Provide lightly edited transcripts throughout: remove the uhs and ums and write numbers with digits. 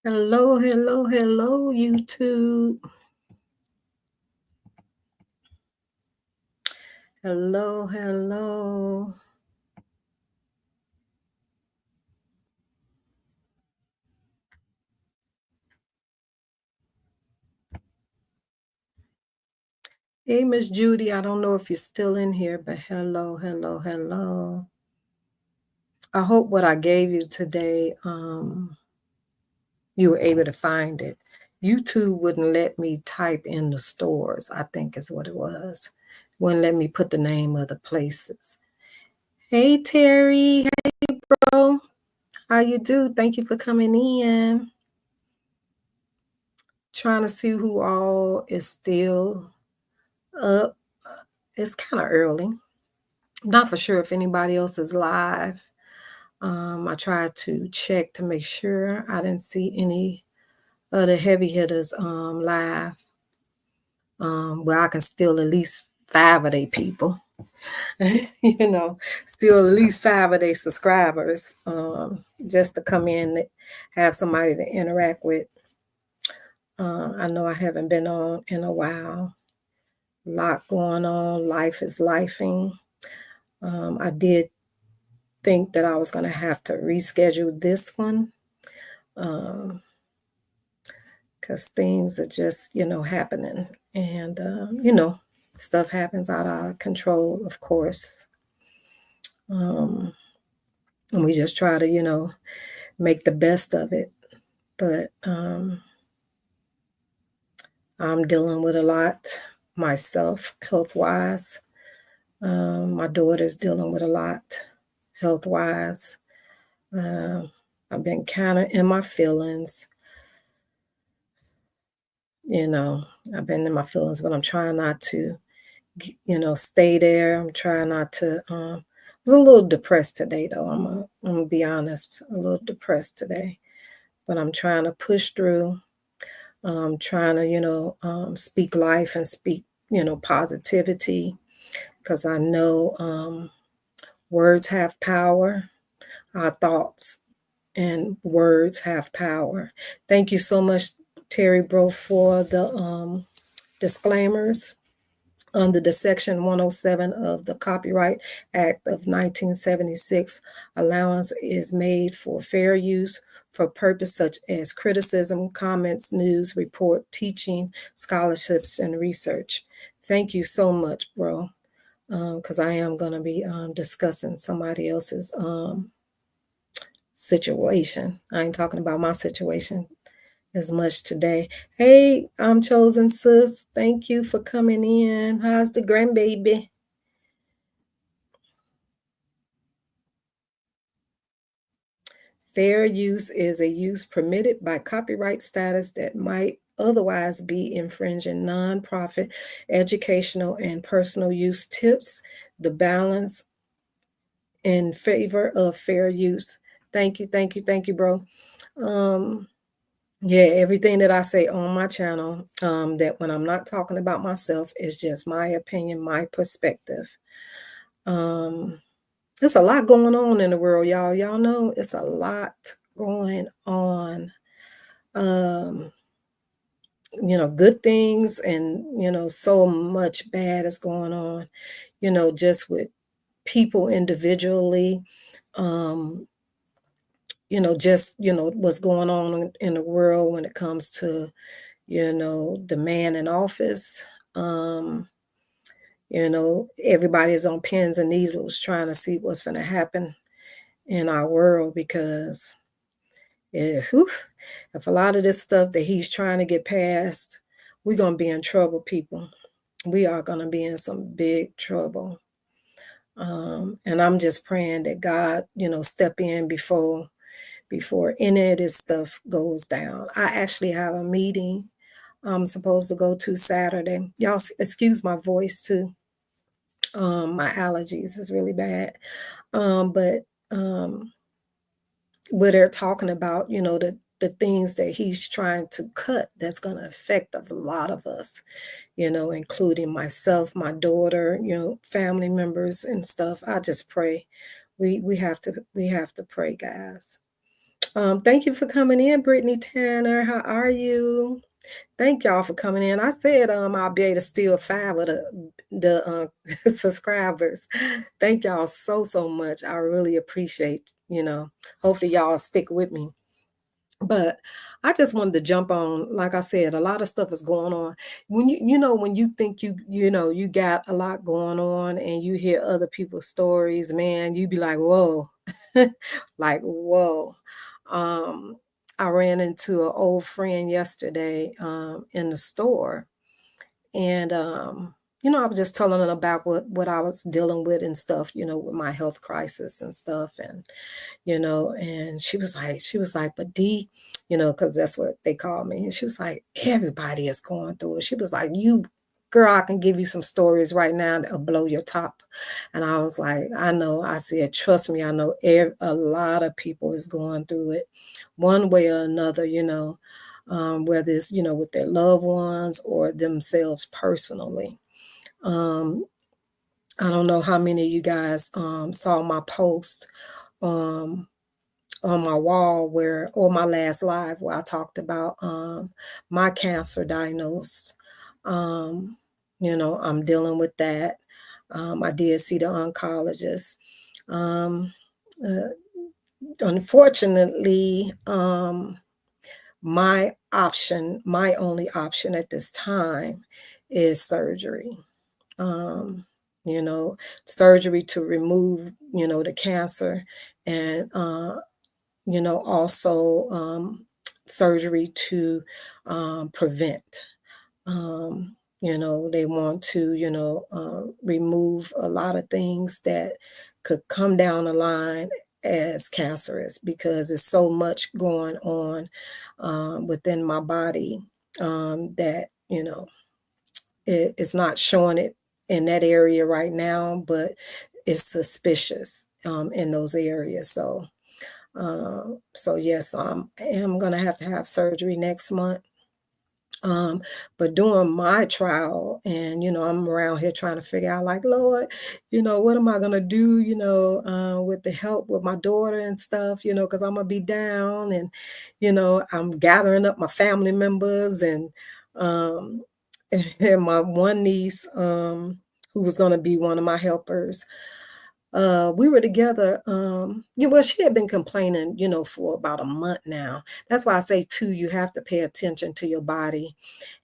Hello, hello, hello, YouTube. Hello, hello. Hey, Miss Judy. I don't know if you're still in here, but hello, hello, hello. I hope what I gave you today, you were able to find it. YouTube wouldn't let me type in the stores, I think is what it was. Wouldn't let me put the name of the places. Hey, Terry. Hey, bro. How you do? Thank you for coming in. Trying to see who all is still up. It's kind of early. Not for sure if anybody else is live. I tried to check to make sure I didn't see any of the heavy hitters live. Where I can still at least 5 of their people, still at least 5 of their subscribers, just to come in, have somebody to interact with. I know I haven't been on in a while. A lot going on. Life is lifing. I did think that I was going to have to reschedule this one because things are just, happening. And, stuff happens out of our control, of course. And we just try to, make the best of it. But I'm dealing with a lot myself, health wise. My daughter's dealing with a lot health wise. I've been kind of in my feelings. I've been in my feelings, but I'm trying not to, stay there. I'm trying not to. I was a little depressed today, though. I'm gonna be honest, a little depressed today, but I'm trying to push through. Trying to, speak life and speak, positivity, because I know words have power. Our thoughts and words have power. Thank you so much, Terry Bro, for the disclaimers under the Section 107 of the Copyright Act of 1976. Allowance is made for fair use for purpose such as criticism, comments, news, report, teaching, scholarships, and research. Thank you so much, bro, because I am going to be discussing somebody else's situation. I ain't talking about my situation as much today. Hey, I'm Chosen Sis. Thank you for coming in. How's the grandbaby? Fair use is a use permitted by copyright status that might otherwise be infringing nonprofit, educational, and personal use tips the balance in favor of fair use. Thank you, thank you, thank you, bro. Yeah, everything that I say on my channel, that when I'm not talking about myself, is just my opinion, my perspective. There's a lot going on in the world, y'all. Y'all know it's a lot going on. Good things and, so much bad is going on, just with people individually. Just, what's going on in the world when it comes to, the man in office. Everybody's on pins and needles trying to see what's going to happen in our world because if a lot of this stuff that he's trying to get past, we're going to be in trouble, people. We are going to be in some big trouble. And I'm just praying that God, step in before any of this stuff goes down. I actually have a meeting I'm supposed to go to Saturday. Y'all excuse my voice too. My allergies is really bad. But where they're talking about, the things that he's trying to cut that's going to affect a lot of us, including myself, my daughter, family members and stuff. I just pray. We have to pray, guys. Thank you for coming in, Brittany Tanner. How are you? Thank y'all for coming in. I said I'll be able to steal 5 of the subscribers. Thank y'all so much. I really appreciate, hopefully y'all stick with me. But I just wanted to jump on, like I said, a lot of stuff is going on. When when you think you got a lot going on and you hear other people's stories, man, you be like, whoa. Like, whoa. Um, I ran into an old friend yesterday in the store, and I was just telling her about what I was dealing with and stuff, with my health crisis and stuff, and she was like, but D, because that's what they call me. And she was like, everybody is going through it. She was like, you girl, I can give you some stories right now that'll blow your top. And I was like, I know. I said, trust me, I know a lot of people is going through it one way or another, whether it's, with their loved ones or themselves personally. I don't know how many of you guys saw my post um, on my wall or my last live where I talked about my cancer diagnosis. Um, I'm dealing with that. I did see the oncologist. Um, uh, Unfortunately, my only option at this time is surgery. Um, Surgery to remove, the cancer, and also surgery to prevent. They want to, remove a lot of things that could come down the line as cancerous because there's so much going on within my body that, it's not showing it in that area right now, but it's suspicious in those areas. So yes, I am gonna have to have surgery next month. But during my trial, and I'm around here trying to figure out, like, Lord, what am I gonna do? With the help with my daughter and stuff, because I'm gonna be down, and I'm gathering up my family members um, and my one niece, who was gonna be one of my helpers. We were together. Well, she had been complaining, for about a month now. That's why I say too, you have to pay attention to your body.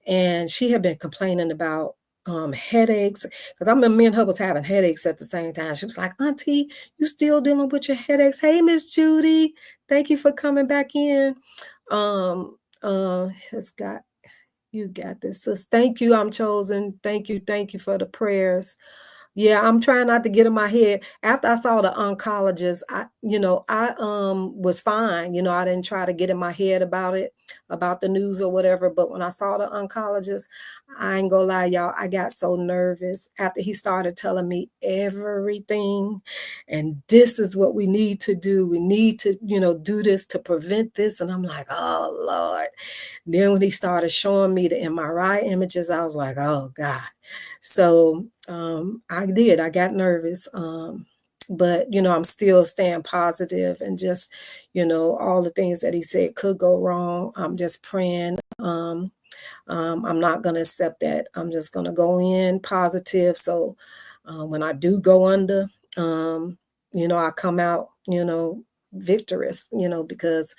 And she had been complaining about headaches, because I remember me and her was having headaches at the same time. She was like, Auntie, you still dealing with your headaches? Hey, Miss Judy, thank you for coming back in. It's got You got this, sis. Thank you. I'm chosen. Thank you for the prayers. Yeah, I'm trying not to get in my head. After I saw the oncologist, I was fine. I didn't try to get in my head about it, about the news or whatever. But when I saw the oncologist, I ain't gonna lie, y'all, I got so nervous after he started telling me everything. And this is what we need to do. We need to, do this to prevent this. And I'm like, oh Lord. Then when he started showing me the MRI images, I was like, oh God. So I got nervous. But I'm still staying positive, and just, all the things that he said could go wrong. I'm just praying. I'm not going to accept that. I'm just going to go in positive. So when I do go under, I come out, victorious, because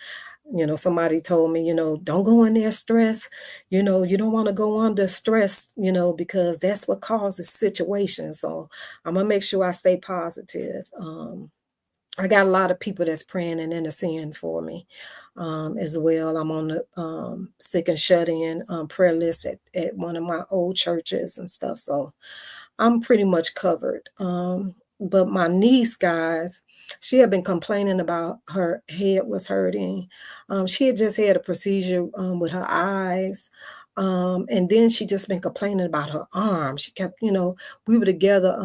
somebody told me, don't go in there stressed. You don't want to go under stress, because that's what causes situations. So I'm going to make sure I stay positive. I got a lot of people that's praying and interceding for me as well. I'm on the sick and shut-in prayer list at one of my old churches and stuff. So I'm pretty much covered. But my niece, guys, she had been complaining about her head was hurting. She had just had a procedure with her eyes. And then she just been complaining about her arm. She kept, we were together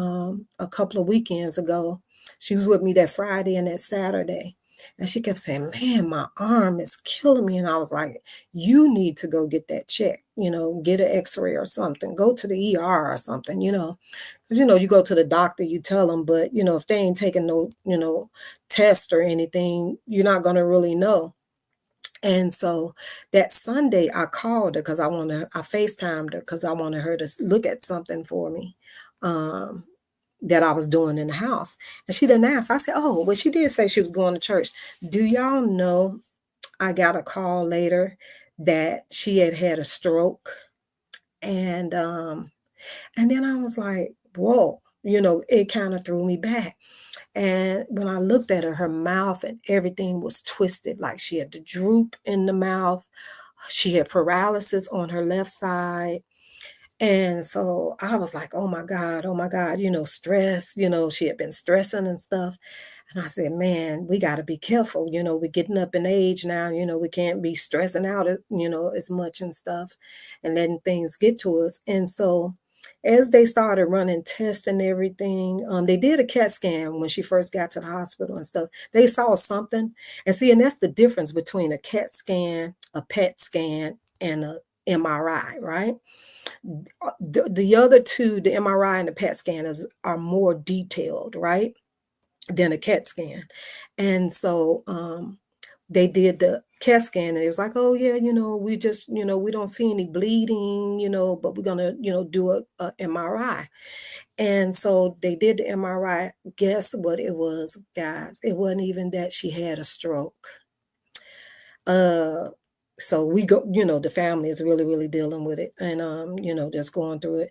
a couple of weekends ago. She was with me that Friday and that Saturday. And she kept saying, man, my arm is killing me. And I was like, you need to go get that checked, get an x-ray or something, go to the ER or something, because, you go to the doctor, you tell them, but, if they ain't taking no, test or anything, you're not going to really know. And so that Sunday I called her because I FaceTimed her because I wanted her to look at something for me. That I was doing in the house. And she didn't ask. I said, oh, well, she did say she was going to church. Do y'all know I got a call later that she had a stroke? And then I was like, whoa, it kind of threw me back. And when I looked at her mouth and everything was twisted, like she had the droop in the mouth. She had paralysis on her left side. And so I was like, oh my God, stress, she had been stressing and stuff. And I said, man, we got to be careful. We're getting up in age now, we can't be stressing out, as much and stuff and letting things get to us. And so as they started running tests and everything, they did a CAT scan when she first got to the hospital and stuff. They saw something. And see, and that's the difference between a CAT scan, a PET scan, and a MRI, right? The other two, the MRI and the PET scanners, are more detailed, right, than a CAT scan. And so they did the CAT scan and it was like, oh yeah, we just, we don't see any bleeding, but we're gonna, do a MRI. And so they did the MRI. Guess what it was, guys? It wasn't even that she had a stroke. So we go, the family is really, really dealing with it and, just going through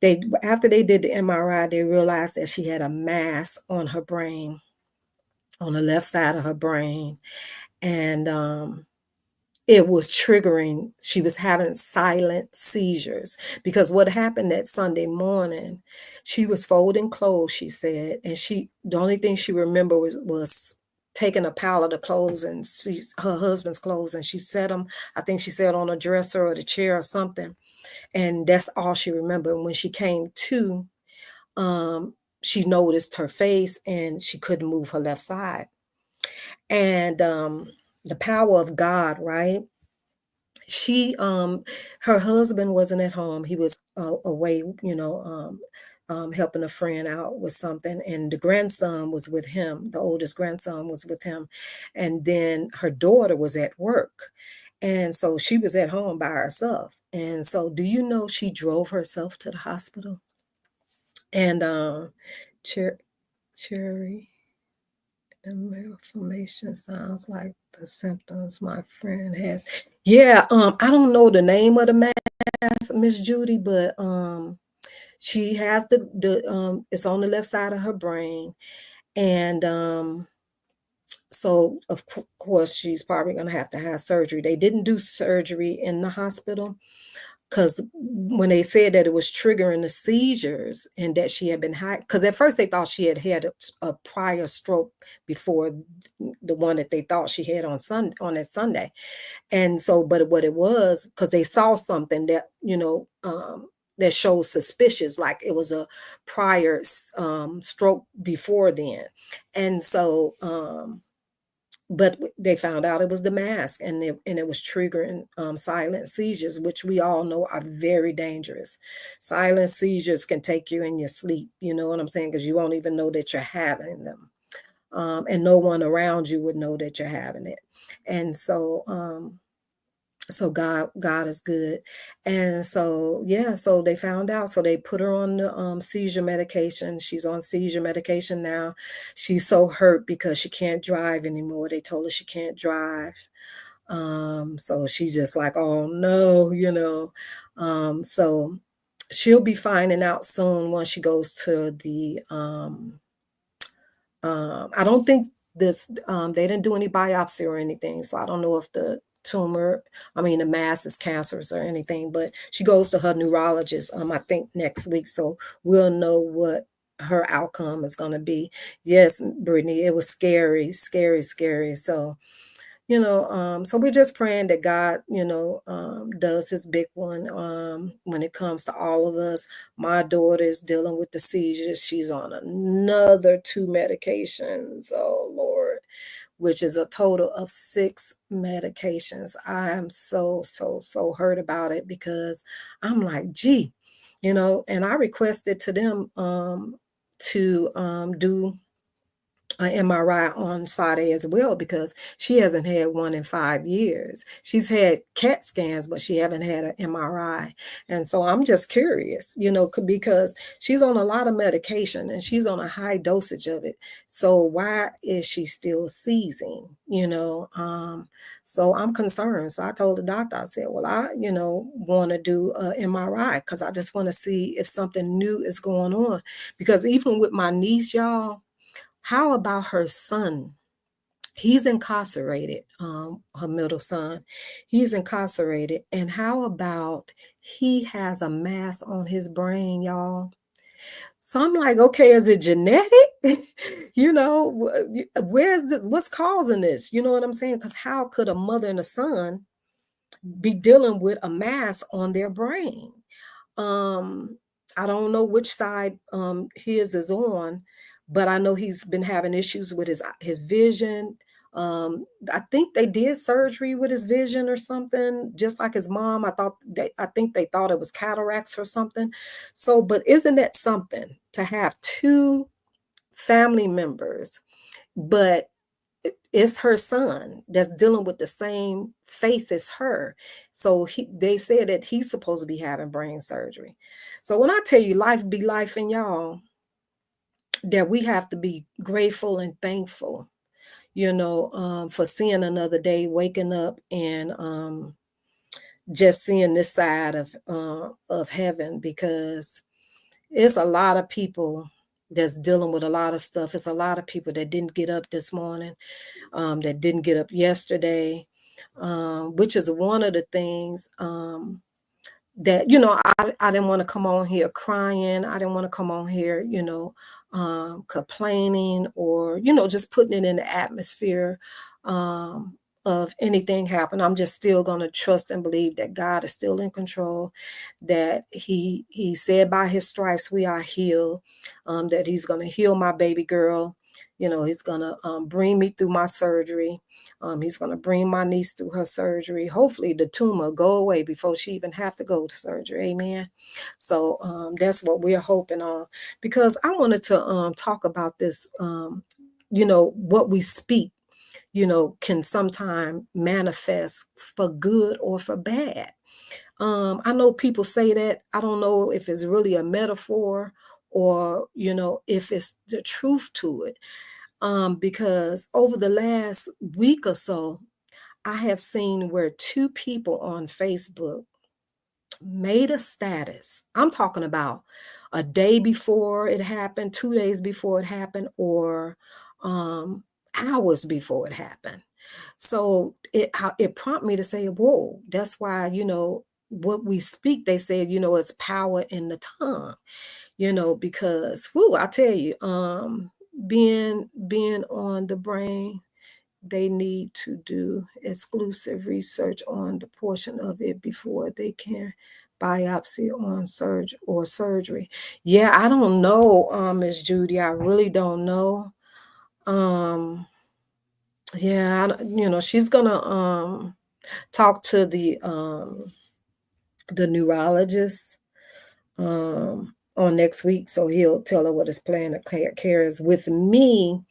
it. After they did the MRI, they realized that she had a mass on her brain, on the left side of her brain. And it was triggering. She was having silent seizures because what happened that Sunday morning, she was folding clothes, she said, and the only thing she remembered was taking a pallet of clothes and her husband's clothes, and she set them, I think she said, on a dresser or the chair or something. And that's all she remembered. When she came to, she noticed her face and she couldn't move her left side. And the power of God, right? She, her husband wasn't at home. He was away, helping a friend out with something. And the grandson was with him. The oldest grandson was with him. And then her daughter was at work. And so she was at home by herself. And so do you know she drove herself to the hospital? And Cherry malformation sounds like the symptoms my friend has. Yeah, I don't know the name of the mass, Miss Judy, but she has the it's on the left side of her brain. And so of course she's probably gonna have to have surgery. They didn't do surgery in the hospital because when they said that it was triggering the seizures and that she had been high, because at first they thought she had a prior stroke before the one that they thought she had on that Sunday. And so, but what it was, because they saw something that, that shows suspicious, like it was a prior stroke before then. And so, but they found out it was the mask, and it was triggering silent seizures, which we all know are very dangerous. Silent seizures can take you in your sleep, you know what I'm saying? Because you won't even know that you're having them. And no one around you would know that you're having it. And so God is good. And so yeah, so they found out, so they put her on the seizure medication. She's on seizure medication now. She's so hurt because she can't drive anymore. They told her she can't drive. So she's just like, oh no, so she'll be finding out soon once she goes to the I don't think they didn't do any biopsy or anything, so I don't know if the mass is cancerous or anything, but she goes to her neurologist, I think next week, so we'll know what her outcome is going to be. Yes, Brittany, it was scary, scary, scary. So, so we're just praying that God, does his big one when it comes to all of us. My daughter is dealing with the seizures. She's on another 2 medications. Oh, Lord. which is a total of 6 medications. I am so hurt about it because I'm like, gee, and I requested to them to do an MRI on Sade as well because she hasn't had one in 5 years. She's had CAT scans, but she haven't had an MRI. And so I'm just curious, because she's on a lot of medication and she's on a high dosage of it. So why is she still seizing? So I'm concerned. So I told the doctor, I said, well, I, want to do an MRI because I just want to see if something new is going on. Because even with my niece, y'all, how about her son? He's incarcerated, her middle son. He's incarcerated. And how about he has a mass on his brain, y'all? So I'm like, okay, is it genetic? Where's this? What's causing this? You know what I'm saying? Because how could a mother and a son be dealing with a mass on their brain? I don't know which side his is on, but I know he's been having issues with his vision. I think they did surgery with his vision or something, just like his mom. I think they thought it was cataracts or something. So, but isn't that something to have 2 family members, but it's her son that's dealing with the same faith as her. So they said that he's supposed to be having brain surgery. So when I tell you life be life, and y'all, that we have to be grateful and thankful, for seeing another day, waking up and just seeing this side of heaven, because it's a lot of people that's dealing with a lot of stuff. It's a lot of people that didn't get up this morning, that didn't get up yesterday, which is one of the things that, I didn't want to come on here crying. I didn't want to come on here, complaining or, just putting it in the atmosphere of anything happen. I'm just still going to trust and believe that God is still in control, that he said by his stripes we are healed, that he's going to heal my baby girl. He's going to bring me through my surgery. He's going to bring my niece through her surgery. Hopefully the tumor go away before she even have to go to surgery. Amen. So that's what we're hoping on, because I wanted to talk about this, what we speak, can sometimes manifest for good or for bad. I know people say that. I don't know if it's really a metaphor or, if it's the truth to it. Because over the last week or so, I have seen where 2 people on Facebook made a status. I'm talking about a day before it happened, 2 days before it happened, or hours before it happened. So it prompted me to say, whoa, that's why, what we speak, they said, it's power in the tongue, because, I tell you, being on the brain, they need to do exclusive research on the portion of it before they can biopsy on surgery. Yeah, I don't know, Miss Judy. I really don't know. Yeah, she's gonna talk to the neurologist on next week, so he'll tell her what his plan of care is. With me,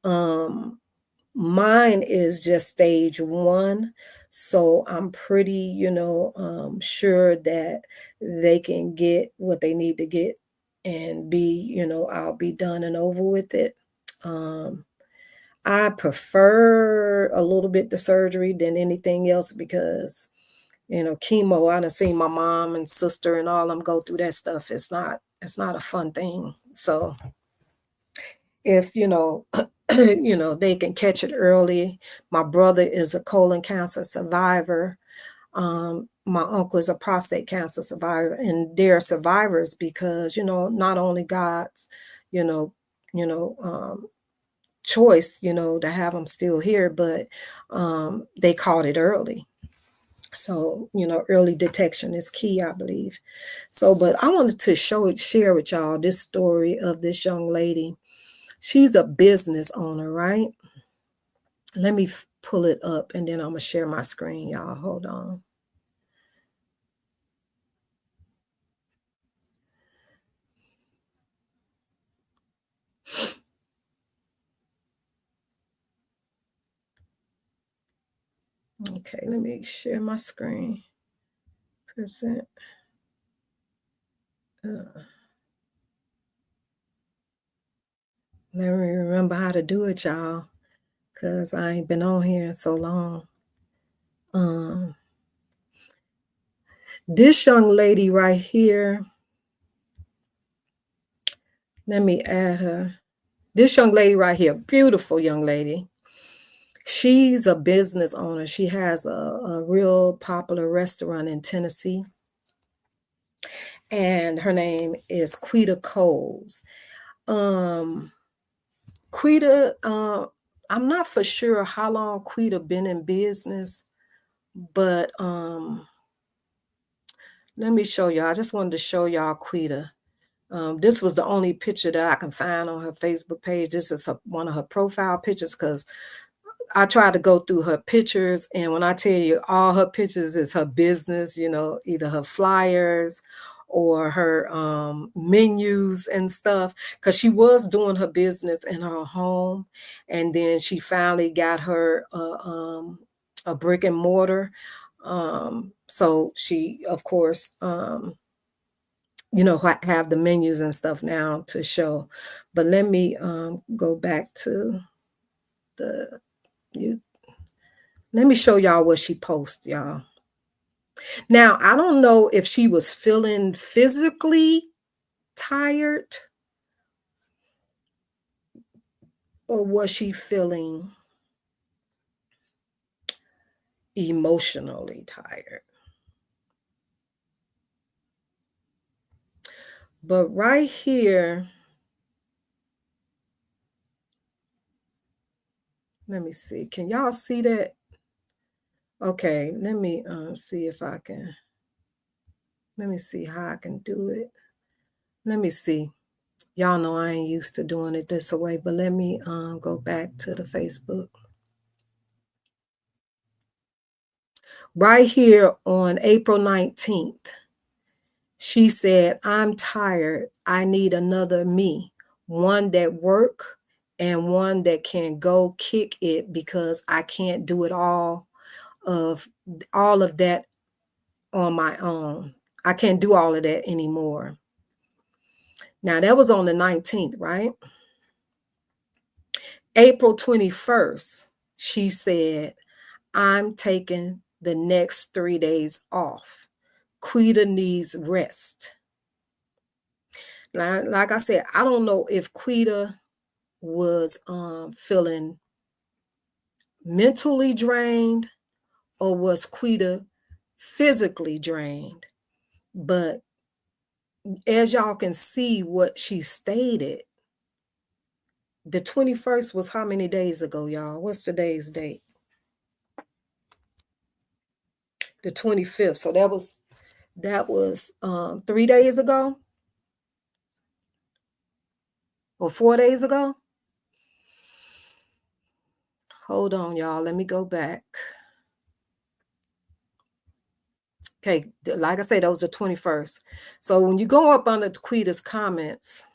mine is just stage 1, so I'm pretty, sure that they can get what they need to get and be, I'll be done and over with it. I prefer a little bit the surgery than anything else because, chemo, I done seen my mom and sister and all them go through that stuff. It's not a fun thing. So if, they can catch it early. My brother is a colon cancer survivor. My uncle is a prostate cancer survivor, and they're survivors because, not only God's, choice, to have them still here, but they caught it early. So, early detection is key, I believe. So, but I wanted to share with y'all this story of this young lady. She's a business owner, right? Let me pull it up and then I'm going to share my screen, y'all. Hold on. Okay, let me share my screen. Present. Let me remember how to do it, y'all, because I ain't been on here in so long. This young lady right here, let me add her. This young lady right here, beautiful young lady. She's a business owner. She has a real popular restaurant in Tennessee. And her name is Quita Coles. Quita, I'm not for sure how long Quita been in business, but let me show y'all. I just wanted to show y'all Quita. This was the only picture that I can find on her Facebook page. This is one of her profile pictures because I tried to go through her pictures, and when I tell you all her pictures is her business, either her flyers or her menus and stuff, because she was doing her business in her home, and then she finally got her a brick and mortar. So she, of course, have the menus and stuff now to show. But let me go back to let me show y'all what she posts, y'all. Now, I don't know if she was feeling physically tired or was she feeling emotionally tired. But right here, let me see. Can y'all see that? Okay, let me see if I can. Let me see how I can do it. Let me see. Y'all know I ain't used to doing it this way, but let me go back to the Facebook. Right here on April 19th, she said, "I'm tired. I need another me, one that work and one that can go kick it because I can't do it all of that on my own. I can't do all of that anymore." Now, that was on the 19th, right? April 21st, she said, "I'm taking the next 3 days off. Quita needs rest." Now, like I said, I don't know if Quita was feeling mentally drained or was Quita physically drained. But as y'all can see what she stated, the 21st was how many days ago, y'all? What's today's date? The 25th. So that was 3 days ago or 4 days ago. Hold on, y'all. Let me go back. Okay, like I said, that was the 21st. So when you go up under Quita's comments,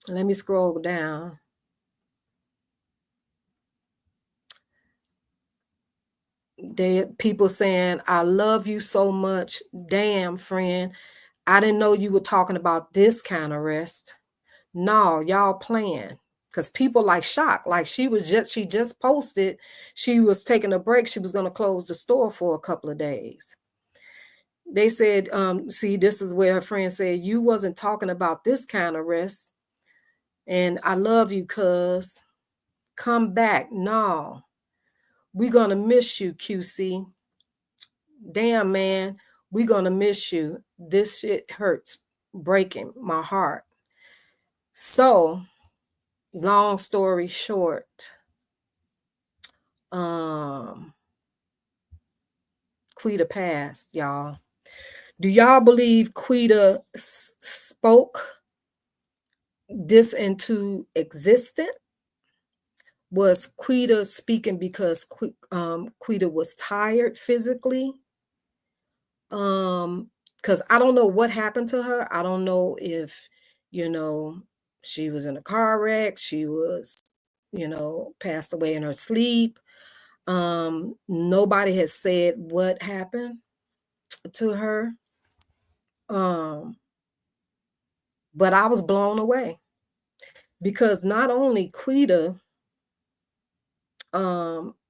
let me scroll down. People saying, "I love you so much. Damn, friend. I didn't know you were talking about this kind of rest." No, y'all playing. Because people like shocked. Like she just posted, she was taking a break. She was going to close the store for a couple of days. They said, see, this is where her friend said, "You wasn't talking about this kind of rest. And I love you, cuz. Come back." No, we're going to miss you, QC. Damn, man, we're going to miss you. This shit hurts, breaking my heart. So, long story short, Quita passed, y'all. Do y'all believe Quita spoke this into existence? was Quita speaking because Quita was tired physically? Because I don't know what happened to her. I don't know if, she was in a car wreck, she was, passed away in her sleep. Nobody has said what happened to her. But I was blown away because not only Quita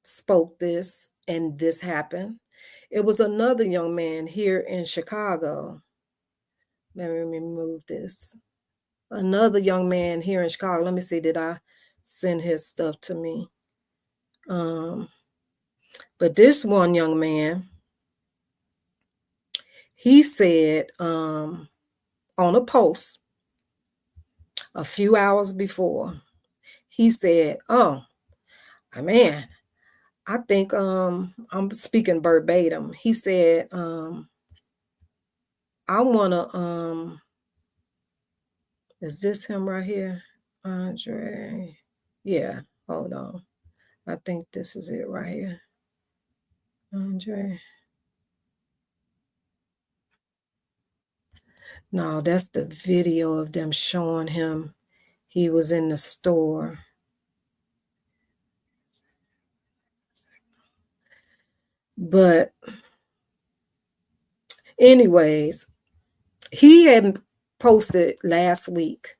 spoke this and this happened, it was another young man here in Chicago. Let me remove this. Another young man here in Chicago. Let me see, did I send his stuff to me? But this one young man, he said on a post a few hours before, he said, "Oh, man, I think I'm speaking verbatim." He said, "I want to is this him right here? Andre. Yeah, hold on. I think this is it right here. Andre. No, that's the video of them showing him. He was in the store. But anyways, he had posted last week.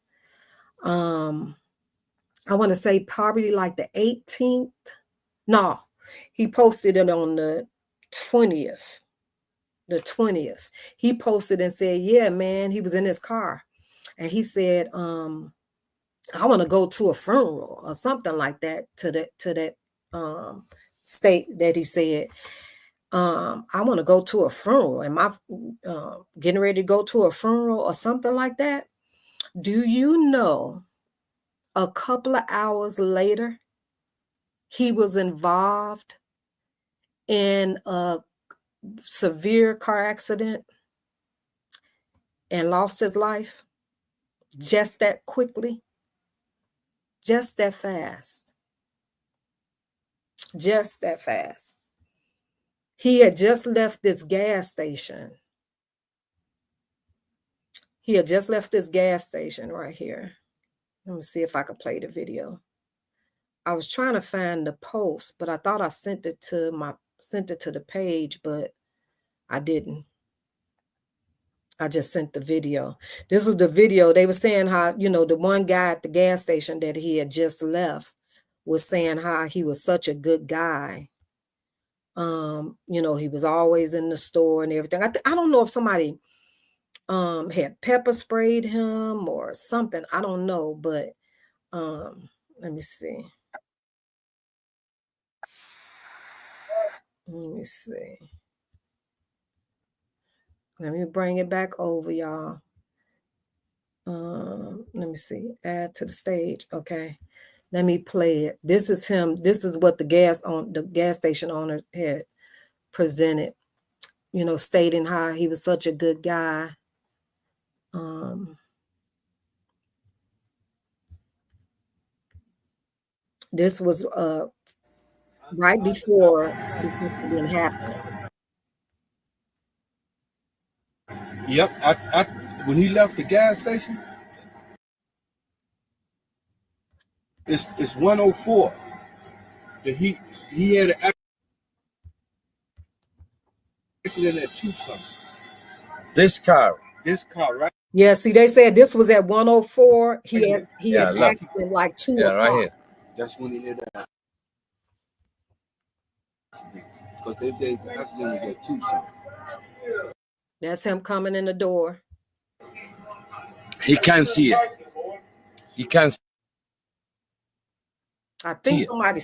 I want to say probably like the 18th. No, he posted it on the 20th. The 20th. He posted and said, "Yeah, man," he was in his car. And he said, "I want to go to a funeral," or something like that, to that state that he said. "I want to go to a funeral. Am I getting ready to go to a funeral," or something like that? Do you know, a couple of hours later, he was involved in a severe car accident and lost his life just that quickly, just that fast, just that fast. He had just left this gas station. He had just left this gas station right here. Let me see if I could play the video. I was trying to find the post, but I thought I sent it to the page, but I didn't. I just sent the video. This was the video. They were saying how, the one guy at the gas station that he had just left was saying how he was such a good guy. He was always in the store and everything. I don't know if somebody had pepper sprayed him or something. I don't know, but let me see. Let me see. Let me bring it back over, y'all. Let me see. Add to the stage. Okay. Let me play it. This is him. This is what the gas station owner had presented, stating how he was such a good guy. This was right before the incident happened. Yep, when he left the gas station, it's 104. That he had an accident at 2-something. This car, right? Yeah, see, they said this was at 104. He had left. accident like 2 Yeah, right o'clock. here. That's when he had that accident. Because they said the accident was at 2-something. That's him coming in the door. He can't see it. He can't. I think somebody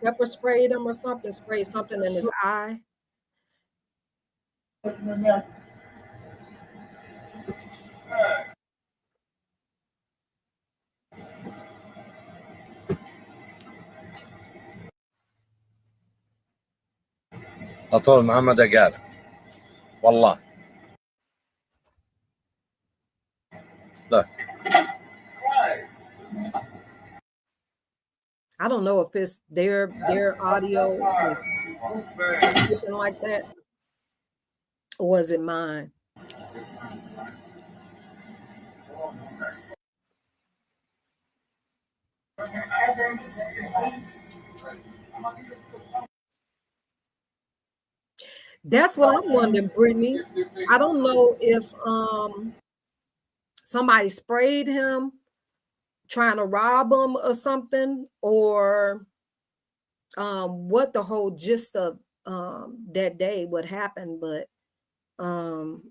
pepper sprayed him or something, sprayed something in his eye. طول محمد قال والله لا. I don't know if it's their audio was skipping like that, or was it mine? That's what I'm wondering, Brittany. I don't know if somebody sprayed him trying to rob him or something, or what the whole gist of that day, what happened, but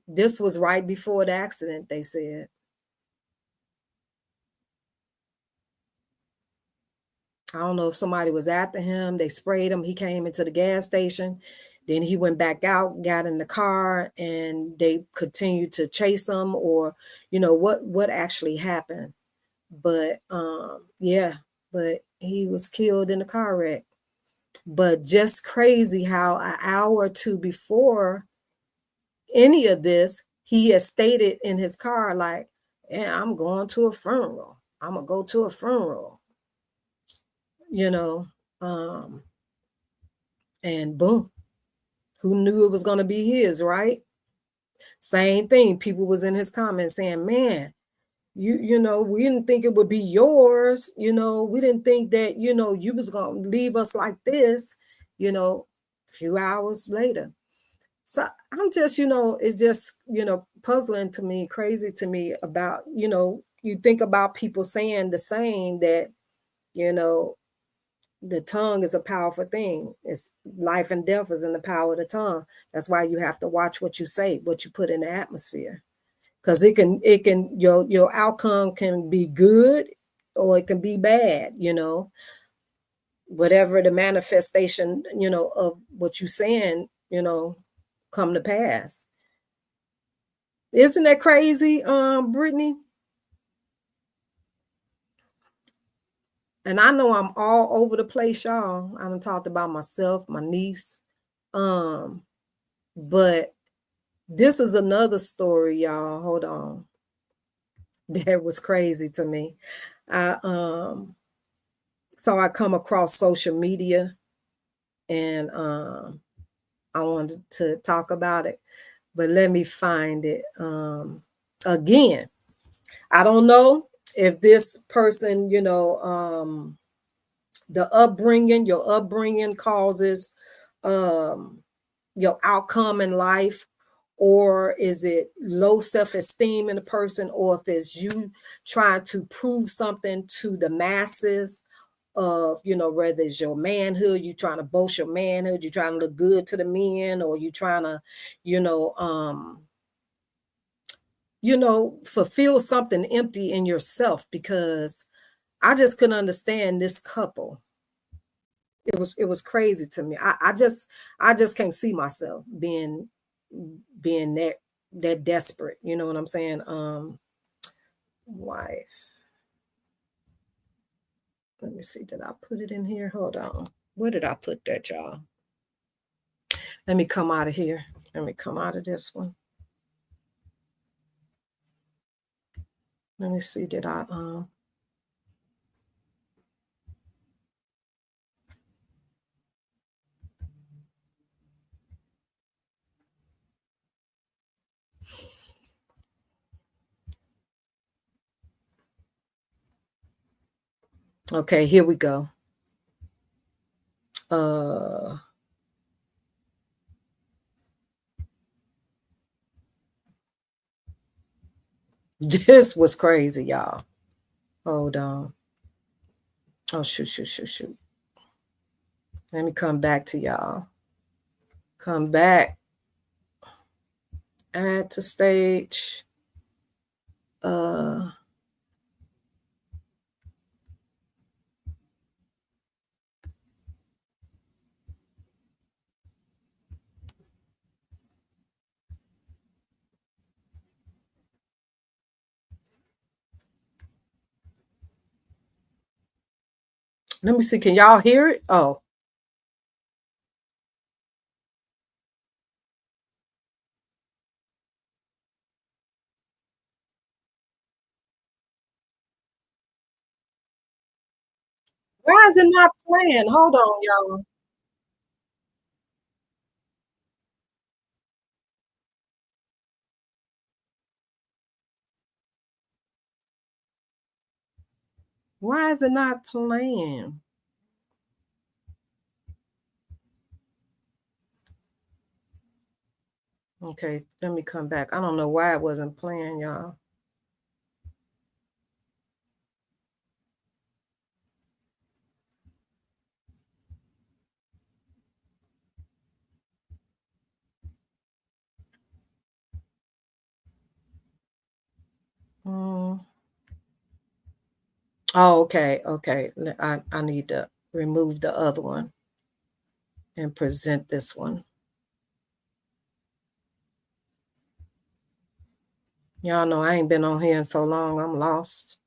this was right before the accident, they said. I don't know if somebody was after him, they sprayed him, he came into the gas station, then he went back out, got in the car, and they continued to chase him, or what actually happened. But yeah, but he was killed in a car wreck. But just crazy how an hour or two before any of this, he had stated in his car, like, yeah, I'm going to a funeral. I'm gonna go to a funeral, you know. Um, and boom, who knew it was gonna be his, right? Same thing. People was in his comments saying, man, we didn't think it would be yours, we didn't think that, you was gonna leave us like this, a few hours later. So I'm just, it's just, puzzling to me, crazy to me about, you think about people saying the saying that, you know, the tongue is a powerful thing. It's life and death is in the power of the tongue. That's why you have to watch what you say, what you put in the atmosphere. Because it can your outcome can be good or it can be bad, whatever the manifestation, of what you're saying, come to pass. Isn't that crazy, Brittany? And I know I'm all over the place, y'all. I done talked about myself, my niece. But this is another story, y'all. Hold on. That was crazy to me. So I come across social media and I wanted to talk about it, but let me find it. Again, I don't know if this person, your upbringing causes your outcome in life, or is it low self-esteem in a person, or if it's you trying to prove something to the masses of, whether it's your manhood, you trying to boast your manhood, you trying to look good to the men, or you trying to, fulfill something empty in yourself. Because I just couldn't understand this couple. It was crazy to me. I just can't see myself being that desperate. You know what I'm saying? Wife. Let me see. Did I put it in here? Hold on. Where did I put that, y'all? Let me come out of here. Let me come out of this one. Let me see. Did I Okay, here we go. This was crazy, y'all. Hold on. Oh, shoot. Let me come back to y'all. Come back. Add to stage. Let me see. Can y'all hear it? Oh. Why is it not playing? Hold on, y'all. Why is it not playing? Okay, let me come back. I don't know why it wasn't playing, y'all. Mm. Oh, okay, okay. I need to remove the other one and present this one. Y'all know I ain't been on here in so long. I'm lost.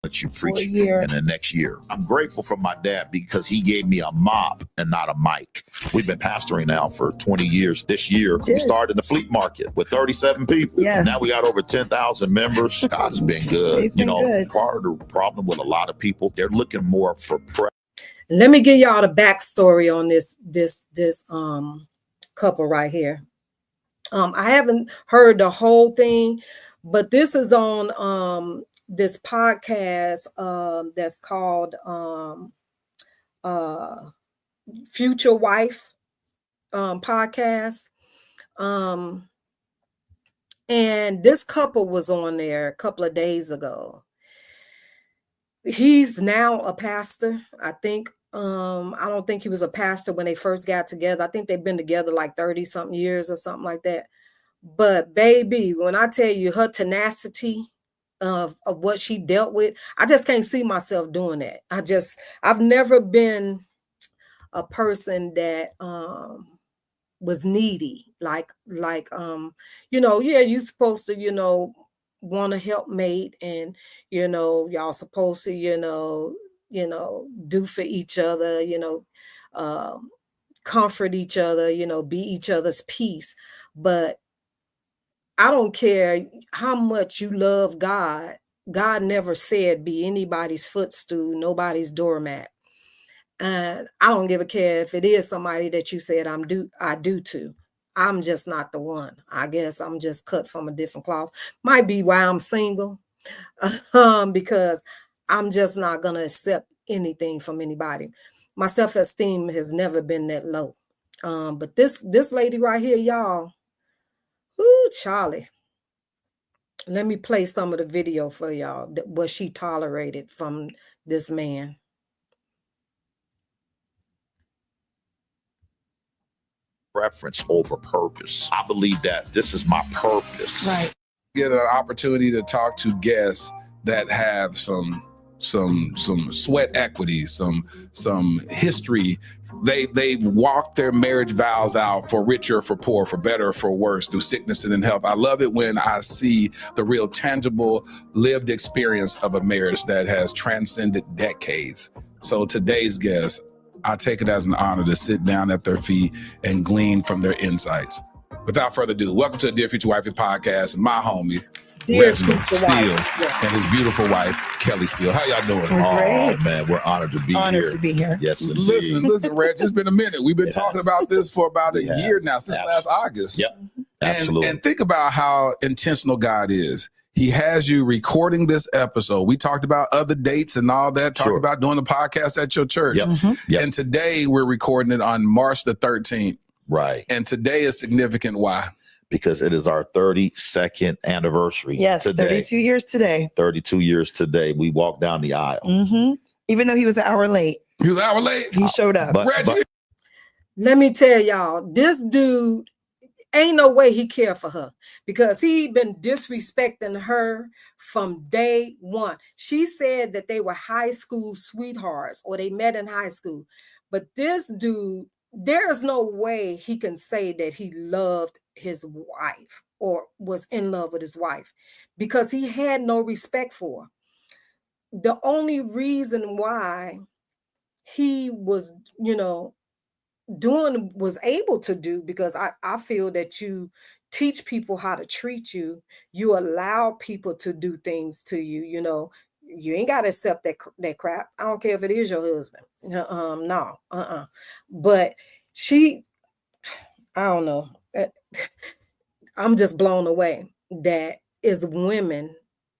That you preach in the next year. I'm grateful for my dad because he gave me a mop and not a mic. We've been pastoring now for 20 years. This year, we started in the flea market with 37 people. Yes. Now we got over 10,000 members. God's been good. He's been good. Part of the problem with a lot of people, they're looking more for Let me give y'all the backstory on this couple right here. I haven't heard the whole thing, but this is on this podcast that's called Future Wife podcast. And this couple was on there a couple of days ago. He's now a pastor. I think I don't think he was a pastor when they first got together. I think they've been together like 30 something years or something like that. But baby, when I tell you her tenacity of what she dealt with, I just can't see myself doing that. I've never been a person that was needy, like yeah, you're supposed to want a helpmate, and y'all supposed to do for each other, comfort each other, be each other's peace. But I don't care how much you love God. God never said be anybody's footstool, nobody's doormat. And I don't give a care if it is somebody that you said I do to. I'm just not the one. I guess I'm just cut from a different cloth. Might be why I'm single, because I'm just not gonna accept anything from anybody. My self-esteem has never been that low. But this lady right here, y'all, ooh, Charlie. Let me play some of the video for y'all. What she tolerated from this man. preference over purpose. I believe that this is my purpose. Right. Get an opportunity to talk to guests that have some sweat equity, some history. They walk their marriage vows out for richer, for poor, for better, for worse, through sickness and in health. I love it when I see the real tangible lived experience of a marriage that has transcended decades. So today's guest, I take it as an honor to sit down at their feet and glean from their insights. Without further ado, welcome to the Dear Future Wifey podcast. My homie, Dear Reginald Future Steele, Wife. Yeah. and his beautiful wife, Kelly Steele. How y'all doing? We're Oh great. man, we're honored to be Honored here. to be here. Yes, indeed. Listen, Reg, it's been a minute. We've been It talking has. about this for about a We have. year now, since last August. Yep, absolutely. And think about how intentional God is. He has you recording this episode. We talked about other dates and all that, talked Sure. about doing a podcast at your church. Yep. Mhm. Yep. And today we're recording it on March the 13th. Right, And today is significant. Why? because it is our 32nd anniversary. Yes, today. 32 years today. 32 years today. We walked down the aisle. Hmm. Even though he was an hour late, He was an hour late. he showed up. Reggie. Let me tell y'all, this dude ain't no way he cared for her, because he been disrespecting her from day one. She said that they were high school sweethearts, or they met in high school. But this dude, there is no way he can say that he loved his wife or was in love with his wife, because he had no respect for her. The only reason why he was, was able to do, because I feel that you teach people how to treat you. You allow people to do things to you. You know, you ain't got to accept that crap. I don't care if it is your husband. No. But she, I don't know. I'm just blown away that is women.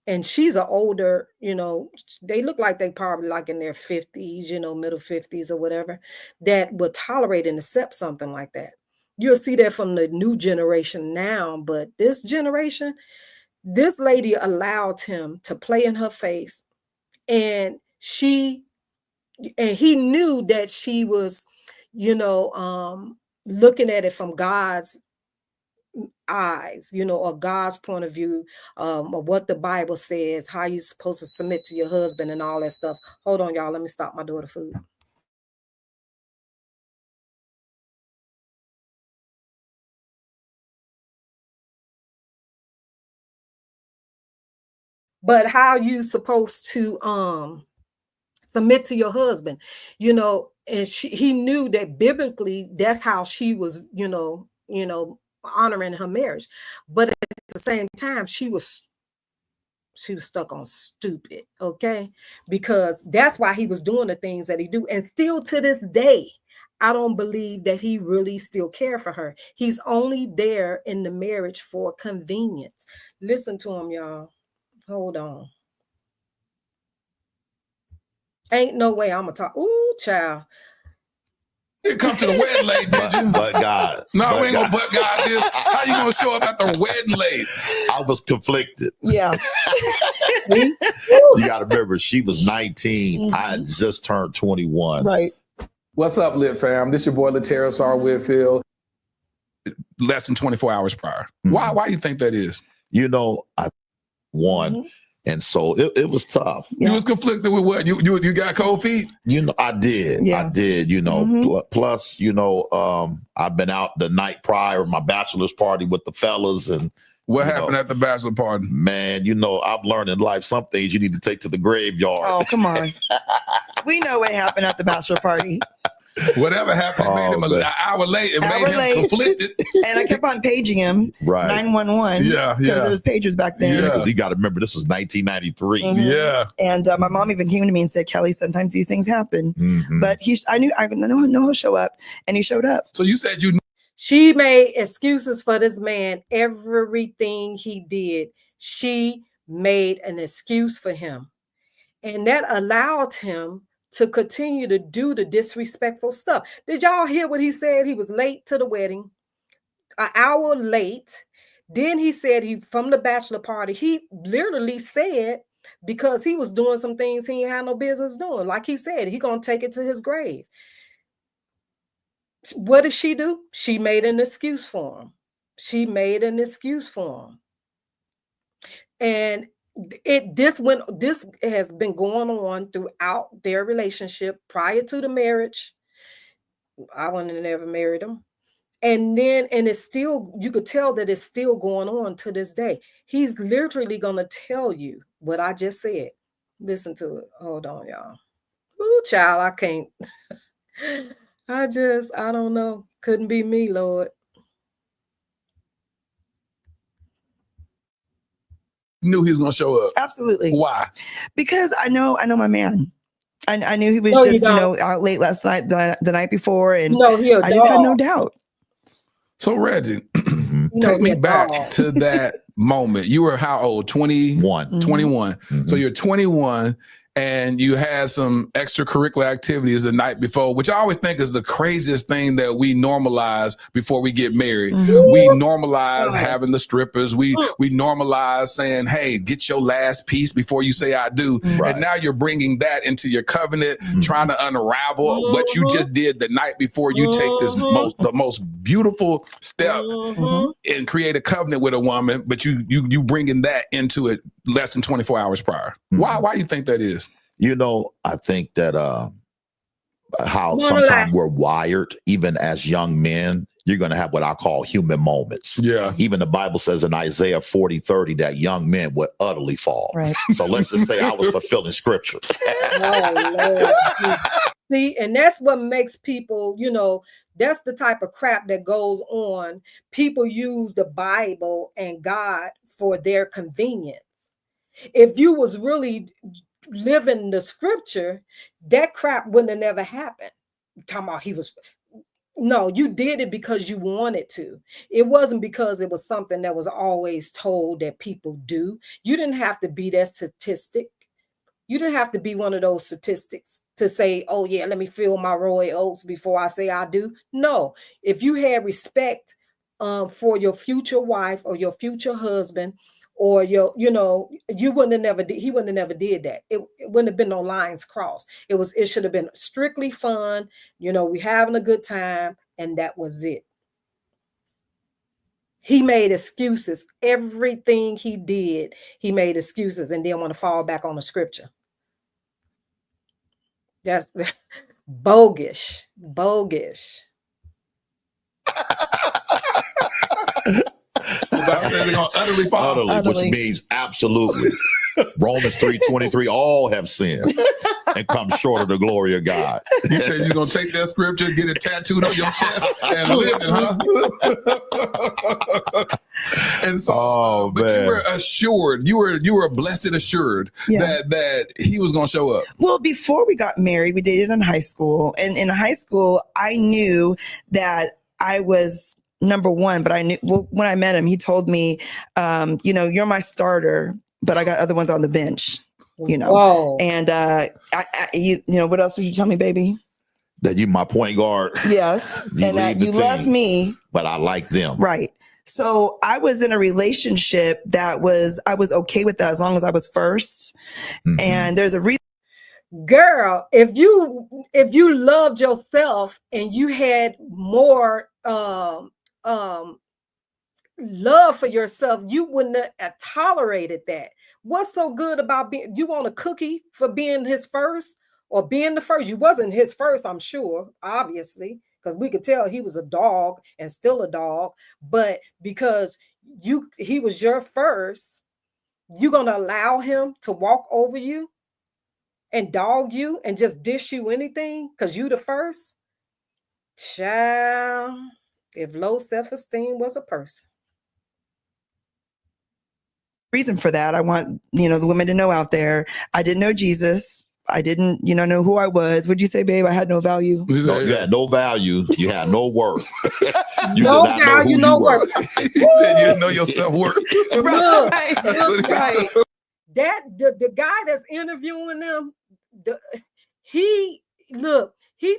And she's an older, you know, they look like they probably like in their 50s, you know, middle 50s or whatever, that will tolerate and accept something like that. You'll see that from the new generation now, but this generation, this lady allowed him to play in her face, and he knew that she was, you know, looking at it from God's eyes, you know, or God's point of view, or what the Bible says, how you're supposed to submit to your husband and all that stuff. Hold on, y'all. Let me stop my daughter food. But how you supposed to submit to your husband, you know, and he knew that biblically that's how she was, you know, honoring her marriage. But at the same time, she was stuck on stupid, okay? Because that's why he was doing the things that he do. And still to this day, I don't believe that he really still cared for her. He's only there in the marriage for convenience. Listen to him, y'all. Hold on. Ain't no way I'm gonna talk. Ooh, child. You come to the wedding late, did you? But God. No, we ain't gonna but God this. How you gonna show up at the wedding late? I was conflicted. Yeah. You got to remember, she was 19. I had just turned 21. Right. What's up, Lit Fam? This your boy, Latera Sar Whitfield. Less than 24 hours prior. Why do you think that is? You know, I won. And so it was tough. Yeah. You was conflicted with what? You got cold feet? You know, I did. Yeah. I did, you know. Plus, you know, I've been out the night prior, my bachelor's party with the fellas. And What happened at the bachelor party? man, you know, I've learned in life some things you need to take to the graveyard. Oh, come on. We know what happened at the bachelor party. Whatever happened, it made him an hour late. It made him conflicted. And I kept on paging him. Right. 911. Yeah, Because there was pagers back then. Because you got to remember, this was 1993. Yeah. And my mom even came to me and said, Kelly, sometimes these things happen. But I know he'll show up. And he showed up. So you said you knew. She made excuses for this man. Everything he did, she made an excuse for him. And that allowed him to continue to do the disrespectful stuff. Did y'all hear what he said? He was late to the wedding, an hour late. Then he said from the bachelor party, he literally said, because he was doing some things he ain't had no business doing. Like he said, he gonna take it to his grave. What did she do? She made an excuse for him. And this has been going on throughout their relationship prior to the marriage. I wouldn't have never married him. And it's still, you could tell that it's still going on to this day. He's literally gonna tell you what I just said. Listen to it. Hold on, y'all. Ooh, child, I can't. I don't know. Couldn't be me, Lord. Knew he was gonna show up. Absolutely. Why? Because I know my man. I knew he was just, out late last night, the night before. And I just had no doubt. So Reggie, take me back to that moment. You were how old? 21. 21. So you're 21 and you had some extracurricular activities the night before, which I always think is the craziest thing that we normalize before we get married. We normalize having the strippers. We normalize saying, hey, get your last piece before you say I do. And now you're bringing that into your covenant, trying to unravel what you just did the night before you take this the most beautiful step and create a covenant with a woman, but you bringing that into it less than 24 hours prior. Why do you think that is? You know, I think that how sometimes we're wired, even as young men, you're going to have what I call human moments. Yeah. Even the Bible says in Isaiah 40:30 that young men would utterly fall. Right. So let's just say I was fulfilling scripture. See, and that's what makes people, you know, that's the type of crap that goes on. People use the Bible and God for their convenience. If you was really living the scripture, that crap wouldn't have never happened. Talking about no, you did it because you wanted to. It wasn't because it was something that was always told that people do. You didn't have to be that statistic. You didn't have to be one of those statistics to say, oh yeah, let me fill my royal oats before I say I do. No, if you had respect for your future wife or your future husband, or your, you know, you wouldn't have never he wouldn't have never did that. It wouldn't have been no lines crossed. It should have been strictly fun. You know, we having a good time, and that was it. He made excuses. Everything he did, he made excuses, and then want to fall back on the scripture. That's bogus. Utterly, which means absolutely. Romans 3:23, all have sinned and come short of the glory of God. You said you're gonna take that scripture, get it tattooed on your chest, and live it, huh? And so, but you were assured, you were blessed assured that he was gonna show up. Well, before we got married, we dated in high school, and in high school, I knew that I was number one, but I knew when I met him, he told me, you know, you're my starter, but I got other ones on the bench, you know. Whoa. And you know, what else would you tell me, baby? That you my point guard. Yes. And that you love me, but I like them. Right. So I was in a relationship that I was okay with that as long as I was first. Mm-hmm. And there's a reason. Girl, if you loved yourself and you had more love for yourself, you wouldn't have tolerated that. What's so good about being, you want a cookie for being his first or being the first? You wasn't his first, I'm sure, obviously, because we could tell he was a dog and still a dog, but because he was your first, you're gonna allow him to walk over you and dog you and just dish you anything because you the first? Child, if low self-esteem was a person. Reason for that, I want, you know, the women to know out there, I didn't know Jesus. I didn't, you know who I was. Would you say, babe, I had no value? No, you had no value. You had no worth. You no value, no worth. He said you didn't know your self-worth. Right. That the guy that's interviewing them, he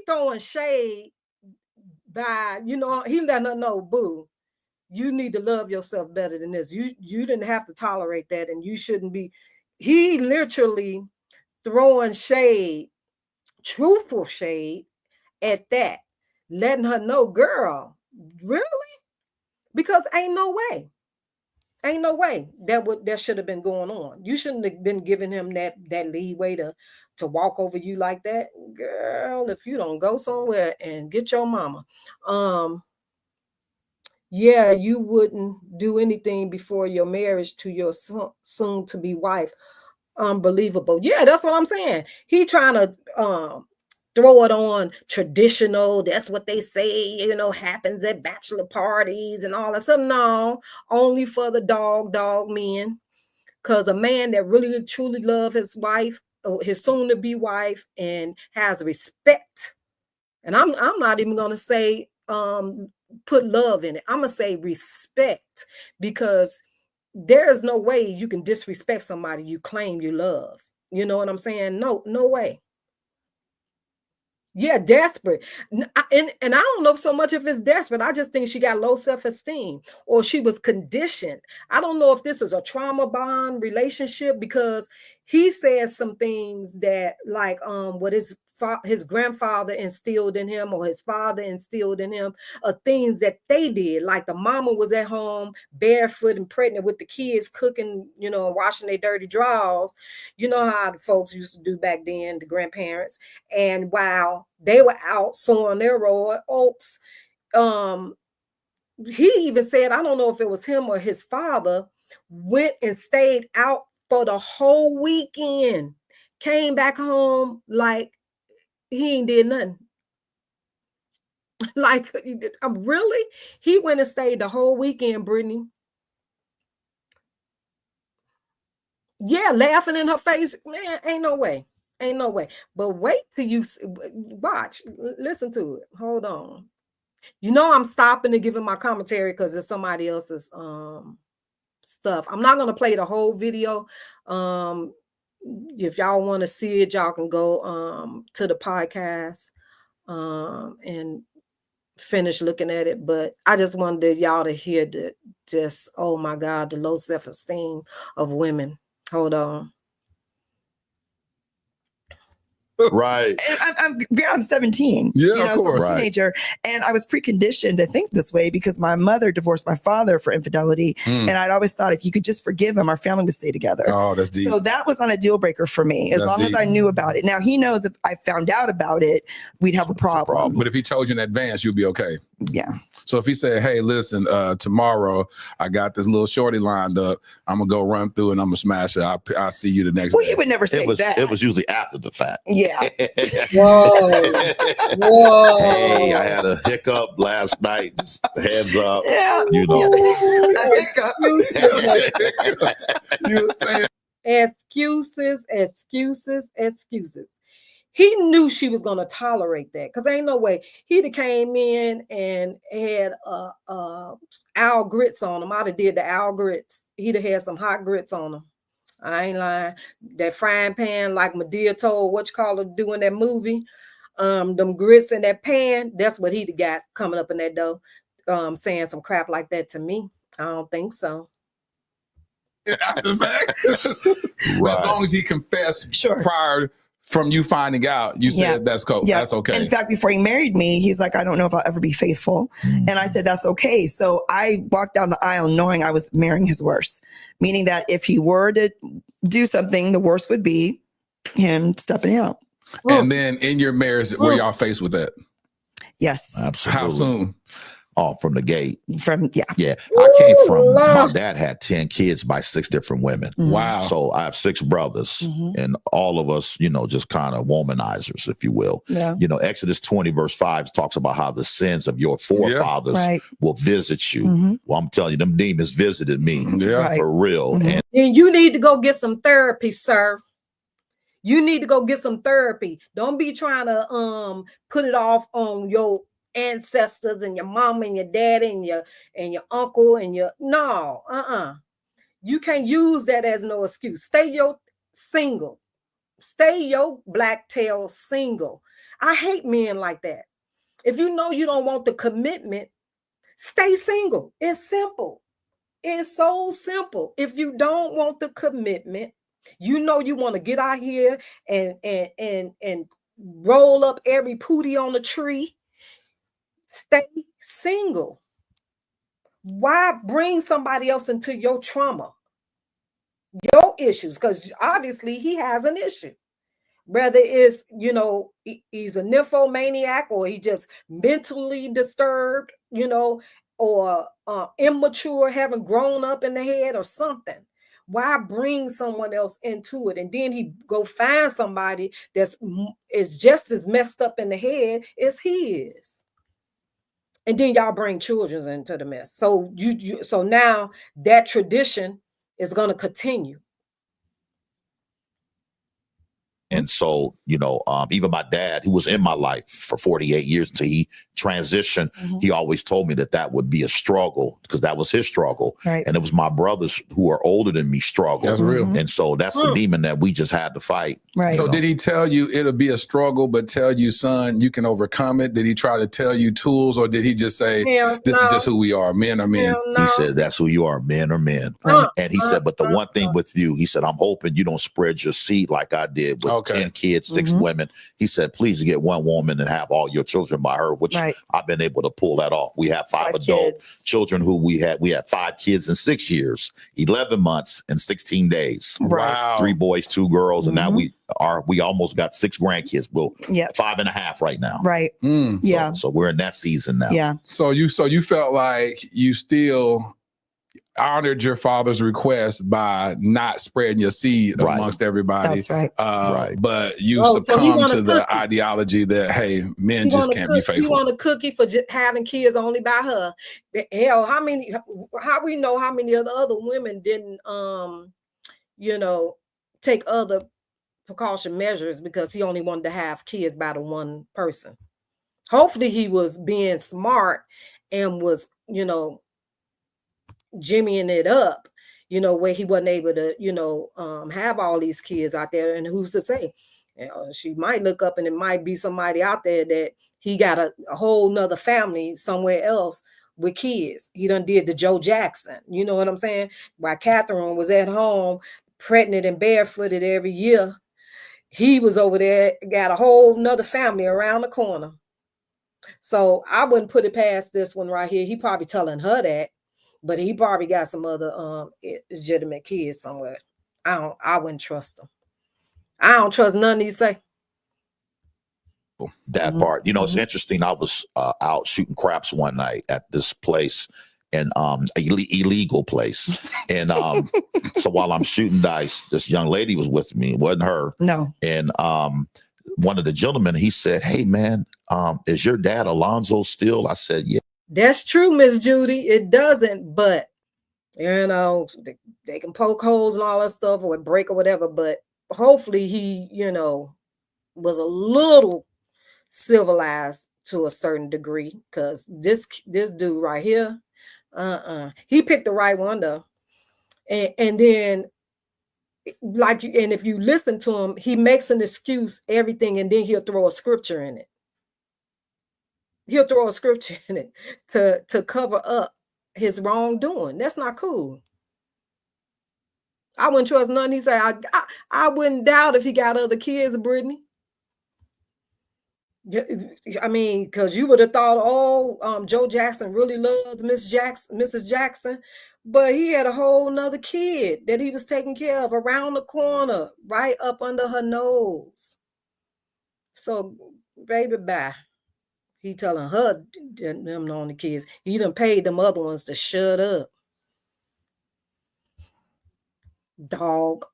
throwing shade by, you know, he let her know, boo, you need to love yourself better than this. You didn't have to tolerate that, and you shouldn't be. He literally throwing shade, truthful shade at that, letting her know, girl, really? Because ain't no way that should have been going on. You shouldn't have been giving him that leeway to walk over you like that, girl. If you don't go somewhere and get your mama, yeah, you wouldn't do anything before your marriage to your soon to be wife. Unbelievable. Yeah, that's what I'm saying. He trying to throw it on traditional. That's what they say, you know, happens at bachelor parties and all that stuff. No, only for the dog men. Because a man that really truly loves his wife, or his soon to be wife, and has respect. And I'm not even gonna say put love in it. I'm gonna say respect, because there is no way you can disrespect somebody you claim you love. You know what I'm saying? No way. Yeah, desperate. And I don't know so much if it's desperate. I just think she got low self-esteem, or she was conditioned. I don't know if this is a trauma bond relationship, because he says some things that, like, what his grandfather instilled in him, or his father instilled in him, things that they did. Like the mama was at home barefoot and pregnant with the kids, cooking, you know, washing their dirty drawers. You know how the folks used to do back then, the grandparents. And while they were out sowing their royal oats, he even said, I don't know if it was him or his father, went and stayed out for the whole weekend, came back home like he ain't did nothing. Like, really? He went and stayed the whole weekend, Brittany. Yeah, laughing in her face. Man, ain't no way. Ain't no way. But wait till you watch. Listen to it. Hold on. You know I'm stopping and giving my commentary because it's somebody else's stuff. I'm not gonna play the whole video. If y'all want to see it, y'all can go to the podcast and finish looking at it. But I just wanted y'all to hear the just, oh my God, the low self-esteem of women. Hold on. Right. I'm 17. Yeah, of so course. I'm a teenager, and I was preconditioned to think this way because my mother divorced my father for infidelity, and I'd always thought if you could just forgive him, our family would stay together. Oh, that's deep. So that was not a deal breaker for me, as long as I knew about it. Now he knows if I found out about it, we'd have a problem. But if he told you in advance, you'd be okay. Yeah. So if he said, hey, listen, tomorrow I got this little shorty lined up. I'm going to go run through and I'm going to smash it. I'll see you the next day. He would never say that. It was usually after the fact. Yeah. Whoa. Hey, I had a hiccup last night. Just heads up. Yeah. You know. You were saying Excuses. He knew she was going to tolerate that because ain't no way he'd have came in and had Al grits on him. I'd have did the Al grits. He'd have had some hot grits on him. I ain't lying. That frying pan, like Madea told doing that movie, them grits in that pan, that's what he'd have got coming up in that dough, saying some crap like that to me. I don't think so. after the fact. Right. As long as he confessed Sure. prior from you finding out, you said that's cool. Yeah. That's okay. In fact, before he married me, he's like, I don't know if I'll ever be faithful. And I said, that's okay. So I walked down the aisle knowing I was marrying his worst, meaning that if he were to do something, the worst would be him stepping out. And then in your marriage, were y'all faced with that? Yes. Absolutely. How soon? Oh, from the gate. Yeah. Yeah. I came from, my Lord. dad had 10 kids by 6 different women. Wow. So I have 6 brothers, and all of us, just kind of womanizers, if you will. Yeah. Exodus 20, verse 5 talks about how the sins of your forefathers Right. will visit you. Mhm. Well, I'm telling you, them demons visited me Yeah. Right. for real. Mhm. And And you need to go get some therapy, sir. You need to go get some therapy. Don't be trying to put it off on your ancestors and your mom and your dad and your uncle and your you can't use that as no excuse. Stay single. Stay your black tail single. I hate men like that. If you know you don't want the commitment, stay single. It's simple. It's so simple. If you don't want the commitment, you know you want to get out here and roll up every pootie on the tree. Stay single. Why bring somebody else into your trauma, your issues? Because obviously he has an issue. Whether it's, he's a nymphomaniac or he just mentally disturbed, or immature, haven't grown up in the head or something. Why bring someone else into it? And then he go find somebody is just as messed up in the head as he is. And then y'all bring children into the mess. So so now that tradition is going to continue. And so, even my dad, who was in my life for 48 years until he transitioned, he always told me that would be a struggle because that was his struggle. Right. And it was my brothers who are older than me struggle. That's real. And so that's the demon that we just had to fight. Right. So did he tell you it'll be a struggle, but tell you, son, you can overcome it? Did he try to tell you tools, or did he just say, this is just who we are, men are men? He said, that's who you are, men are men. And he said, but the one thing with you, he said, I'm hoping you don't spread your seed like I did with 10 kids, 6 women. He said, please get one woman and have all your children by her, which I've been able to pull that off. We have 5 adult children who we had 5 kids in 6 years, 11 months and 16 days. Wow. 3 boys, 2 girls. And now we almost got 6 grandkids. Well, 5.5 right now. Right. So we're in that season now. Yeah. So you felt like you still honored your father's request by not spreading your seed Right. amongst everybody. That's right. Right. But you Oh, so he succumb want to a the cookie. ideology that, hey, men He just want a can't be cookie. He faithful. want a cookie for just having kids only by her. Hell, how we know how many of the other women didn't take other precaution measures because he only wanted to have kids by the one person. Hopefully he was being smart and was, jimmying it up, where he wasn't able to, have all these kids out there. And who's to say, she might look up and it might be somebody out there that he got a whole nother family somewhere else with kids. He done did the Joe Jackson, you know what I'm saying? While Catherine was at home, pregnant and barefooted every year, he was over there, got a whole nother family around the corner. So I wouldn't put it past this one right here. He probably telling her that, but he probably got some other legitimate kids somewhere. I wouldn't trust them. I don't trust none of these say. That part. It's interesting. I was out shooting craps one night at this place, and illegal place. And so while I'm shooting dice, this young lady was with me. It wasn't her. No. And one of the gentlemen, he said, "Hey man, is your dad Alonzo still?" I said, "Yeah." That's true, Miss Judy. It doesn't, but they can poke holes and all that stuff or break or whatever. But hopefully he, was a little civilized to a certain degree, because this dude right here, he picked the right one though. And then and if you listen to him, he makes an excuse everything, and then he'll throw a scripture in it. He'll throw a scripture in it to cover up his wrongdoing. That's not cool. I wouldn't trust none. He said, I wouldn't doubt if he got other kids, Brittany. I mean, because you would have thought, Joe Jackson really loved Mrs. Jackson, but he had a whole nother kid that he was taking care of around the corner, right up under her nose. So, baby, bye. He telling her them on the kids. He done paid them other ones to shut up. Dog.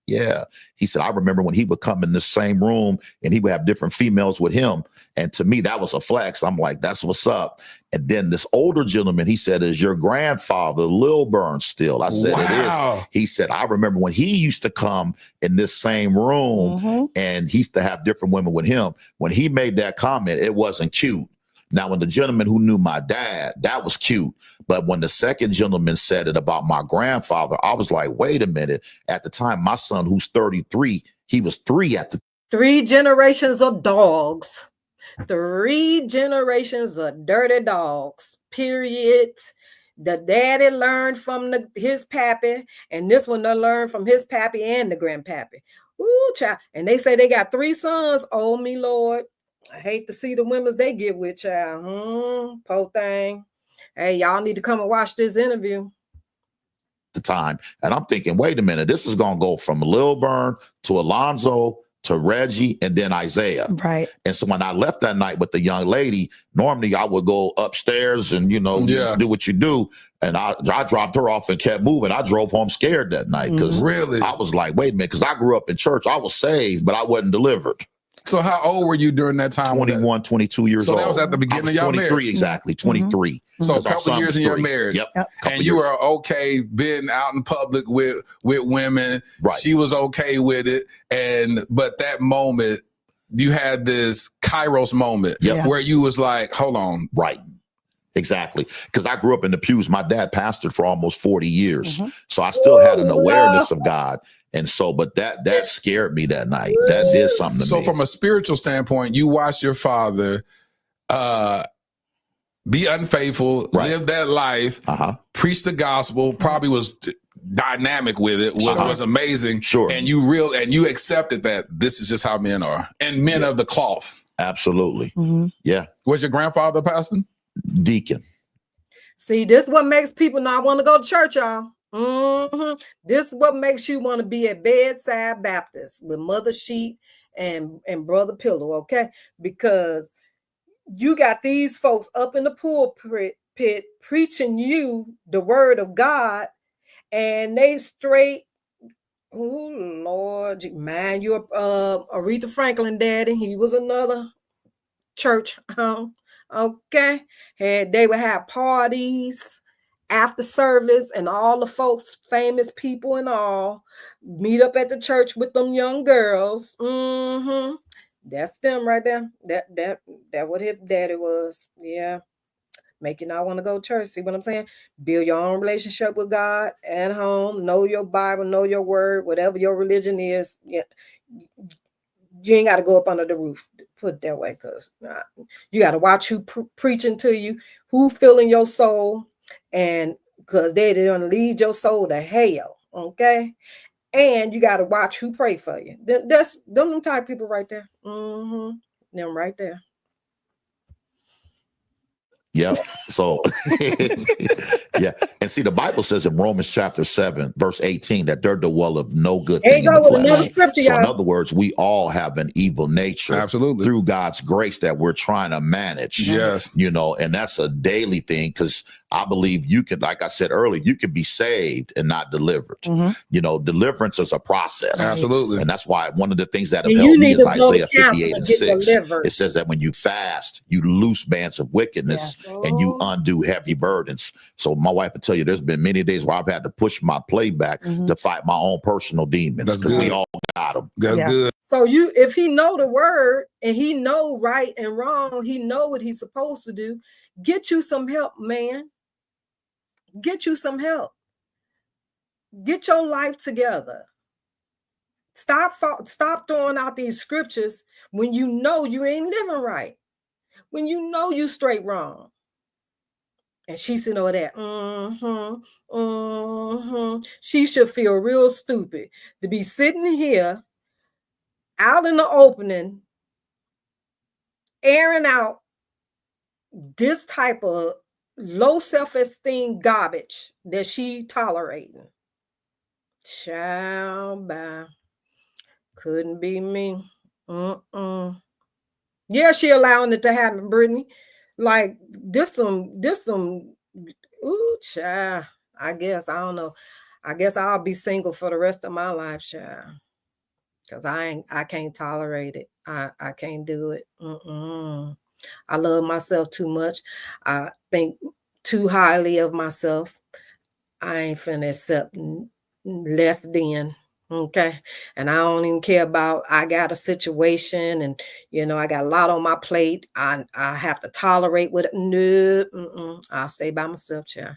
Yeah. He said, I remember when he would come in the same room and he would have different females with him. And to me, that was a flex. I'm like, that's what's up. And then this older gentleman, he said, is your grandfather, Lil Burns, still? I said, Wow. It is. He said, I remember when he used to come in this same room and he used to have different women with him. When he made that comment, it wasn't cute. Now, when the gentleman who knew my dad, that was cute. But when the second gentleman said it about my grandfather, I was like, wait a minute. At the time, my son, who's 33, he was 3 at the 3 generations of dogs. 3 generations of dirty dogs, period. The daddy learned from his pappy, and this one done learned from his pappy and the grandpappy. Ooh, child. And they say they got 3 sons. Oh, me, Lord. I hate to see the women's they get with, child. Poor thing. Hey, y'all need to come and watch this interview. The time. And I'm thinking, wait a minute, this is going to go from Lil Burn to Alonzo to Reggie and then Isaiah. Right. And so when I left that night with the young lady, normally I would go upstairs and, do what you do. And I dropped her off and kept moving. I drove home scared that night because Really? I was like, wait a minute, because I grew up in church. I was saved, but I wasn't delivered. So how old were you during that time? 21, 22 years old. So that was at the beginning of your 23, marriage. exactly, 23. So a Because our couple son years was in your 3. marriage. Yep. And you were okay being out in public with women. Right. She was okay with it. But that moment, you had this Kairos moment where you was like, hold on. Right. Exactly. Because I grew up in the pews. My dad pastored for almost 40 years. So I still had an awareness of God. And so, but that scared me that night. That did something to me. So from a spiritual standpoint, you watched your father be unfaithful, live that life, preach the gospel, probably was dynamic with it, was amazing. Sure. And you accepted that this is just how men are. And men of the cloth. Absolutely. Yeah. Was your grandfather a pastor? Deacon. See, this what makes people not want to go to church, y'all. This what makes you want to be at Bedside Baptist with Mother Sheet and Brother Pillow, okay? Because you got these folks up in the pulpit preaching you the word of God, and they straight, oh Lord, man, you're Aretha Franklin daddy. He was another church, okay. And they would have parties after service, and all the folks, famous people and all, meet up at the church with them young girls. That's them right there. That what his daddy was. Yeah. Make you not want to go to church. See what I'm saying? Build your own relationship with God at home. Know your Bible, know your word, whatever your religion is. Yeah. You ain't got to go up under the roof, put it that way, because you got to watch who preaching to you, who filling your soul, and because they're going to lead your soul to hell, okay? And you got to watch who pray for you. That's them type of people right there. Them right there. Yeah. So, yeah. And see, the Bible says in Romans chapter 7, verse 18, that there dwelleth no good thing in the flesh. So, in other words, we all have an evil nature. Absolutely. Through God's grace that we're trying to manage. Yes. You know, and that's a daily thing, because I believe you could, like I said earlier, you could be saved and not delivered. You know, deliverance is a process. Absolutely. And that's why one of the things that have helped me is Isaiah 58:6. Delivered. It says that when you fast, you loose bands of wickedness. And you undo heavy burdens. So my wife will tell you, there's been many days where I've had to push my plate back to fight my own personal demons, because we all got them. That's good. So if he know the word and he know right and wrong, he know what he's supposed to do. Get you some help, man. Get you some help. Get your life together. Stop throwing out these scriptures when you know you ain't living right. When you know you straight wrong. And she said, "Oh, that. She should feel real stupid to be sitting here out in the opening, airing out this type of low self-esteem garbage that she tolerating." Child, bye. Couldn't be me. Yeah, she allowing it to happen, Brittany. Like this ooh, child. I guess, I don't know. I guess I'll be single for the rest of my life, child. Because I can't tolerate it. I can't do it. I love myself too much. I think too highly of myself. I ain't finna accept less than. Okay. And I don't even care about, I got a situation and, I got a lot on my plate. I have to tolerate with it. No, I'll stay by myself, child.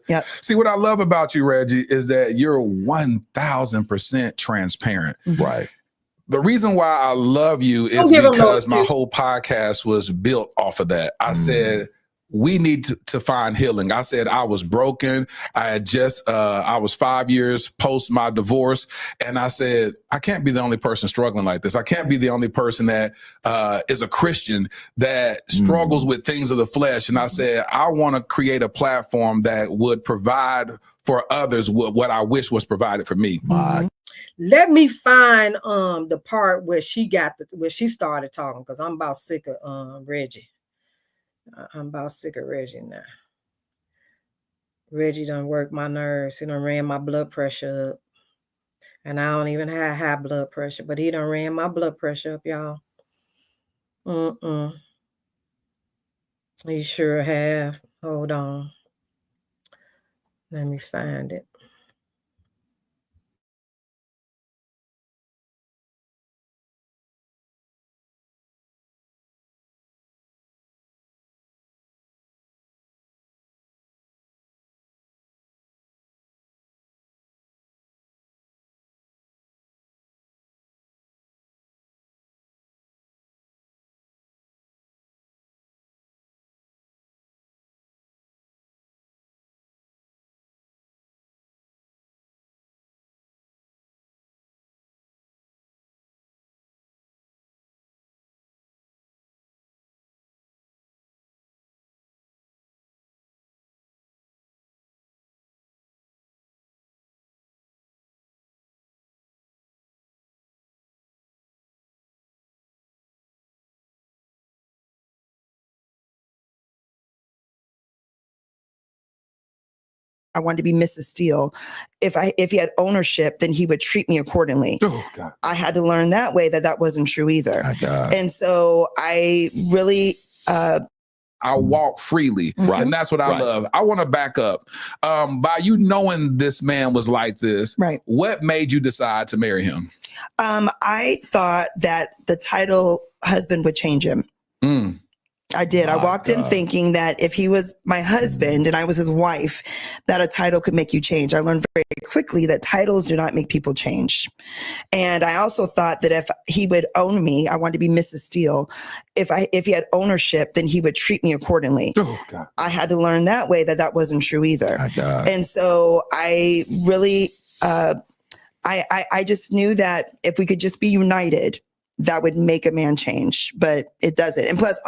Yep. See, what I love about you, Reggie, is that you're 1000% transparent. Right. The reason why I love you is because my whole podcast was built off of that. I said, we need to find healing. I said, I was broken. I was 5 years post my divorce. And I said, I can't be the only person struggling like this. I can't be the only person that is a Christian that struggles with things of the flesh. And I said, I want to create a platform that would provide for others what I wish was provided for me. Let me find the part where she started talking, because I'm about sick of Reggie. I'm about sick of Reggie now. Reggie done worked my nerves. He done ran my blood pressure up. And I don't even have high blood pressure, but he done ran my blood pressure up, y'all. He sure have. Hold on. Let me find it. I wanted to be Mrs. Steele. If he had ownership, then he would treat me accordingly. Oh God. I had to learn that way that wasn't true either. My God. And so I really I walk freely. Right. And that's what I love. I want to back up. By you knowing this man was like this, right. What made you decide to marry him? I thought that the title husband would change him. I did. I walked in thinking that if he was my husband and I was his wife, that a title could make you change. I learned very quickly that titles do not make people change. And I also thought that if he would own me, I wanted to be Mrs. Steele. If he had ownership, then he would treat me accordingly. Oh God. I had to learn that way that wasn't true either. My God. And so I really, I just knew that if we could just be united, that would make a man change, but it doesn't. And plus,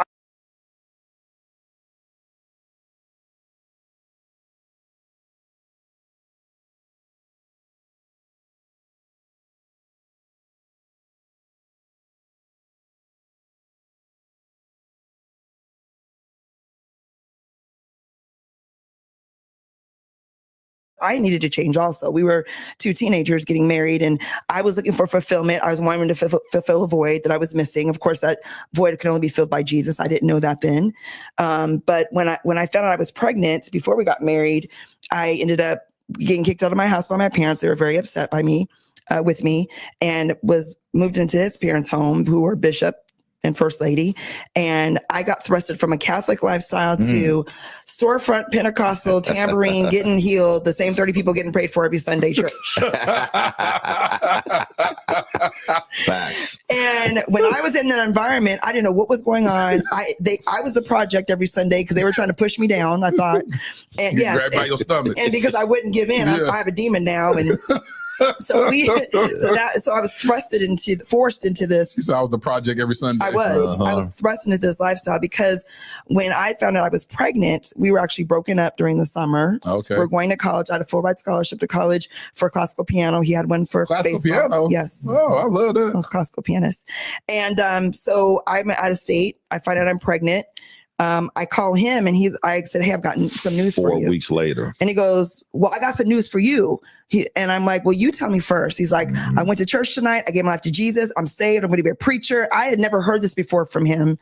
I needed to change also. We were two teenagers getting married and I was looking for fulfillment. I was wanting to fulfill a void that I was missing. Of course, that void could only be filled by Jesus. I didn't know that then. But when I found out I was pregnant before we got married, I ended up getting kicked out of my house by my parents. They were very upset by me, with me, and was moved into his parents' home, who were bishop and first lady. And I got thrusted from a Catholic lifestyle to storefront Pentecostal tambourine, getting healed, the same 30 people getting prayed for every Sunday church. Facts. And when I was in that environment, I didn't know what was going on. I was the project every Sunday because they were trying to push me down, I thought. And You grabbed by your stomach. And because I wouldn't give in, I have a demon now. And so I was forced into this. So I was the project every Sunday. I was thrust into this lifestyle because when I found out I was pregnant, we were actually broken up during the summer. Okay. We're going to college. I had a full ride scholarship to college for classical piano. He had one for Classical baseball. piano? Yes. Oh, I love that. I was a classical pianist. And so I'm out of state. I find out I'm pregnant. I call him and I said, hey, I've gotten some news for you. 4 weeks later. And he goes, well, I got some news for you. And I'm like, well, you tell me first. He's like, I went to church tonight. I gave my life to Jesus. I'm saved. I'm going to be a preacher. I had never heard this before from him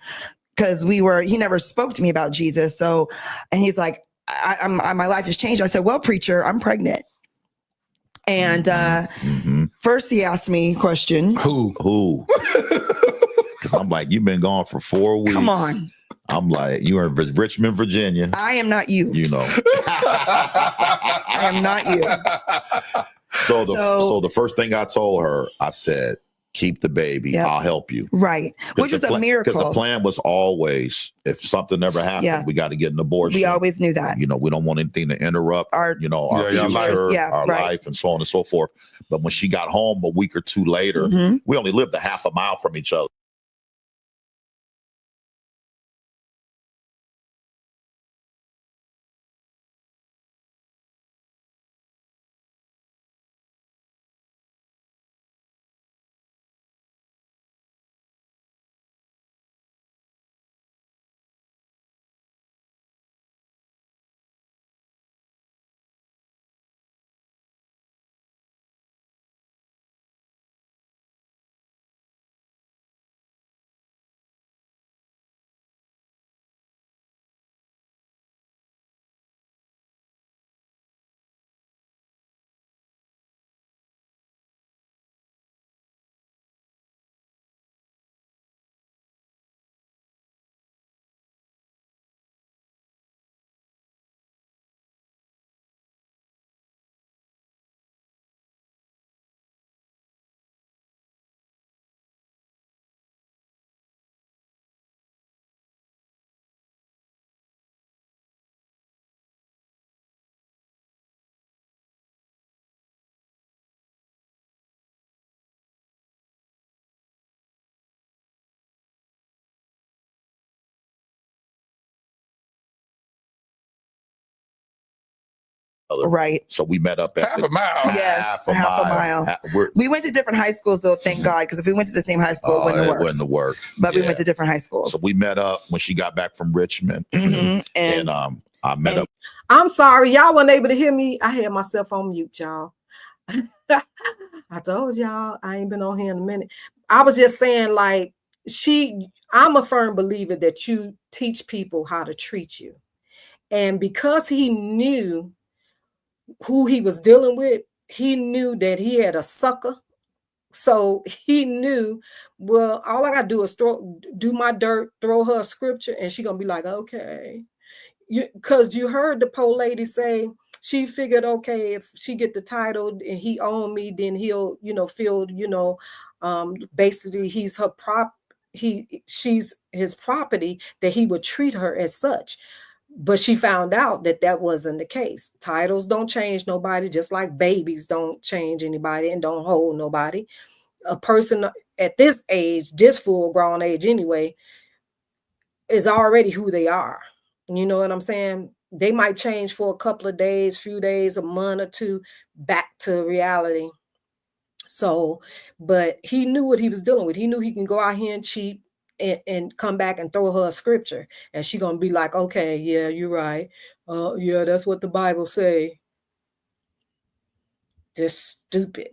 because he never spoke to me about Jesus. So, and he's like, my life has changed. I said, well, preacher, I'm pregnant. And first he asked me a question. Who? Because I'm like, you've been gone for 4 weeks. Come on. I'm like, you are in Richmond, Virginia. I am not you. You know. I am not you. So the first thing I told her, I said, keep the baby. Yep. I'll help you. Right. Which was a miracle. Because the plan was always, if something ever happened, we got to get an abortion. We always knew that. You know, we don't want anything to interrupt our future, our life, and so on and so forth. But when she got home a week or two later, we only lived a half a mile from each other. Right. So we met up at half a mile. Yes, half a mile. We went to different high schools, though, thank God, because if we went to the same high school, it wouldn't have worked. But we went to different high schools. So we met up when she got back from Richmond. And I met up. I'm sorry, y'all weren't able to hear me. I had myself on mute, y'all. I told y'all I ain't been on here in a minute. I was just saying, like, I'm a firm believer that you teach people how to treat you. And because he knew who he was dealing with, he knew that he had a sucker. So he knew, well, all I gotta do is do my dirt, throw her a scripture, and she gonna be like, okay. Because you heard the poor lady say, she figured, okay, if she get the title and he own me, then he'll, feel, basically he's her she's his property, that he would treat her as such. But she found out that wasn't the case. Titles don't change nobody, just like babies don't change anybody and don't hold nobody. A person at this age, this full grown age anyway, is already who they are. You know what I'm saying? They might change for a couple of days, few days, a month or two, back to reality. So, but he knew what he was dealing with. He knew he can go out here and cheat and come back and throw her a scripture, and she gonna be like, okay, yeah, you're right. Yeah, that's what the Bible say. Just stupid.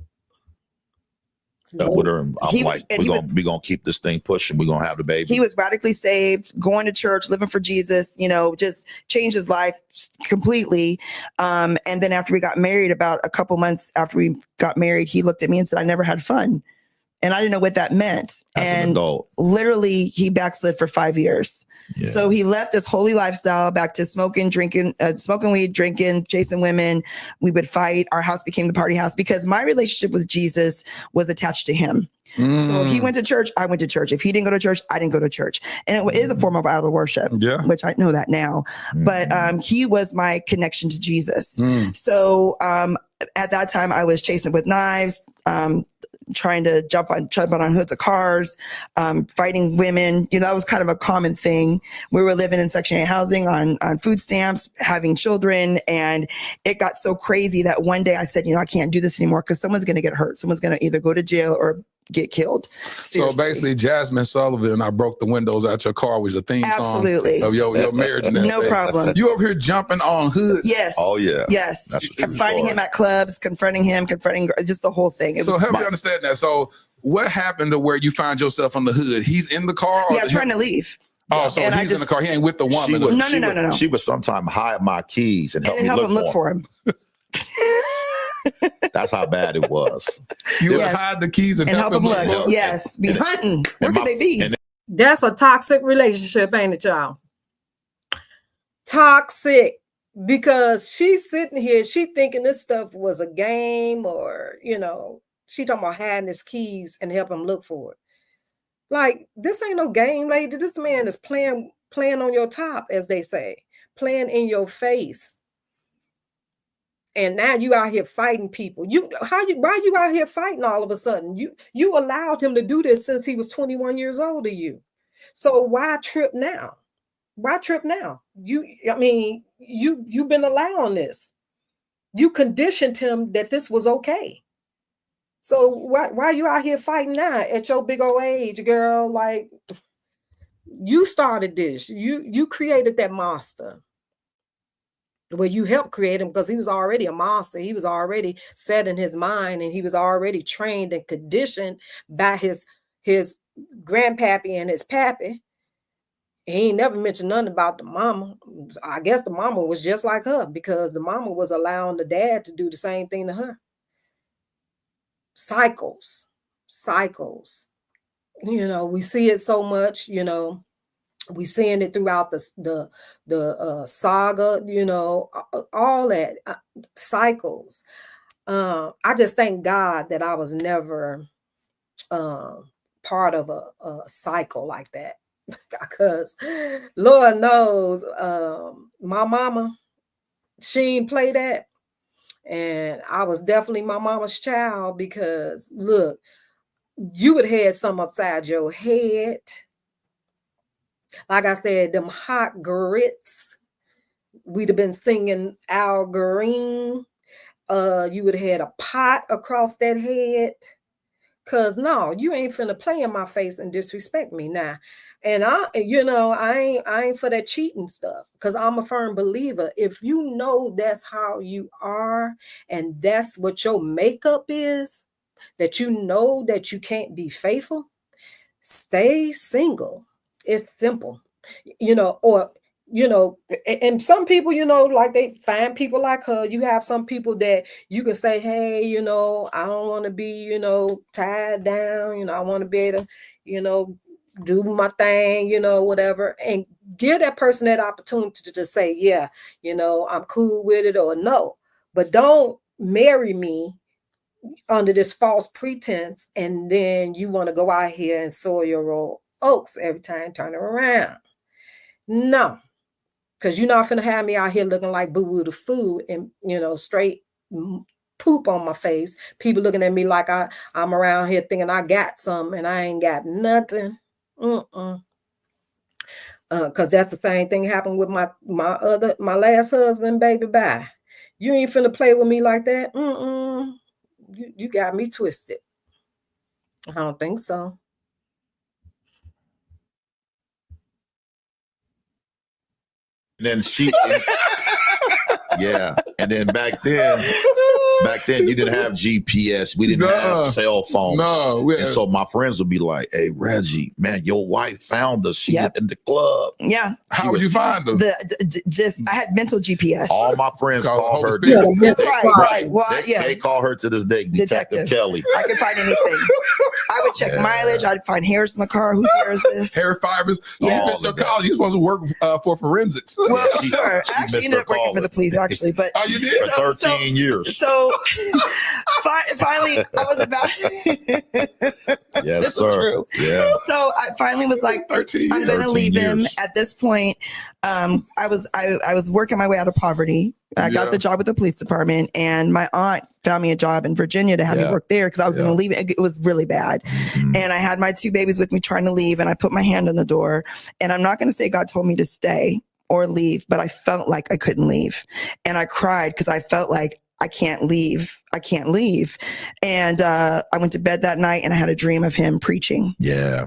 With her, I'm like, we're gonna keep this thing pushing. We're gonna have the baby. He was radically saved, going to church, living for Jesus, just changed his life completely. And then after we got married, about a couple months after we got married, he looked at me and said, I never had fun. And I didn't know what that meant. As an adult. Literally, he backslid for 5 years. Yeah. So he left this holy lifestyle back to smoking weed, drinking, chasing women. We would fight. Our house became the party house because my relationship with Jesus was attached to him. So if he went to church, I went to church. If he didn't go to church, I didn't go to church. And it is a form of idol worship, which I know that now. But he was my connection to Jesus. So at that time, I was chasing with knives, trying to jump on hoods of cars, fighting women. That was kind of a common thing. We were living in Section 8 housing on food stamps, having children. And it got so crazy that one day I said, I can't do this anymore because someone's going to get hurt. Someone's going to either go to jail or get killed. Seriously. So basically, Jasmine Sullivan, I broke the windows out your car was the theme song of your marriage. No problem. You over here jumping on hoods? Yes. Oh yeah. Yes. Finding him at clubs, confronting just the whole thing. So help me understand that. So what happened to where you find yourself on the hood? He's in the car? Or trying to leave. Oh, so he's in the car. He ain't with the woman. No. She would sometimes hide my keys and help him look for him. That's how bad it was. You would hide the keys and help him look. Yes, be hunting. Where could they be? That's a toxic relationship, ain't it, y'all? Toxic, because she's sitting here, she thinking this stuff was a game, or she talking about hiding his keys and help him look for it. Like, this ain't no game, lady. This man is playing on your top, as they say, playing in your face. And now you out here fighting people. Why you out here fighting all of a sudden? You allowed him to do this since he was 21 years old to you. So why trip now? You've been allowing this. You conditioned him that this was okay. So why you out here fighting now at your big old age, girl? Like, you started this. You created that monster. Well, you helped create him because he was already a monster. He was already set in his mind, and he was already trained and conditioned by his grandpappy and his pappy. He ain't never mentioned nothing about the mama. I guess the mama was just like her, because the mama was allowing the dad to do the same thing to her. Cycles. We see it so much, we seeing it throughout the saga, all that cycles. I just thank God that I was never part of a cycle like that, because Lord knows my mama, she didn't play that, and I was definitely my mama's child, because look, you would have had some upside your head. Like I said, them hot grits, we'd have been singing Al Green. You would have had a pot across that head, Cause no, you ain't finna play in my face and disrespect me now. And I ain't for that cheating stuff. Cause I'm a firm believer. If you know that's how you are and that's what your makeup is, that you know that you can't be faithful, stay single. It's simple. And some people, like they find people like her. You have some people that you can say, hey, I don't want to be, tied down, I want to be able to, do my thing, whatever, and give that person that opportunity to say, yeah, I'm cool with it, or no, but don't marry me under this false pretense, and then you want to go out here and sow your old oaks every time, turn it around. No, because you're not finna have me out here looking like boo-boo the food and, straight poop on my face. People looking at me like I'm around here thinking I got some and I ain't got nothing. Because that's the same thing happened with my last husband, baby. Bye. You ain't finna play with me like that. You got me twisted. I don't think so. And then yeah. And then back then you didn't have GPS. We didn't have cell phones. No. And so my friends would be like, hey, Reggie, man, your wife found us. She Yep. in the club. Yeah. How would you find them? I had mental GPS. All my friends call her. Yeah, that's right. Well, They call her to this day Detective Kelly. I could find anything. I would check mileage. I'd find hairs in the car. Whose hair is this? Hair fibers. Yeah. You missed your college. You're supposed to work for forensics. Well, sure. I actually ended up working for the police, actually. But oh, you did? For 13 years. So finally, I was about. Yes, this sir. is true. Yeah. So I finally was like, 13 I'm going to leave him. years. At this point, I was working my way out of poverty. I got the job with the police department, and my aunt found me a job in Virginia to have me work there because I was going to leave. It was really bad. Mm-hmm. And I had my 2 babies with me trying to leave, and I put my hand on the door. And I'm not going to say God told me to stay or leave, but I felt like I couldn't leave. And I cried because I felt like I can't leave. And I went to bed that night and I had a dream of him preaching. Yeah.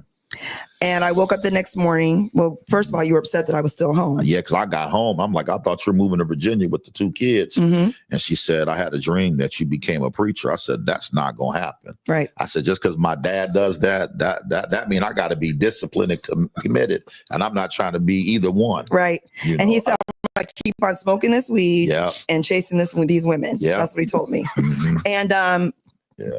And I woke up the next morning. Well, first of all, you were upset that I was still home. Yeah, because I got home. I'm like, I thought you were moving to Virginia with the 2 kids. Mm-hmm. And she said, I had a dream that you became a preacher. I said, that's not going to happen. Right. I said, just because my dad does that means I got to be disciplined and committed. And I'm not trying to be either one. Right. And he said, I keep on smoking this weed and chasing these women. Yeah. That's what he told me. Mm-hmm. And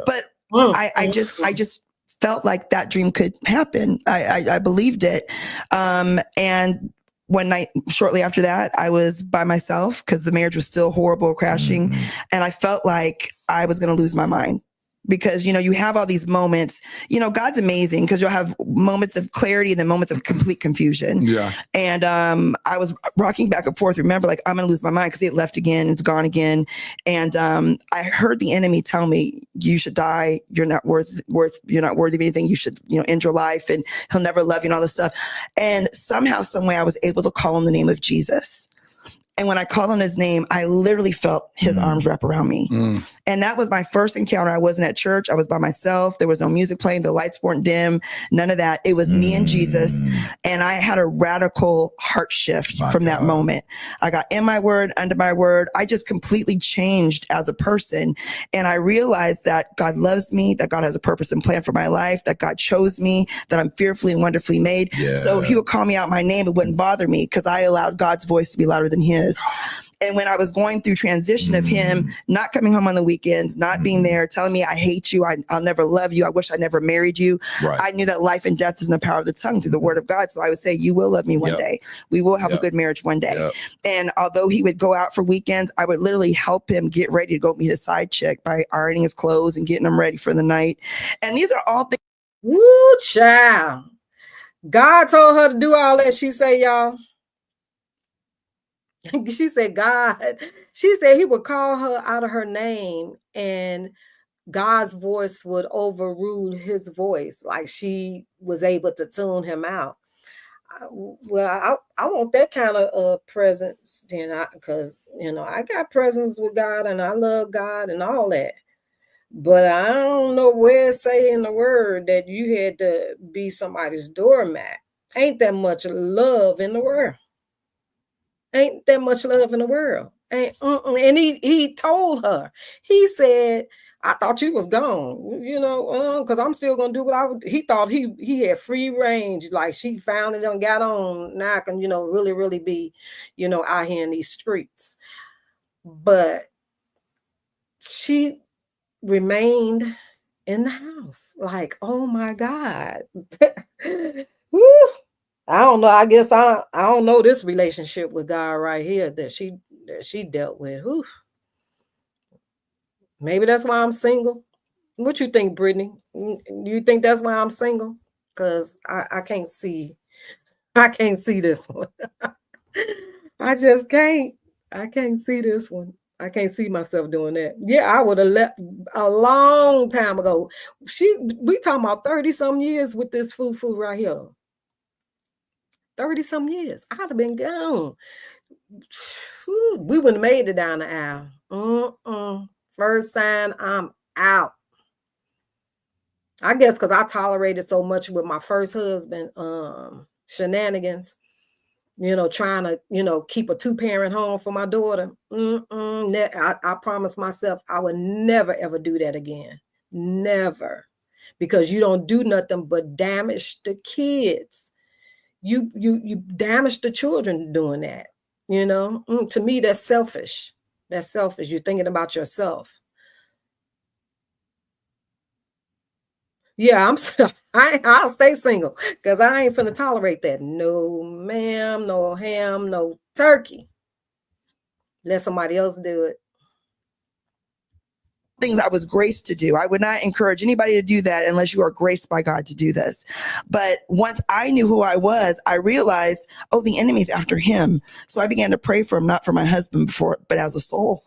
but I just felt like that dream could happen. I believed it. And one night shortly after that, I was by myself because the marriage was still horrible, crashing. Mm-hmm. And I felt like I was going to lose my mind. Because, you have all these moments, God's amazing because you'll have moments of clarity and then moments of complete confusion. Yeah. And I was rocking back and forth. Remember, like, I'm going to lose my mind because it left again. It's gone again. And I heard the enemy tell me, you should die. You're not you're not worthy of anything. You should, end your life and he'll never love you and all this stuff. And somehow, some way I was able to call on the name of Jesus. And when I called on his name, I literally felt his arms wrap around me. And that was my first encounter. I wasn't at church. I was by myself. There was no music playing. The lights weren't dim. None of that. It was me and Jesus. And I had a radical heart shift from that moment. I got in my word, under my word. I just completely changed as a person. And I realized that God loves me, that God has a purpose and plan for my life, that God chose me, that I'm fearfully and wonderfully made. Yeah. So he would call me out my name. It wouldn't bother me because I allowed God's voice to be louder than his. And when I was going through transition of him not coming home on the weekends, not being there, telling me, I hate you, I'll never love you, I wish I never married you. Right. I knew that life and death is in the power of the tongue through the word of God. So I would say, you will love me one day. We will have a good marriage one day. And although he would go out for weekends, I would literally help him get ready to go meet a side chick by ironing his clothes and getting him ready for the night. And these are all things. Woo, child. God told her to do all that. She said, y'all. She said, she said he would call her out of her name and God's voice would overrule his voice. Like she was able to tune him out. I want that kind of presence, because, I got presence with God and I love God and all that. But I don't know where it say in the word that you had to be somebody's doormat. Ain't that much love in the world. Ain't that much love in the world. And he told her, he said, I thought you was gone, because I'm still gonna do what I would. He thought he had free range, like she found it and got on. Now I can, really, really be, out here in these streets. But she remained in the house. Like, oh my God. Woo. I don't know. I guess I don't know this relationship with God right here that she dealt with. Whew. Maybe that's why I'm single. What you think, Brittany? You think that's why I'm single? Because I can't see. I can't see this one. I just can't. I can't see this one. I can't see myself doing that. Yeah, I would have left a long time ago. We talking about 30-some years with this foo right here. 30-some years. I'd have been gone. We wouldn't have made it down the aisle. First sign, I'm out. I guess because I tolerated so much with my first husband, shenanigans, trying to, keep a 2-parent home for my daughter. I promised myself I would never, ever do that again. Never. Because you don't do nothing but damage the kids. You damage the children doing that. To me, that's selfish. That's selfish. You're thinking about yourself. Yeah, I'll stay single because I ain't finna tolerate that. No ma'am, no ham, no turkey. Let somebody else do it. Things I was graced to do. I would not encourage anybody to do that unless you are graced by God to do this. But once I knew who I was, I realized, the enemy's after him. So I began to pray for him, not for my husband before, but as a soul.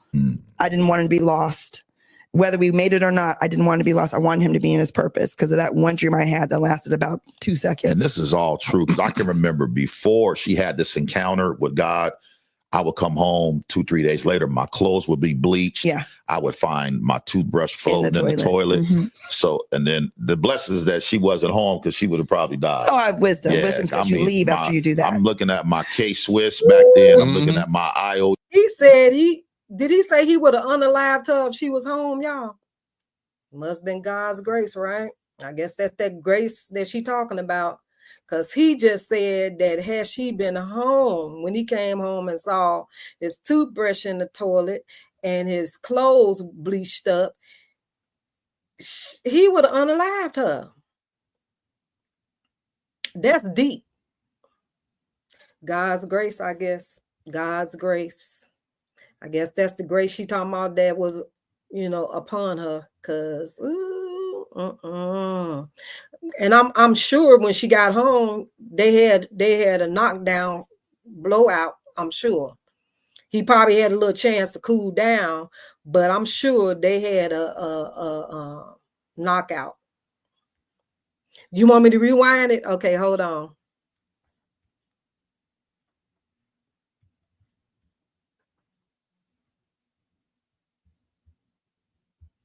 I didn't want him to be lost. Whether we made it or not, I didn't want him to be lost. I wanted him to be in his purpose because of that one dream I had that lasted about 2 seconds. And this is all true because I can remember before she had this encounter with God, I would come home 2-3 days later. My clothes would be bleached. Yeah. I would find my toothbrush floating in the toilet. So, and then the blessings that she wasn't home because she would have probably died. I have wisdom. Wisdom says you leave after you do that. I'm looking at my K-Swiss back then. I'm looking at my IO. He said did he say he would have unalived her if she was home, y'all? Must have been God's grace, right? I guess that's that grace that she talking about. Because he just said that had she been home, when he came home and saw his toothbrush in the toilet and his clothes bleached up, he would have unalived her. That's deep. God's grace, I guess. God's grace. I guess that's the grace she talking about that was, upon her. Because, and I'm sure when she got home, they had a knockdown blowout. I'm sure he probably had a little chance to cool down, but I'm sure they had a knockout. You want me to rewind it? Okay, hold on.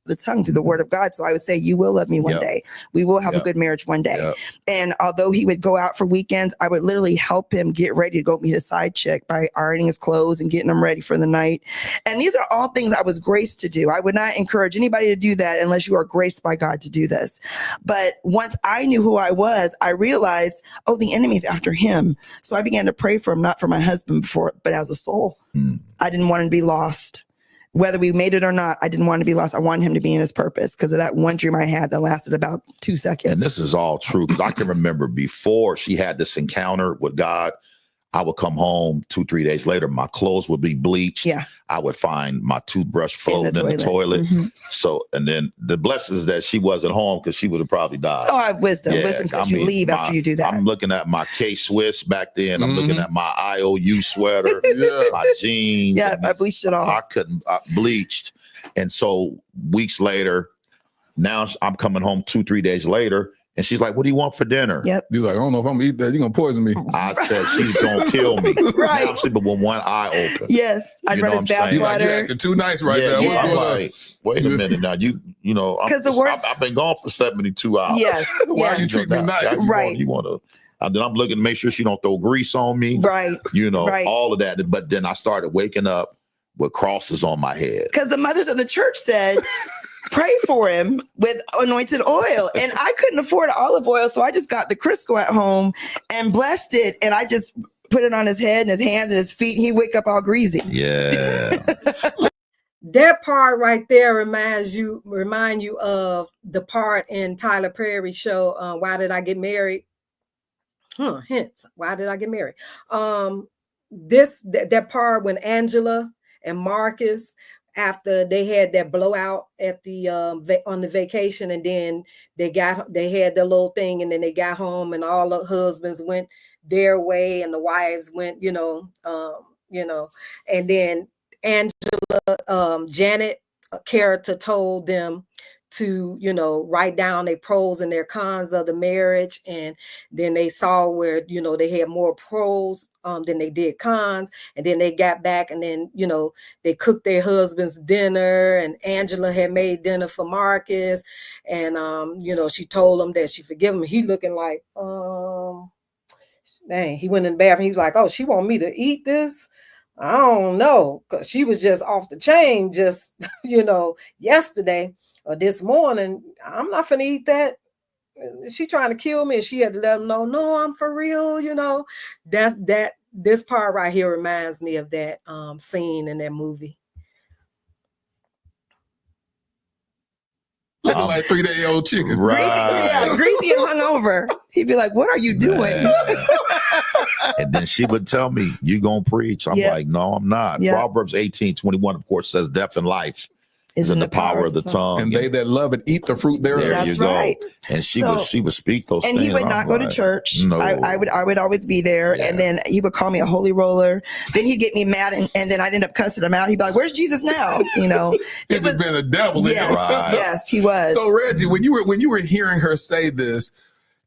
The tongue through the word of God. So I would say, you will love me one day. We will have a good marriage one day. And although he would go out for weekends, I would literally help him get ready to go meet a side chick by ironing his clothes and getting him ready for the night. And these are all things I was graced to do. I would not encourage anybody to do that unless you are graced by God to do this. But once I knew who I was, I realized, the enemy's after him. So I began to pray for him, not for my husband before, but as a soul. I didn't want him to be lost. Whether we made it or not, I didn't want him to be lost. I wanted him to be in his purpose because of that one dream I had that lasted about 2 seconds. And this is all true because I can remember before she had this encounter with God, I would come home 2-3 days later. My clothes would be bleached. Yeah. I would find my toothbrush floating in the toilet. So, and then the blessings that she wasn't home because she would have probably died. I have wisdom. Wisdom says you leave after you do that. I'm looking at my K-Swiss back then. I'm looking at my IOU sweater, my jeans. Yeah, I bleached it all. I bleached. And so weeks later, now I'm coming home 2-3 days later. And she's like, what do you want for dinner? Yep. You're like, I don't know if I'm gonna eat that. You're gonna poison me. I said, she's going to kill me. Right. Now I'm sleeping with one eye open. Yes. I'd You run know his what I'm saying? You're like, you're bathwater. acting too nice right Yeah, there. yeah. What's I'm going on? like, wait a minute now. You know, 'Cause the worst- I've been gone for 72 hours. Yes. Why yes. you treat me nice? Right. You want to, and then I'm looking to make sure she don't throw grease on me. Right. You know, Right. all of that. But then I started waking up with crosses on my head. Because the mothers of the church said, pray for him with anointed oil. And I couldn't afford olive oil. So I just got the Crisco at home and blessed it. And I just put it on his head and his hands and his feet. He wake up all greasy. Yeah. That part right there remind you of the part in Tyler Perry's show, Why Did I Get Married? Hence, why did I get married? That part when Angela and Marcus, after they had that blowout at the on the vacation, and then they had their little thing, and then they got home, and all the husbands went their way, and the wives went, and then Angela, Janet character told them to, write down their pros and their cons of the marriage. And then they saw where, they had more pros than they did cons. And then they got back, and then, they cooked their husband's dinner, and Angela had made dinner for Marcus. And, she told him that she forgive him. He looking like, dang, he went in the bathroom. He was like, oh, she want me to eat this? I don't know. 'Cause she was just off the chain just, yesterday or this morning. I'm not finna eat that. She trying to kill me, and she had to let him know, no, I'm for real, this part right here reminds me of that scene in that movie. Looking like 3-day-old chicken. Right. Greasy and hungover. He'd be like, what are you doing? And then she would tell me, you gonna preach? I'm like, no, I'm not. Yeah. Proverbs 18:21, of course, says death and life is in the power of the tongue. And they that love it eat the fruit thereof. There That's you go. right. And she So- would speak those And things. he would I'm not go to like, church. No. I would always be there. Yeah. And then he would call me a holy roller. Then he'd get me mad, and then I'd end up cussing him out. He'd be like, where's Jesus now? It just been a devil in yes, your Right. yes, he was. So Reggie, when you were hearing her say this,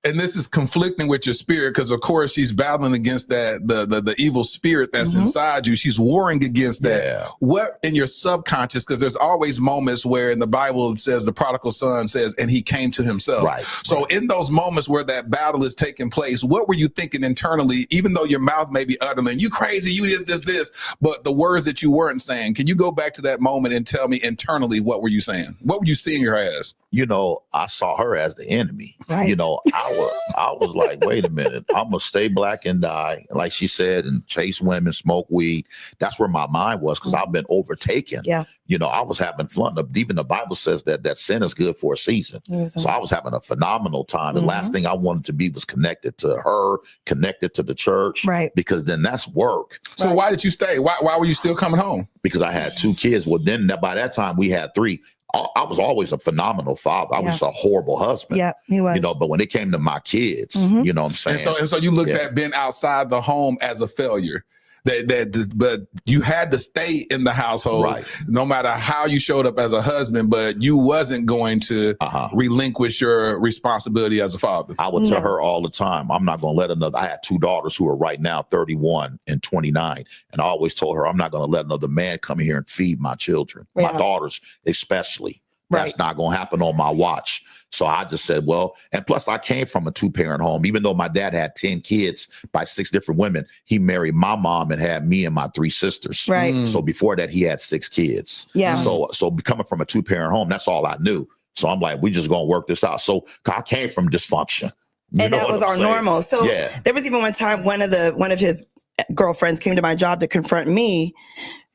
and this is conflicting with your spirit, because of course she's battling against that the evil spirit that's inside you. She's warring against that. Yeah. What in your subconscious? Because there's always moments where in the Bible it says the prodigal son says, and he came to himself. Right. So in those moments where that battle is taking place, what were you thinking internally? Even though your mouth may be uttering, "You crazy, you this," but the words that you weren't saying. Can you go back to that moment and tell me internally what were you saying? What were you seeing her as? I saw her as the enemy. Right. I was like, wait a minute, I'm gonna stay black and die, like she said, and chase women, smoke weed. That's where my mind was, because I've been overtaken. Yeah. I was having fun. Even the Bible says that sin is good for a season. So I was having a phenomenal time. The last thing I wanted to be was connected to her, connected to the church. Right. Because then that's work. So why did you stay? Why were you still coming home? Because I had 2 kids. Well, then by that time we had 3. I was always a phenomenal father. I was a horrible husband. Yeah, he was. But when it came to my kids, you know what I'm saying? And so you looked at being outside the home as a failure. But you had to stay in the household, Right. no matter how you showed up as a husband, but you wasn't going to relinquish your responsibility as a father. I would tell her all the time, I'm not going to let another. I had 2 daughters who are right now 31 and 29. And I always told her, I'm not going to let another man come in here and feed my children, my daughters especially. That's not going to happen on my watch. So I just said, well, and plus I came from a 2-parent home. Even though my dad had 10 kids by 6 different women, he married my mom and had me and my 3 sisters. Right. So before that, he had 6 kids. Yeah. So coming from a 2-parent home, that's all I knew. So I'm like, we just going to work this out. So I came from dysfunction. And that was our normal. So there was even one time one of his girlfriends came to my job to confront me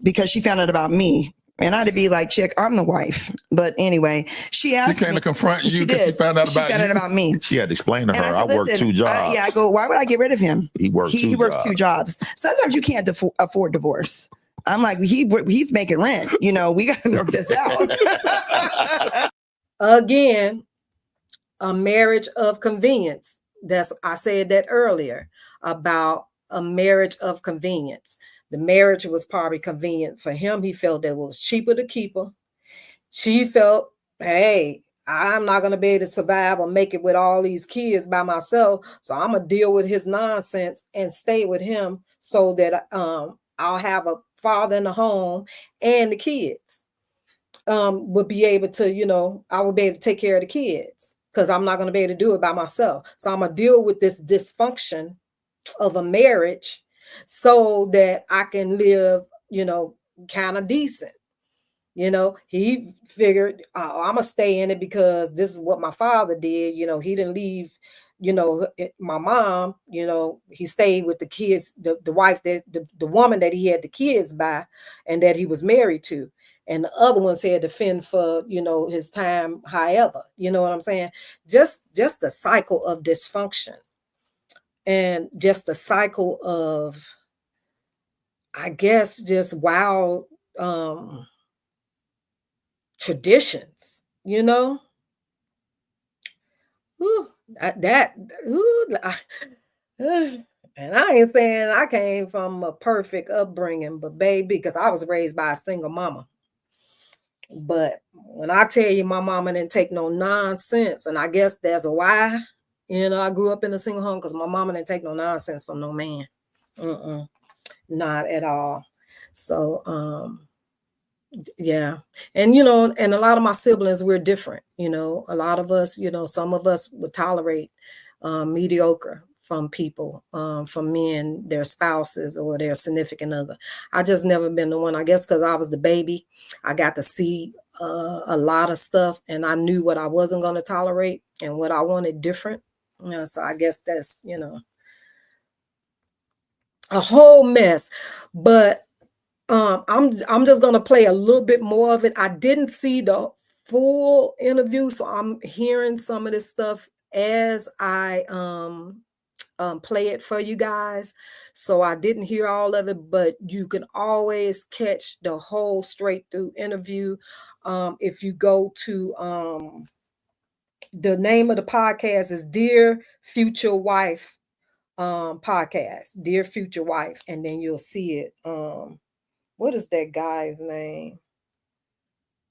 because she found out about me. And I'd be like, chick, I'm the wife. But anyway, she asked She came to confront you because she did. found out She about found you. out about me. She had to explain to her, And I said, worked 2 jobs. I go, why would I get rid of him? He works He works 2 jobs. Sometimes you can't afford divorce. I'm like, he's making rent. We got to work this out. Again, a marriage of convenience. I said that earlier about a marriage of convenience. The marriage was probably convenient for him. He felt that it was cheaper to keep her. She felt, hey, I'm not going to be able to survive or make it with all these kids by myself. So I'm going to deal with his nonsense and stay with him so that I'll have a father in the home and the kids would be able to, you know, I will be able to take care of the kids because I'm not going to be able to do it by myself. So I'm going to deal with this dysfunction of a marriage so that I can live, you know, kind of decent. You know, he figured I'm gonna stay in it because this is what my father did. You know, he didn't leave, you know, my mom, you know, he stayed with the kids, the wife that the woman that he had the kids by and that he was married to. And the other ones had to fend for, you know, his time, however, you know what I'm saying? Just a cycle of dysfunction and just a cycle of, I guess, just wild traditions, you know. Ooh, and I ain't saying I came from a perfect upbringing, but baby, because I was raised by a single mama. But when I tell you my mama didn't take no nonsense, and I guess there's a why, you know, I grew up in a single home because my mama didn't take no nonsense from no man. Not at all. So yeah. And you know, and a lot of my siblings, we're different. You know, a lot of us, you know, some of us would tolerate mediocre from people, from men, their spouses or their significant other. I just never been the one. I guess because I was the baby, I got to see a lot of stuff, and I knew what I wasn't going to tolerate and what I wanted different. You know, so I guess that's, you know, a whole mess. But I'm just gonna play a little bit more of it. I didn't see the full interview, so I'm hearing some of this stuff as I play it for you guys. So I didn't hear all of it, but you can always catch the whole straight through interview if you go to the name of the podcast is Dear Future Wife podcast, Dear Future Wife, and then you'll see it. What is that guy's name?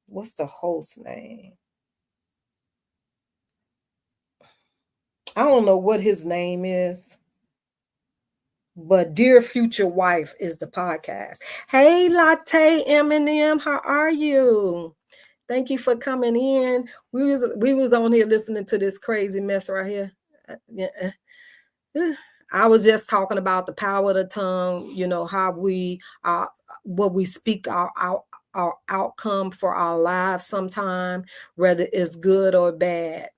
What's the host name? I don't know what his name is, but Dear Future Wife is the podcast. Hey, Latte Eminem, how are you? Thank you for coming in. We was on here listening to this crazy mess right here. I was just talking about the power of the tongue, you know, how we what we speak, our outcome for our lives sometime, whether it's good or bad.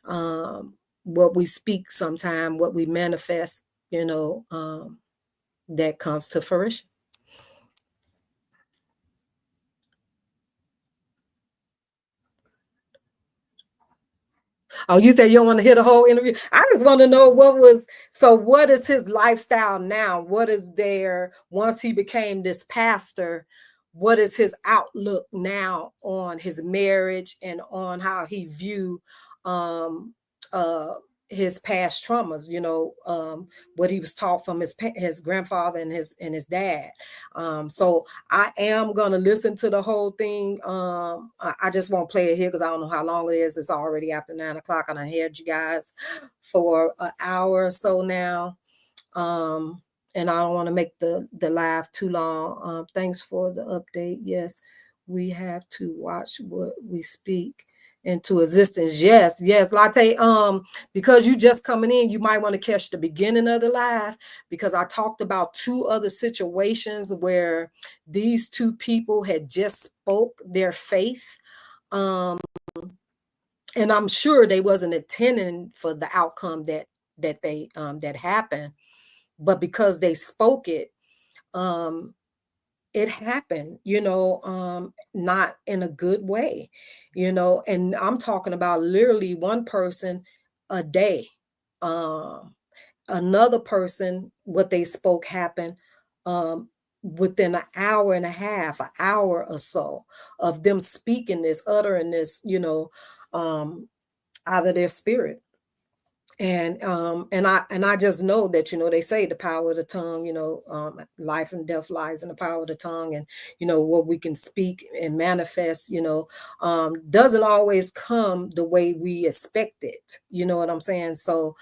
What we speak sometime, what we manifest, you know, that comes to fruition. Oh, you said you don't want to hear the whole interview? I just want to know what is his lifestyle now? What is there once he became this pastor? What is his outlook now on his marriage and on how he view his past traumas, you know, what he was taught from his grandfather and his dad. So I am gonna listen to the whole thing. I just won't play it here because I don't know how long it is. It's already after 9 o'clock, and I had you guys for an hour or so now. And I don't want to make the live too long. Thanks for the update. Yes, we have to watch what we speak into existence. Yes, Latte. Because you just coming in, you might want to catch the beginning of the live because I talked about 2 other situations where these 2 people had just spoke their faith. And I'm sure they wasn't intending for the outcome that they that happened, but because they spoke it, it happened, you know, not in a good way, you know, and I'm talking about literally one person a day. Another person, what they spoke happened within an hour and a half, an hour or so of them speaking this, uttering this, you know, out of their spirit. And I just know that, they say the power of the tongue, life and death lies in the power of the tongue, and what we can speak and manifest, doesn't always come the way we expect it. You know what I'm saying? So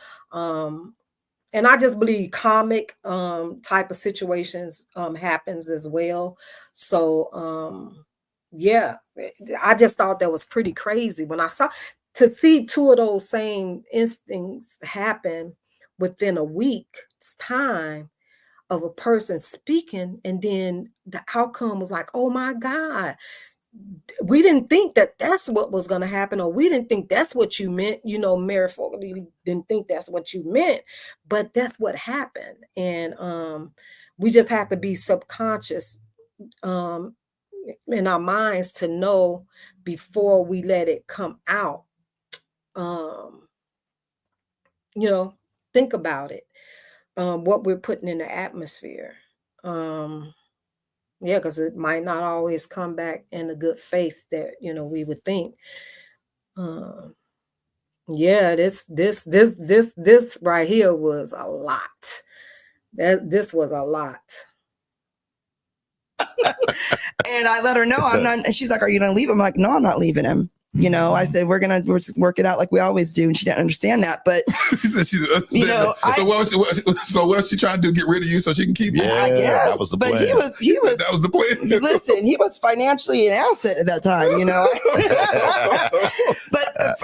and I just believe comic type of situations happens as well. So yeah, I just thought that was pretty crazy when I saw to see two of those same instincts happen within a week's time of a person speaking, and then the outcome was like, oh my God, we didn't think that that's what was going to happen, or we didn't think that's what you meant. Mary Fogarty didn't think that's what you meant, but that's what happened. And we just have to be subconscious in our minds to know before we let it come out. Think about it, what we're putting in the atmosphere. Yeah, because it might not always come back in the good faith that we would think. Yeah, this right here was a lot. This was a lot. And I let her know I'm not. And she's like, "Are you gonna leave him?" I'm like, "No, I'm not leaving him." I said, we're just work it out like we always do. And she didn't understand that. But she said she didn't understand that. So what's she trying to do? Get rid of you so she can keep you? Yeah, I guess. that was the plan. But he was that was the plan. Listen, he was financially an asset at that time,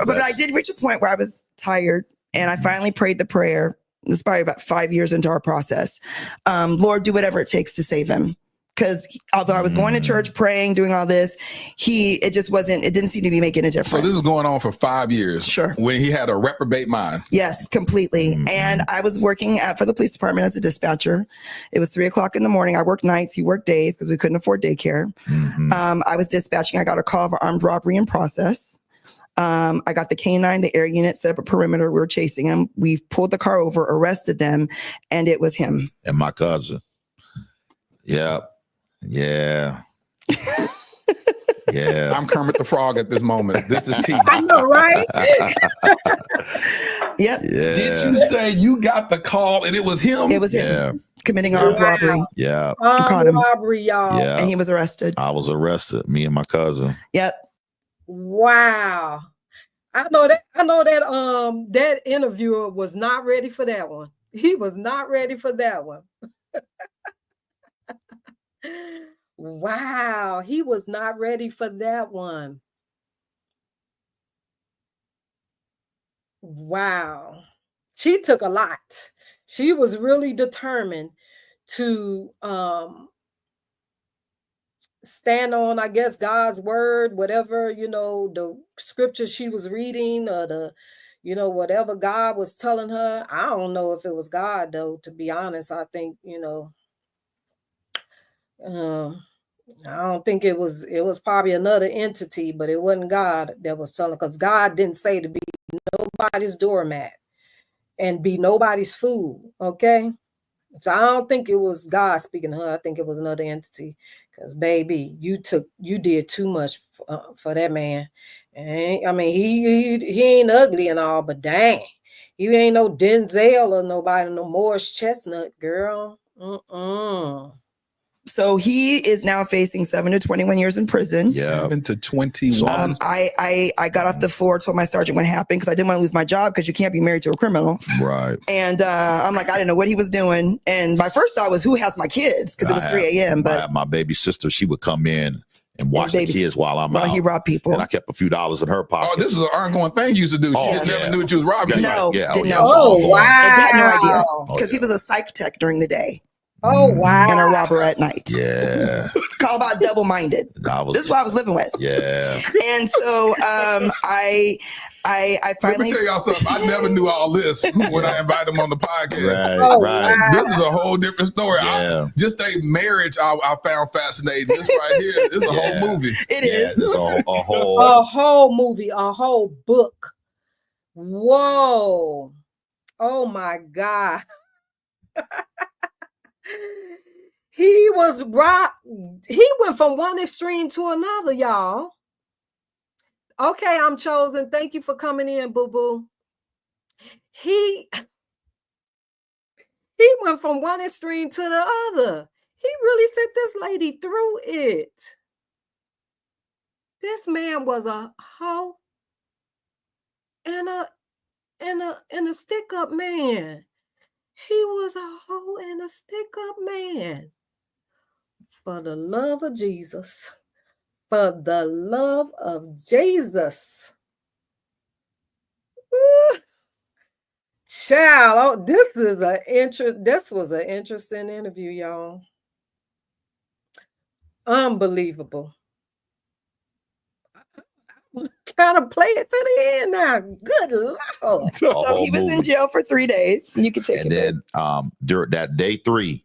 but I did reach a point where I was tired, and I finally prayed the prayer. It's probably about 5 years into our process. Lord, do whatever it takes to save him. Because although I was going to church, praying, doing all this, it didn't seem to be making a difference. So this is going on for 5 years. Sure. When he had a reprobate mind. Yes, completely. Mm-hmm. And I was working for the police department as a dispatcher. It was 3:00 in the morning. I worked nights. He worked days because we couldn't afford daycare. Mm-hmm. I was dispatching. I got a call of an armed robbery in process. I got the canine, the air unit, set up a perimeter. We were chasing him. We pulled the car over, arrested them, and it was him. And my cousin. Yeah. Yeah. Yeah. I'm Kermit the Frog at this moment. This is T. I know, right? Yep. Yeah. Did you say you got the call and it was him? It was him. Committing armed robbery. Yeah. Armed robbery, y'all. Yeah. And he was arrested. I was arrested. Me and my cousin. Yep. Wow. I know that interviewer was not ready for that one. He was not ready for that one. Wow, he was not ready for that one. Wow. She took a lot. She was really determined to stand on, I guess, God's word, whatever, the scripture she was reading, or the, whatever God was telling her. I don't know if it was God, though, to be honest. I think, I don't think it was probably another entity, but it wasn't God that was telling, because God didn't say to be nobody's doormat and be nobody's fool. Okay. So I don't think it was God speaking to her. I think it was another entity, because baby, you did too much for that man. And I mean, he ain't ugly and all, but dang, you ain't no Denzel or nobody, no Morris Chestnut, girl. So he is now facing 7 to 21 years in prison. Yeah. 7 to 21. I got off the floor, told my sergeant what happened, because I didn't want to lose my job, because you can't be married to a criminal. Right. And I'm like, I didn't know what he was doing. And my first thought was, who has my kids? Because it was 3 a.m. But my baby sister, she would come in and watch the kids while I'm out. He robbed people. And I kept a few dollars in her pocket. Oh, this is an ongoing thing you used to do. She just never knew that you was robbing. No, didn't know. Oh, wow. I had no idea, because he was a psych tech during the day. Oh, wow. And a robber at night. Yeah. Call about double-minded. This is what I was living with. Yeah. And so I finally... Let me tell y'all something. I never knew all this when I invited him on the podcast. Right, Wow. This is a whole different story. Yeah. Just a marriage I found fascinating. This right here, this is a whole movie. It is. It's a whole... A whole movie, a whole book. Whoa. Oh, my God. He was robbed. He went from one extreme to another, y'all. Okay, I'm chosen. Thank you for coming in, boo-boo. he went from one extreme to the other. He really sent this lady through it. This man was a hoe and a stick-up man. He was a hoe and a stick-up man. For the love of Jesus. For the love of Jesus. Ooh. Child, this was an interesting interview, y'all. Unbelievable. Kind of play it to the end now. Good Lord. So he was in jail for 3 days. You can take it. And then during that day 3,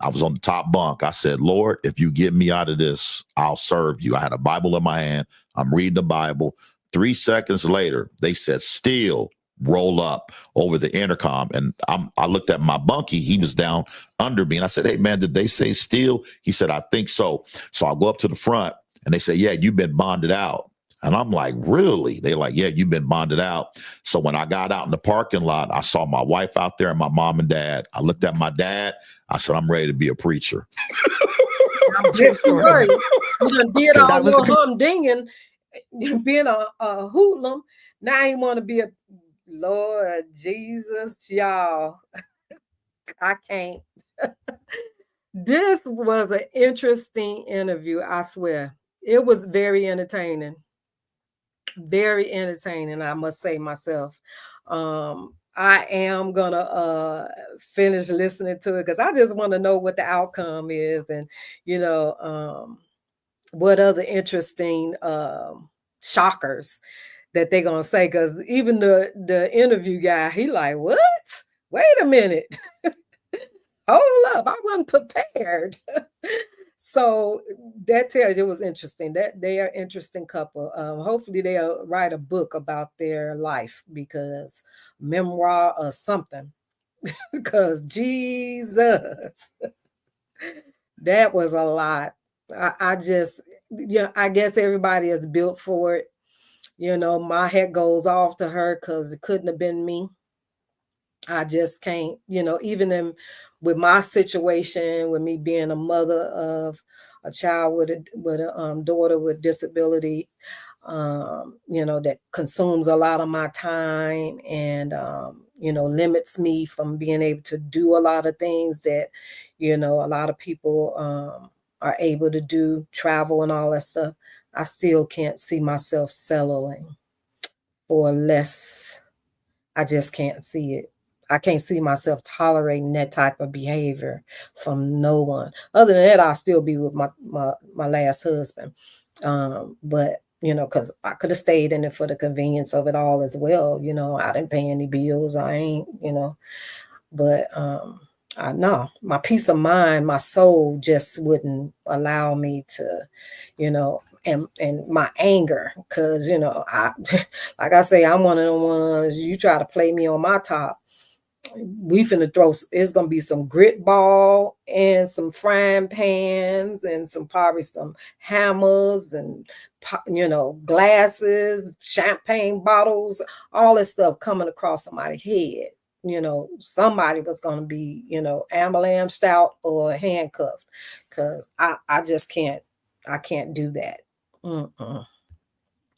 I was on the top bunk. I said, Lord, if you get me out of this, I'll serve you. I had a Bible in my hand. I'm reading the Bible. 3 seconds later, they said, still roll up over the intercom. And I looked at my bunkie. He was down under me. And I said, hey, man, did they say still? He said, I think so. So I go up to the front and they say, yeah, you've been bonded out. And I'm like, really? They're like, yeah, you've been bonded out. So when I got out in the parking lot, I saw my wife out there and my mom and dad. I looked at my dad. I said, I'm ready to be a preacher. Yes, you were. You done did all the humdinging, being a hoodlum. Now you want to be a Lord Jesus, y'all. I can't. This was an interesting interview, I swear. It was very entertaining. Very entertaining, I must say myself. I am gonna finish listening to it because I just want to know what the outcome is, and what other interesting shockers that they're gonna say. Because even the interview guy, he like, what? Wait a minute. Hold up, I wasn't prepared. So that tells you it was interesting. That they are an interesting couple. Hopefully they'll write a book about their life, because memoir or something. Because Jesus, that was a lot. I guess everybody is built for it. My head goes off to her because it couldn't have been me. I just can't, even with my situation, with me being a mother of a child with a daughter with disability, that consumes a lot of my time and, limits me from being able to do a lot of things that, a lot of people are able to do, travel and all that stuff. I still can't see myself settling for less. I just can't see it. I can't see myself tolerating that type of behavior from no one. Other than that, I'll still be with my last husband. But, because I could have stayed in it for the convenience of it all as well. I didn't pay any bills. I ain't, but I know my peace of mind, my soul just wouldn't allow me to, and my anger, because, I, like I say, I'm one of the ones, you try to play me on my top, we finna it's gonna be some grit ball and some frying pans and probably some hammers and, glasses, champagne bottles, all this stuff coming across somebody's head. Somebody was gonna be, ambulance out or handcuffed, because I just can't, I can't do that.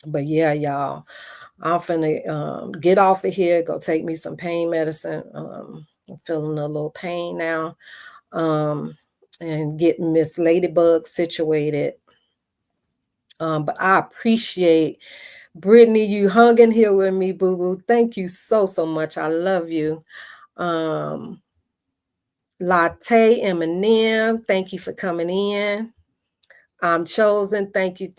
But yeah, y'all, I'm finna get off of here, go take me some pain medicine. I'm feeling a little pain now, and getting Miss Ladybug situated. But I appreciate, Brittany, you hung in here with me, boo-boo. Thank you so much. I love you. Latte Eminem, thank you for coming in. I'm Chosen, thank you.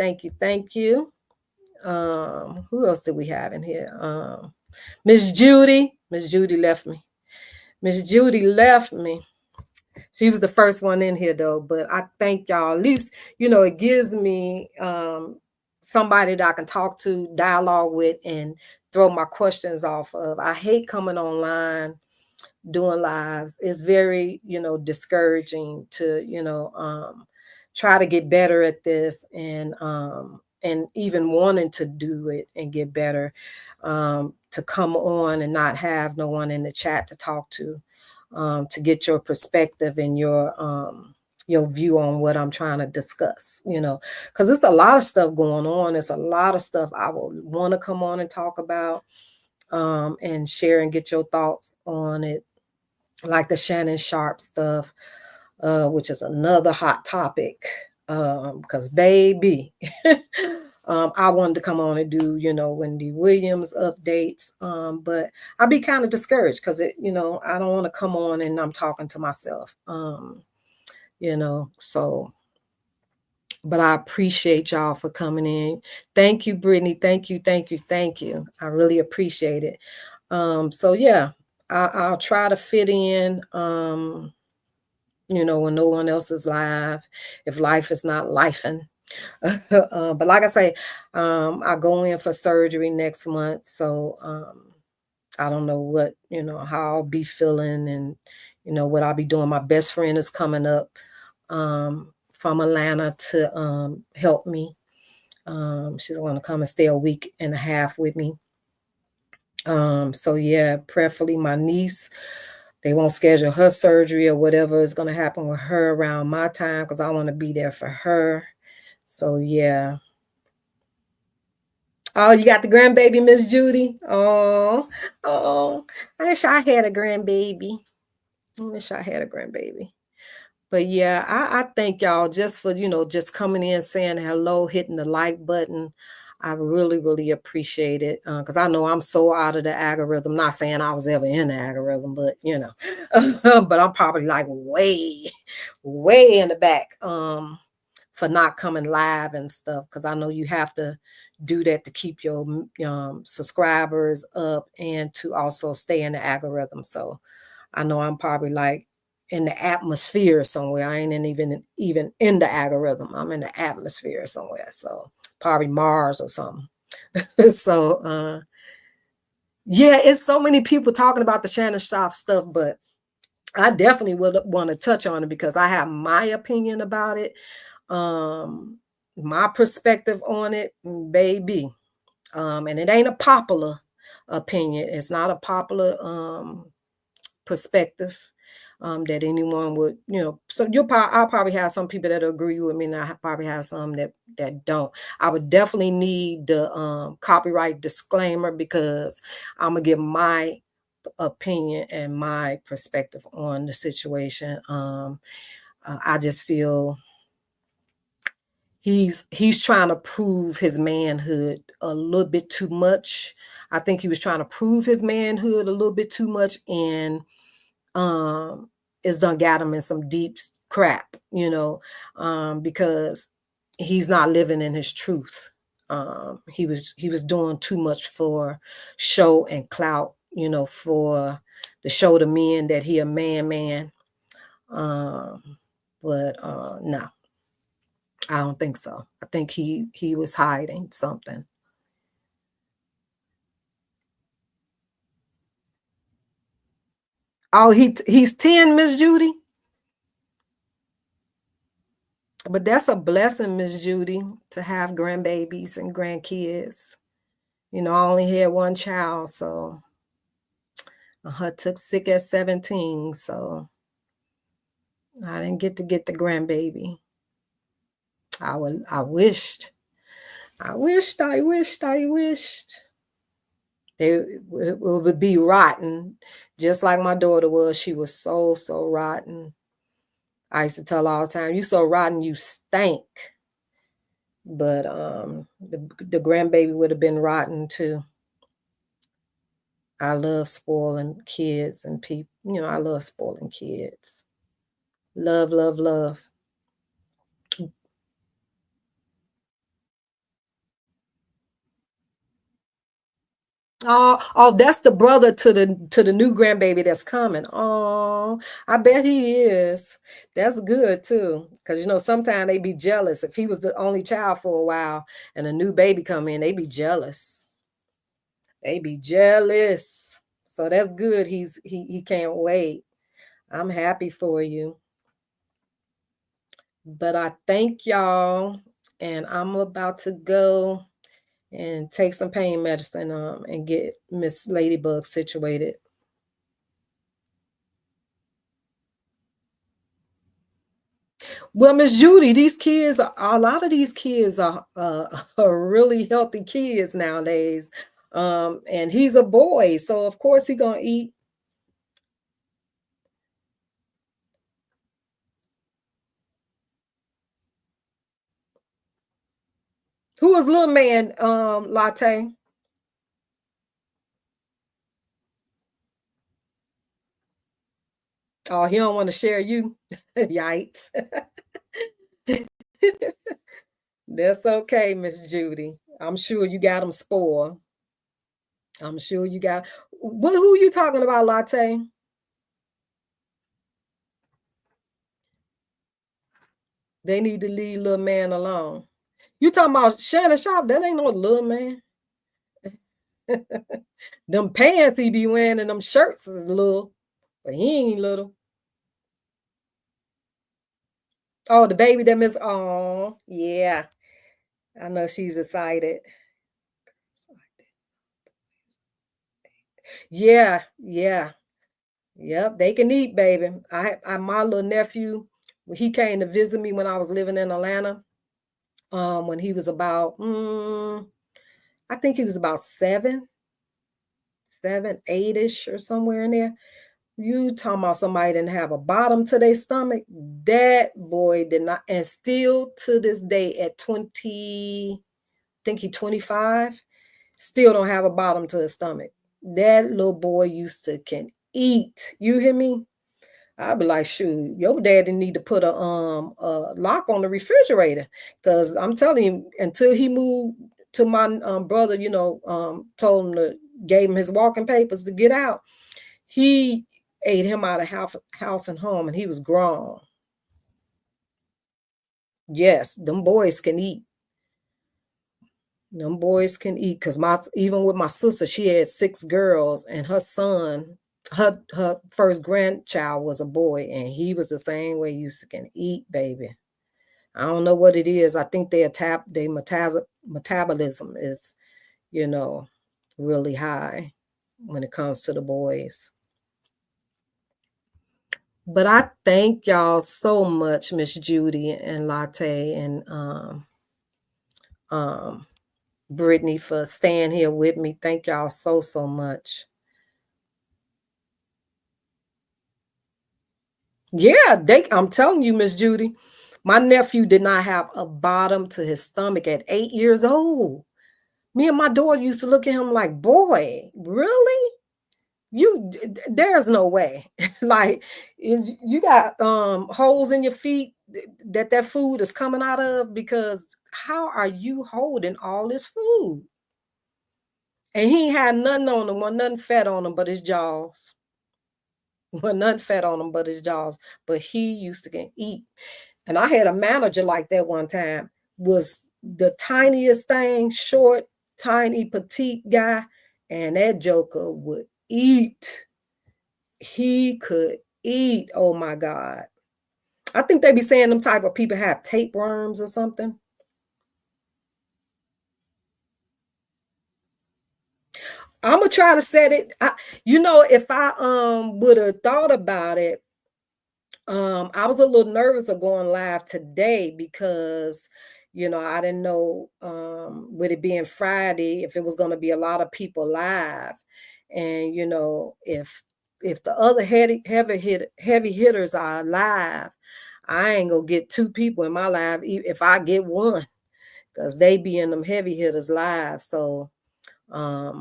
Who else did we have in here? Miss Judy left me. She was the first one in here though, but I thank y'all. At least, it gives me somebody that I can talk to, dialogue with, and throw my questions off of. I hate coming online doing lives. It's very, discouraging to, try to get better at this and and even wanting to do it and get better, to come on and not have no one in the chat to talk to get your perspective and your view on what I'm trying to discuss, because there's a lot of stuff going on. There's a lot of stuff I would want to come on and talk about and share and get your thoughts on it, like the Shannon Sharpe stuff, which is another hot topic, because baby, I wanted to come on and do, Wendy Williams updates, but I'd be kind of discouraged because I don't want to come on and I'm talking to myself, so, but I appreciate y'all for coming in. Thank you, Brittany. Thank you. I really appreciate it. So yeah, I'll try to fit in, when no one else is live, if life is not lifing. But like I say, I go in for surgery next month. So I don't know what, how I'll be feeling and, what I'll be doing. My best friend is coming up from Atlanta to help me. She's going to come and stay a week and a half with me. So yeah, prayerfully my niece, they won't schedule her surgery or whatever is going to happen with her around my time, because I want to be there for her. So yeah. Oh, you got the grandbaby, Miss Judy. Oh, I wish I had a grandbaby. But yeah, I thank y'all just for, just coming in, saying hello, hitting the like button. I really, really appreciate it, because I know I'm so out of the algorithm. Not saying I was ever in the algorithm, but, but I'm probably like way, way in the back for not coming live and stuff, because I know you have to do that to keep your subscribers up and to also stay in the algorithm. So I know I'm probably like in the atmosphere somewhere. I ain't even in the algorithm. I'm in the atmosphere somewhere. So probably Mars or something. So yeah, it's so many people talking about the Shannon Sharpe stuff, but I definitely would want to touch on it because I have my opinion about it, my perspective on it, baby. And it ain't a popular opinion. It's not a popular perspective that anyone would, so I'll probably have some people that agree with me, and I probably have some that don't. I would definitely need the copyright disclaimer, because I'm gonna give my opinion and my perspective on the situation. I just feel he's trying to prove his manhood a little bit too much. I think he was trying to prove his manhood a little bit too much, and it's done got him in some deep crap, because he's not living in his truth. He was doing too much for show and clout, for the show to men that he a man. But no, I don't think so. I think he was hiding something. Oh, he's 10, Miss Judy. But that's a blessing, Miss Judy, to have grandbabies and grandkids. I only had one child, so her took sick at 17, so I didn't get the grandbaby. I wished. It would be rotten, just like my daughter was. She was so rotten. I used to tell her all the time, "You so rotten, you stink." But the grandbaby would have been rotten too. I love spoiling kids and people. I love spoiling kids. Love. Oh, that's the brother to the new grandbaby that's coming. Oh, I bet he is. That's good too, because sometimes they be jealous. If he was the only child for a while and a new baby come in, they be jealous. So that's good. He can't wait. I'm happy for you. But I thank y'all. and I'm about to go and take some pain medicine and get Miss Ladybug situated. Well, Miss Judy, a lot of these kids are really healthy kids nowadays. And he's a boy, so of course he's gonna eat. Who is little man, Latte? Oh, he don't want to share you. Yikes. That's okay, Miss Judy. I'm sure you got him spoiled. I'm sure you got. Who you talking about, Latte? They need to leave little man alone. You talking about Shannon Sharp? That ain't no little man. Them pants he be wearing and them shirts is little, but he ain't little. Oh, the baby that miss. Oh, yeah. I know she's excited. Yeah, yeah. Yep, they can eat, baby. My little nephew, he came to visit me when I was living in Atlanta. When he was about, I think he was about 7, 8-ish or somewhere in there. You talking about somebody didn't have a bottom to their stomach? That boy did not, and still to this day at 20, I think he 25, still don't have a bottom to his stomach. That little boy can eat. You hear me? I'd be like, shoot, your daddy need to put a lock on the refrigerator, because I'm telling you, until he moved to my brother, told him gave him his walking papers to get out, he ate him out of house and home, and he was grown. Yes, them boys can eat. Them boys can eat, because even with my sister, she had 6 girls, and her son, her first grandchild was a boy, and he was the same way. Can eat, baby. I don't know what it is. I think their metabolism is, really high when it comes to the boys. But I thank y'all so much, Miss Judy and Latte and Brittany, for staying here with me. Thank y'all so much. Yeah, I'm telling you, Miss Judy, my nephew did not have a bottom to his stomach at 8 years old. Me and my daughter used to look at him like, boy, really? There's no way. Like, you got holes in your feet that food is coming out of, because how are you holding all this food? And he had nothing on him, nothing fat on him but his jaws. Nothing fat on him but his jaws. But he used to eat. And I had a manager like that one time, was the tiniest thing, short, tiny, petite guy, and that joker would eat. He could eat. Oh my God. I think they be saying them type of people have tapeworms or something. I'm gonna try to set it. If I would have thought about it, I was a little nervous of going live today, because I didn't know with it being Friday if it was going to be a lot of people live, and if the other heavy hitters are live, I ain't gonna get 2 people in my live if I get one, because they be in them heavy hitters live. So I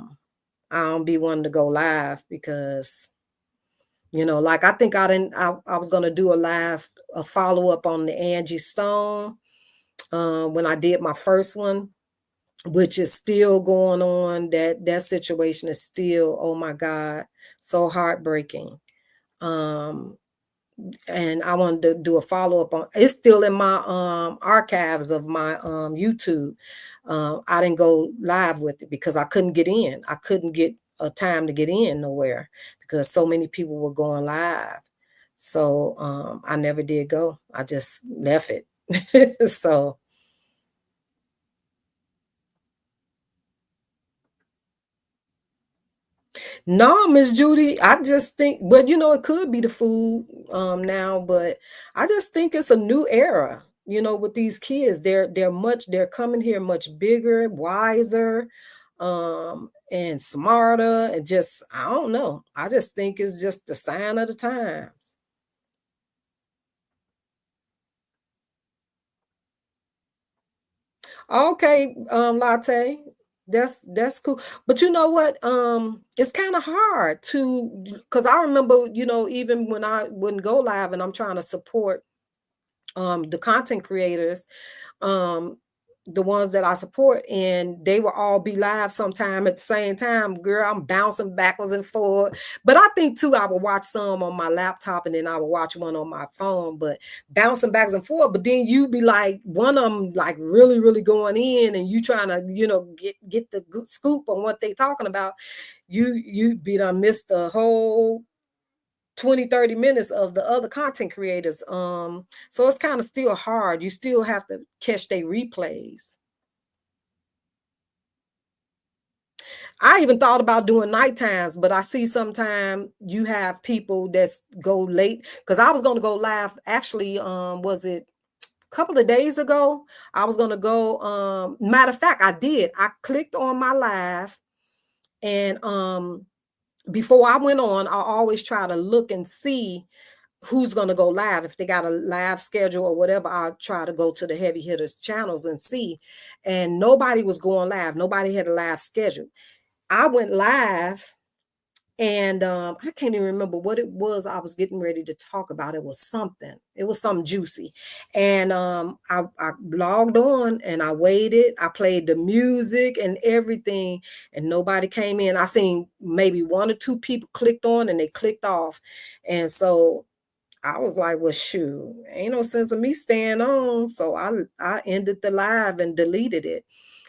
don't be wanting to go live, because like I think I was going to do a follow-up on the Angie Stone when I did my first one, which is still going on. That situation is still, oh my God, so heartbreaking. And I wanted to do a follow-up on it's still in my archives of my YouTube. I didn't go live with it because I couldn't get in. I couldn't get a time to get in nowhere, because so many people were going live. So I never did go. I just left it. So No, Miss Judy, I just think, but you know, it could be the food now, but I just think it's a new era, you know, with these kids. They're coming here much bigger, wiser, and smarter, and just I don't know. I just think it's just the sign of the times. Okay, Latte. That's cool. But you know what? It's kind of hard to because I remember, you know, even when I wouldn't go live and I'm trying to support the content creators, um the ones that I support, and they will all be live sometime at the same time. Girl, I'm bouncing backwards and forward. But I think too, I will watch some on my laptop and then I will watch one on my phone, but bouncing backwards and forward. But then you be like, one of them like really, really going in, and you trying to, you know, get the good scoop on what they talking about. You be done missed the whole 20-30 minutes of the other content creators. So it's kind of still hard. You still have to catch their replays. I even thought about doing night times, but I see sometimes you have people that's go late, because I was going to go live actually, was it a couple of days ago? I was going to go, matter of fact, I did. I clicked on my live, and before I went on, I always try to look and see who's going to go live. If they got a live schedule or whatever, I'll try to go to the heavy hitters channels and see. And nobody was going live. Nobody had a live schedule. I went live, and I can't even remember what it was I was getting ready to talk about. It was something juicy. And I logged on and I waited. I played the music and everything, and nobody came in. I seen maybe one or two people clicked on and they clicked off. And so I was like, well, shoot, ain't no sense of me staying on. So I ended the live and deleted it.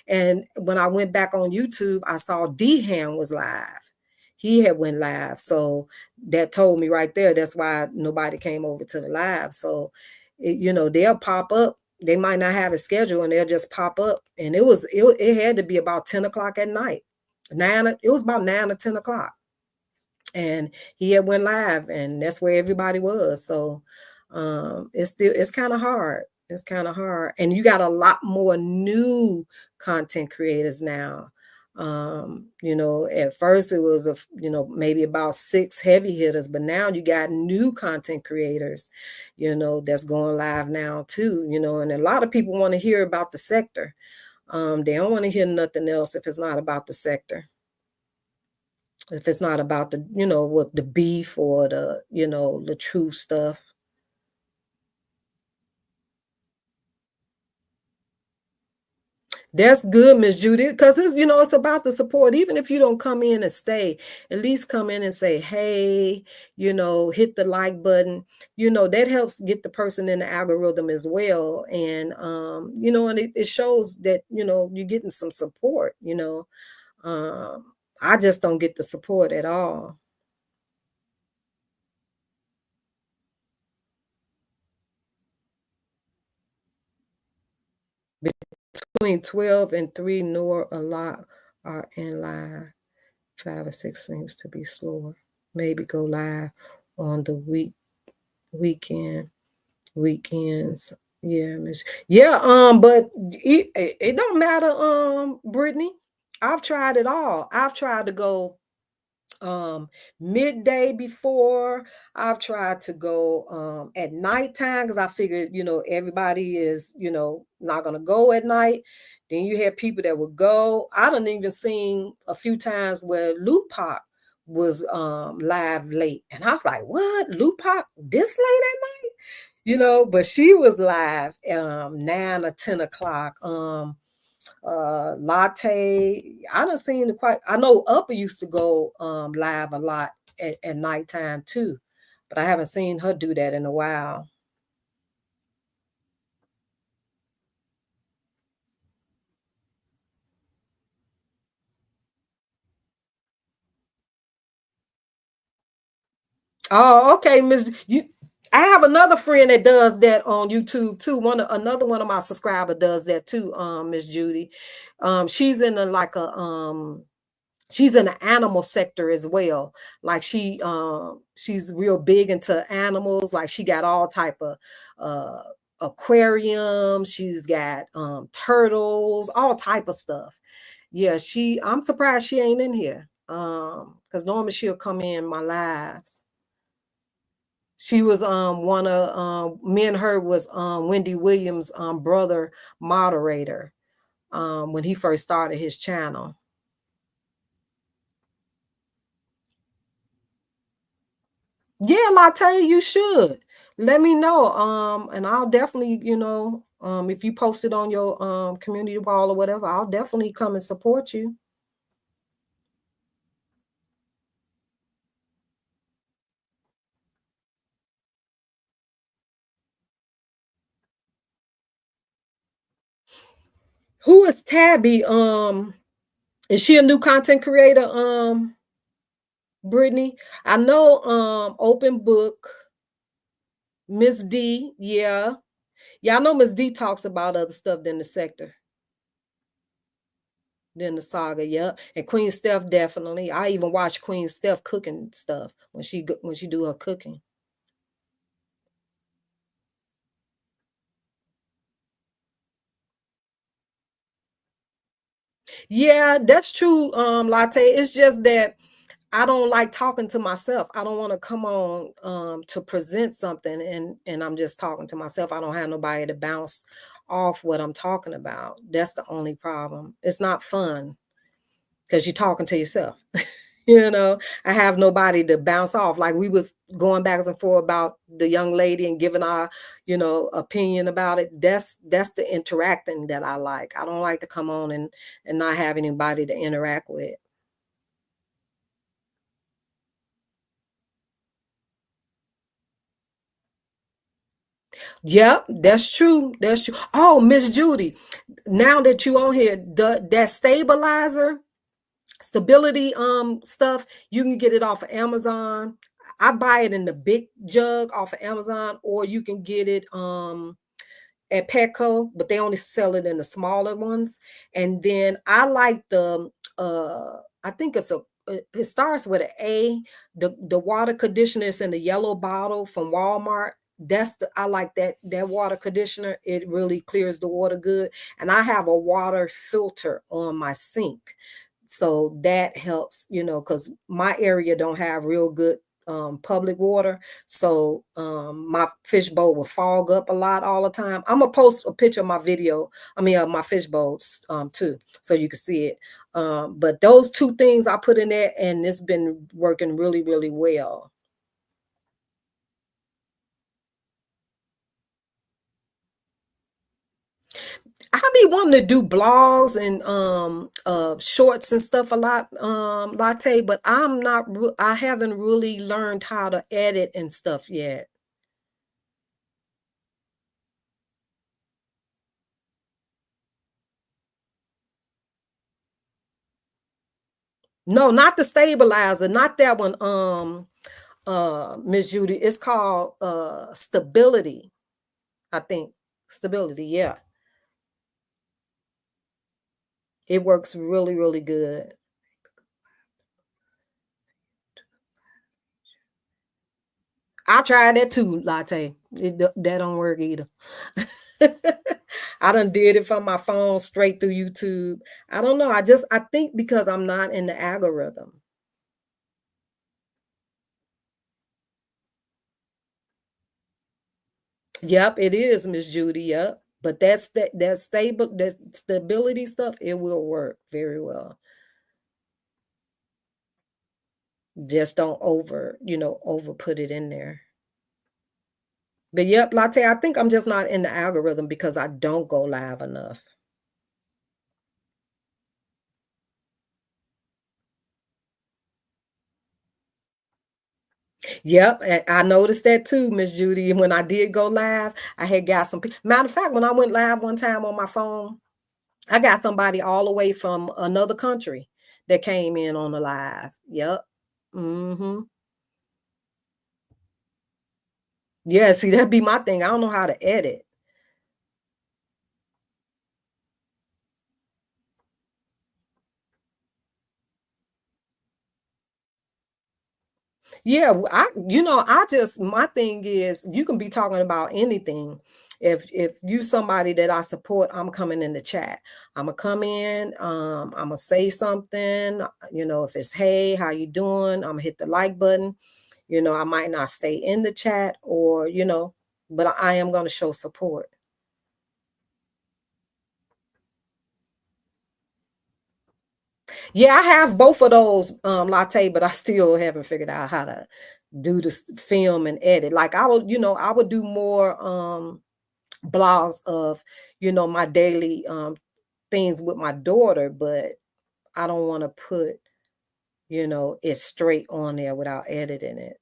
And when I went back on YouTube, I saw D-Ham was live. He had went live. So that told me right there, that's why nobody came over to the live. So, you know, they'll pop up. They might not have a schedule and they'll just pop up. And it had to be about 10 o'clock at night. It was about 9 or 10 o'clock. And he had went live, and that's where everybody was. So it's kind of hard. It's kind of hard. And you got a lot more new content creators now. You know, at first it was maybe about 6 heavy hitters, but now you got new content creators, you know, that's going live now too, you know, and a lot of people want to hear about the sector. They don't want to hear nothing else if it's not about the sector. If it's not about the, you know, what the beef or the, you know, the true stuff. That's good, Miss Judy, because it's, you know, it's about the support. Even if you don't come in and stay, at least come in and say, hey, you know, hit the like button. You know, that helps get the person in the algorithm as well. And, you know, and it shows that, you know, you're getting some support, you know. I just don't get the support at all. Between 12 and 3, nor a lot are in live. 5 or 6 seems to be slower. Maybe go live on the weekends. Yeah, Miss. Yeah, but it don't matter, Brittany. I've tried it all. I've tried to go midday before. I've tried to go at nighttime, because I figured, you know, everybody is, you know, not gonna go at night. Then you have people that would go. I done even seen a few times where Lupac was live late, and I was like, what, Lupac this late at night? You know, but she was live 9 or 10 o'clock. Latte, I done seen quite. I know Upper used to go live a lot at nighttime too, but I haven't seen her do that in a while. Oh, okay, Miss. I have another friend that does that on YouTube too. Another one of my subscribers does that too. Miss Judy, she's in like a She's in the animal sector as well. Like she's real big into animals. Like she got all type of aquariums. She's got turtles, all type of stuff. Yeah, I'm surprised she ain't in here. Because normally she'll come in my lives. She was one of me and her was Wendy Williams' brother moderator when he first started his channel. Yeah, Latte, you should. Let me know. And I'll definitely, if you post it on your community wall or whatever, I'll definitely come and support you. Who is Tabby? Is she a new content creator? Brittany? I know Open Book, Miss D, yeah. Yeah, I know Miss D talks about other stuff than the sector. Than the saga, yeah. And Queen Steph, definitely. I even watch Queen Steph cooking stuff when she do her cooking. Yeah, that's true, Latte. It's just that I don't like talking to myself. I don't want to come on to present something and I'm just talking to myself. I don't have nobody to bounce off what I'm talking about. That's the only problem. It's not fun because you're talking to yourself. I have nobody to bounce off. Like we was going back and forth about the young lady and giving our, opinion about it. That's the interacting that I like. I don't like to come on and not have anybody to interact with. Yep, that's true. That's true. Oh, Miss Judy, now that you on here, that stability stuff, you can get it off of Amazon. I buy it in the big jug off of Amazon, or you can get it at Petco, but they only sell it in the smaller ones. And then I like the I think it starts with an A, the water conditioner is in the yellow bottle from Walmart. I like that water conditioner. It really clears the water good. And I have a water filter on my sink. So that helps, because my area don't have real good public water. So my fish bowl will fog up a lot all the time. I'm gonna post a picture of my my fish bowls too, so you can see it. But those two things I put in there, and it's been working really, really well. I be wanting to do blogs and shorts and stuff a lot, Latte, but I haven't really learned how to edit and stuff yet. No, not the stabilizer, not that one, Miss Judy. It's called Stability, I think. Stability, yeah. It works really, really good. I tried that too, Latte. That don't work either. I done did it from my phone straight through YouTube. I don't know. I think because I'm not in the algorithm. Yep, it is, Miss Judy. Yep. But that stability stuff, it will work very well. Just don't over put it in there. But yep, Latte, I think I'm just not in the algorithm because I don't go live enough. Yep, and I noticed that too, Miss Judy. When I did go live, I had got some people. Matter of fact, when I went live one time on my phone, I got somebody all the way from another country that came in on the live. Yep. Mm-hmm. Yeah, see, that'd be my thing. I don't know how to edit. Yeah, my thing is you can be talking about anything. If you somebody that I support, I'm coming in the chat. I'm gonna come in, I'm gonna say something, if it's hey, how you doing? I'm gonna hit the like button. I might not stay in the chat or, but I am gonna show support. Yeah, I have both of those, Latte, but I still haven't figured out how to do the film and edit. Like I would do more blogs of, my daily things with my daughter, but I don't want to put, it straight on there without editing it.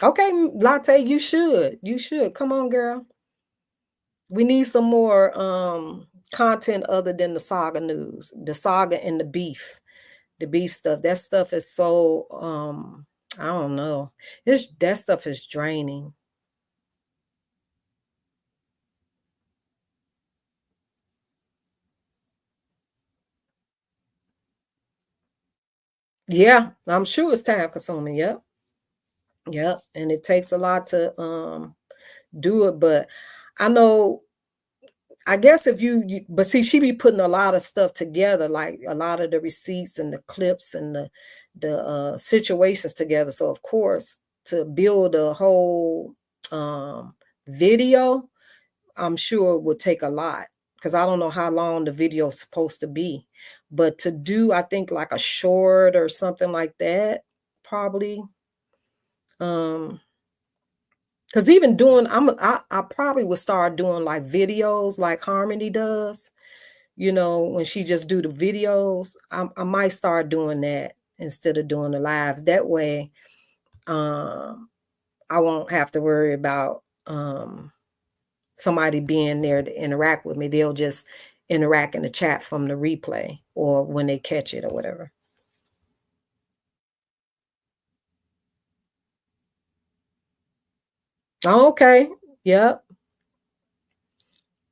Okay, Latte, you should. You should. Come on, girl. We need some more content other than the saga news, the saga and the beef stuff. That stuff is so I don't know. That stuff is draining. Yeah, I'm sure it's time consuming. Yep. Yep. And it takes a lot to do it. But I know, I guess if but see, she be putting a lot of stuff together, like a lot of the receipts and the clips and the situations together. So of course, to build a whole video, I'm sure it would take a lot, because I don't know how long the video is supposed to be. But to do, I think, like a short or something like that, probably. Because even doing, I probably would start doing like videos like Harmony does, when she just do the videos. I might start doing that instead of doing the lives. That way, I won't have to worry about somebody being there to interact with me. They'll just interact in the chat from the replay or when they catch it or whatever. Okay. Yep.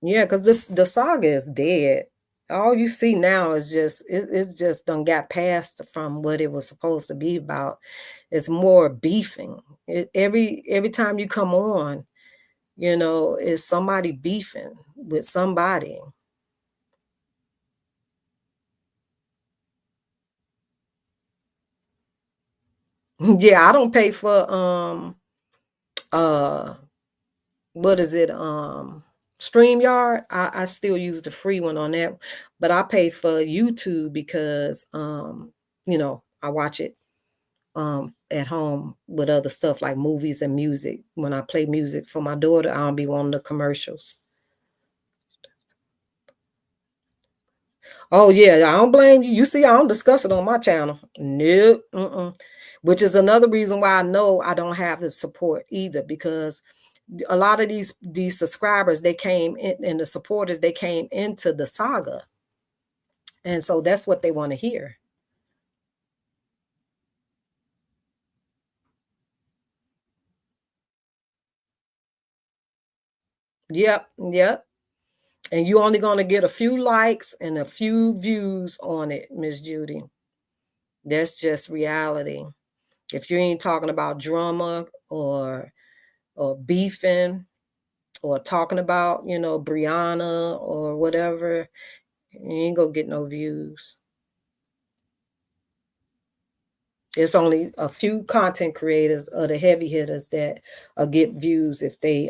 Yeah, because the saga is dead. All you see now is it's just done got past from what it was supposed to be about. It's more beefing. Every time you come on, is somebody beefing with somebody. Yeah, I don't pay for what is it? StreamYard. I still use the free one on that, but I pay for YouTube because I watch it at home with other stuff like movies and music. When I play music for my daughter, I don't be wanting the commercials. Oh yeah, I don't blame you. You see, I don't discuss it on my channel. Nope. Which is another reason why I know I don't have the support either, because a lot of these subscribers, they came in, and the supporters, they came into the saga, and so that's what they want to hear. Yep. And you're only going to get a few likes and a few views on it, Miss Judy. That's just reality. If you ain't talking about drama or beefing or talking about, Brianna or whatever, you ain't gonna get no views. It's only a few content creators or the heavy hitters that get views if they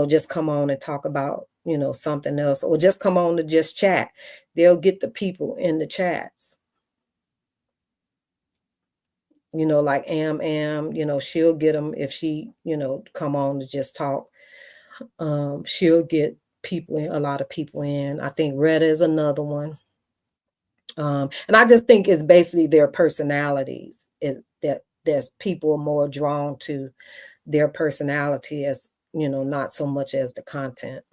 just come on and talk about, something else, or just come on to just chat. They'll get the people in the chats. Like Am, she'll get them if she, come on to just talk. She'll get a lot of people in. I think Retta is another one. And I just think it's basically their personalities that people are more drawn to their personality as, not so much as the content.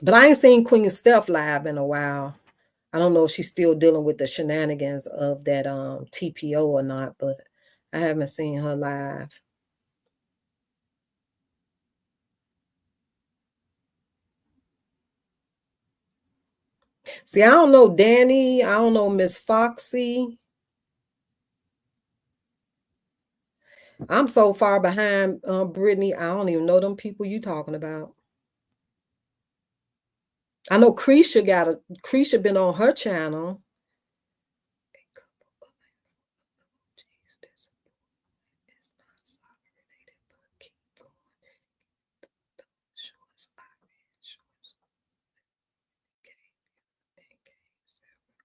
But I ain't seen Queen Steph live in a while. I don't know if she's still dealing with the shenanigans of that TPO or not, but I haven't seen her live. See, I don't know Danny. I don't know Miss Foxy. I'm so far behind, Brittany. I don't even know them people you talking about. I know Creesha been on her channel.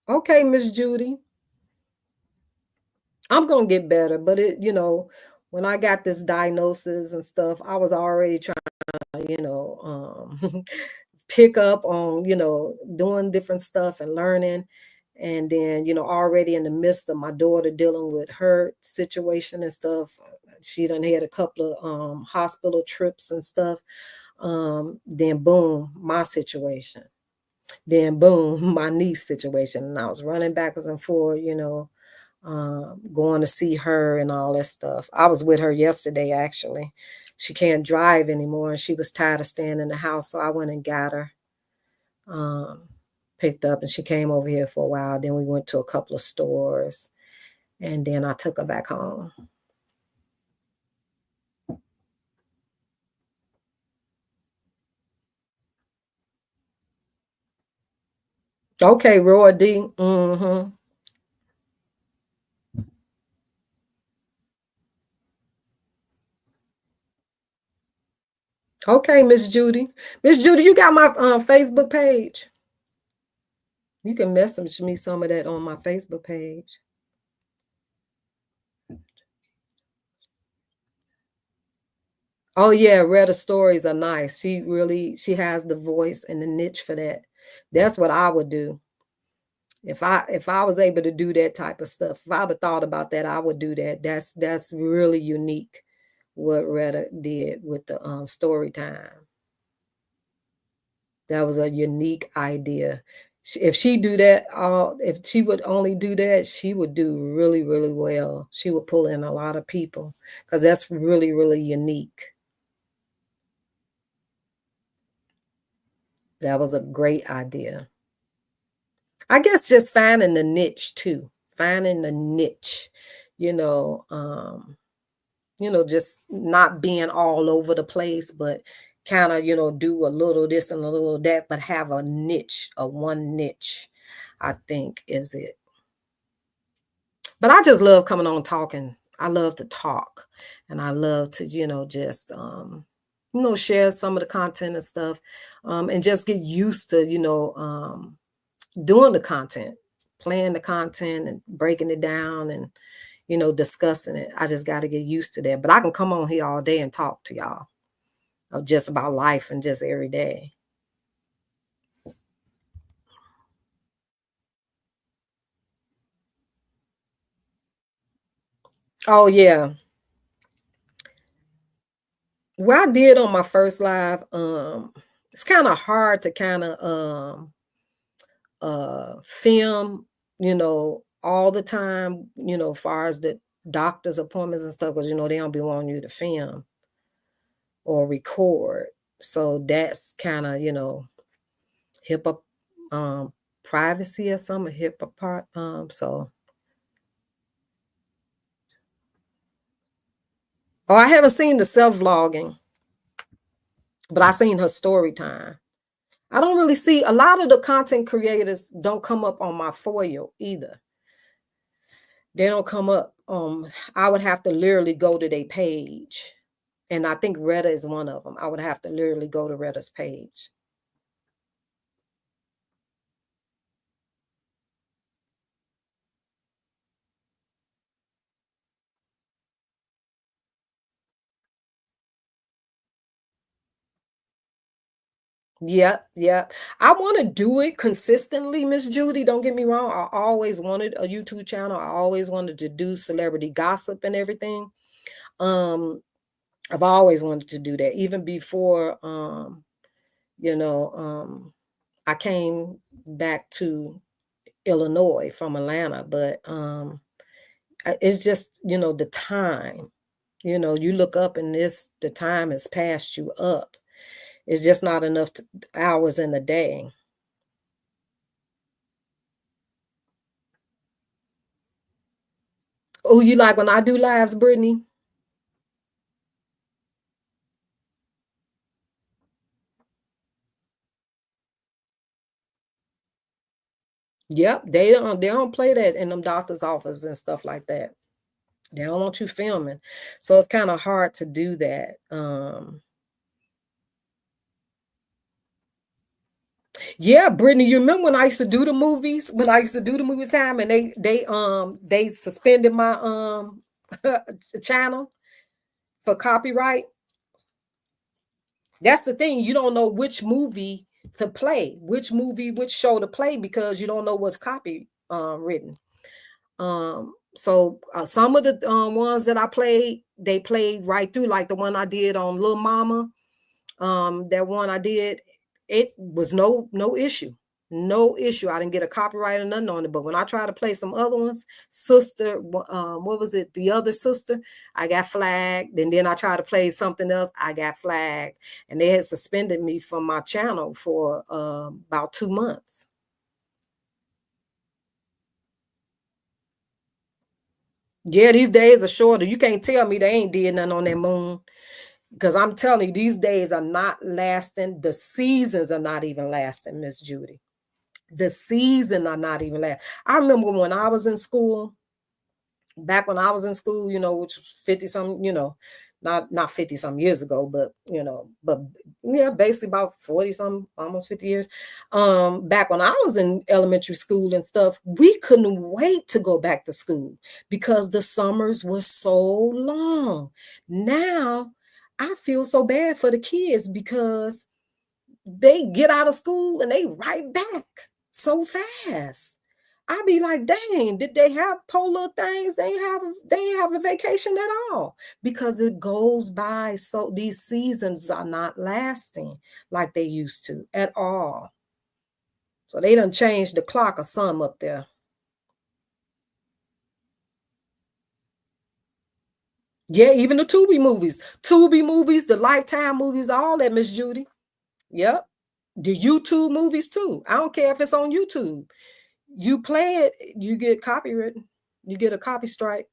Okay, Miss Judy. I'm gonna get better, but when I got this diagnosis and stuff, I was already trying to, pick up on, doing different stuff and learning. And then, already in the midst of my daughter dealing with her situation and stuff, she done had a couple of hospital trips and stuff. Then boom, my situation. Then boom, my niece situation. And I was running backwards and forth, going to see her and all that stuff. I was with her yesterday, actually. She can't drive anymore, and she was tired of staying in the house, so I went and got her, picked up, and she came over here for a while. Then we went to a couple of stores, and then I took her back home. Okay, Roy D. Mm-hmm. Okay, Miss Judy. Miss Judy, you got my Facebook page. You can message me some of that on my Facebook page. Oh yeah, Retta stories are nice. She has the voice and the niche for that. That's what I would do. If I was able to do that type of stuff, if I'd have thought about that, I would do that. That's really unique what Retta did with the story time. That was a unique idea. If she do that, if she would only do that, she would do really, really well. She would pull in a lot of people because that's really, really unique. That was a great idea. I guess just finding the niche too. Finding the niche, just not being all over the place, but kind of, do a little this and a little that, but have a niche, one niche, I think is it. But I just love coming on talking. I love to talk, and I love to, just, share some of the content and stuff, and just get used to, doing the content, playing the content and breaking it down and, discussing it. I just got to get used to that. But I can come on here all day and talk to y'all just about life and just every day. Oh, yeah. What I did on my first live, it's kind of hard to kind of film, all the time, as far as the doctor's appointments and stuff, because, they don't be wanting you to film or record. So that's kind of, HIPAA privacy or something, HIPAA part. I haven't seen the self-vlogging, but I seen her story time. I don't really see a lot of the content creators don't come up on my For You either. They don't come up. I would have to literally go to their page. And I think Retta is one of them. I would have to literally go to Retta's page. Yeah. I want to do it consistently, Miss Judy. Don't get me wrong. I always wanted a YouTube channel. I always wanted to do celebrity gossip and everything. I've always wanted to do that, even before I came back to Illinois from Atlanta. But it's just, the time, you look up and the time has passed you up. It's just not enough hours in the day. Who you like when I do lives, Brittany? Yep, they don't play that in them doctor's office and stuff like that. They don't want you filming. So it's kind of hard to do that. Yeah, Brittany, you remember when I used to do the movies? When I used to do the movie time and they suspended my channel for copyright. That's the thing. You don't know which movie to play, which show to play, because you don't know what's copy written. So some of the ones that I played, they played right through, like the one I did on Lil Mama. That one I did, it was no issue. No issue. I didn't get a copyright or nothing on it. But when I tried to play some other ones, Sister, what was it? The Other Sister, I got flagged. And then I tried to play something else, I got flagged. And they had suspended me from my channel for about 2 months. Yeah, these days are shorter. You can't tell me they ain't did nothing on that moon. Because I'm telling you, these days are not lasting. The seasons are not even lasting, Miss Judy. The season are not even lasting. I remember when I was in school, back when I was in school, you know, which was 50 some, you know, not 50 some years ago, but you know, but yeah, basically about 40 some, almost 50 years. Back when I was in elementary school and stuff, we couldn't wait to go back to school because the summers were so long. Now I feel so bad for the kids because they get out of school and they right back so fast. I be like, dang, did they have polar things? They ain't have a vacation at all, because it goes by. So these seasons are not lasting like they used to at all. So they done changed the clock or something up there. Yeah, even the Tubi movies, the Lifetime movies, all that, Miss Judy. Yep. The YouTube movies too. I don't care if it's on YouTube. You play it, you get copywritten. You get a copy strike.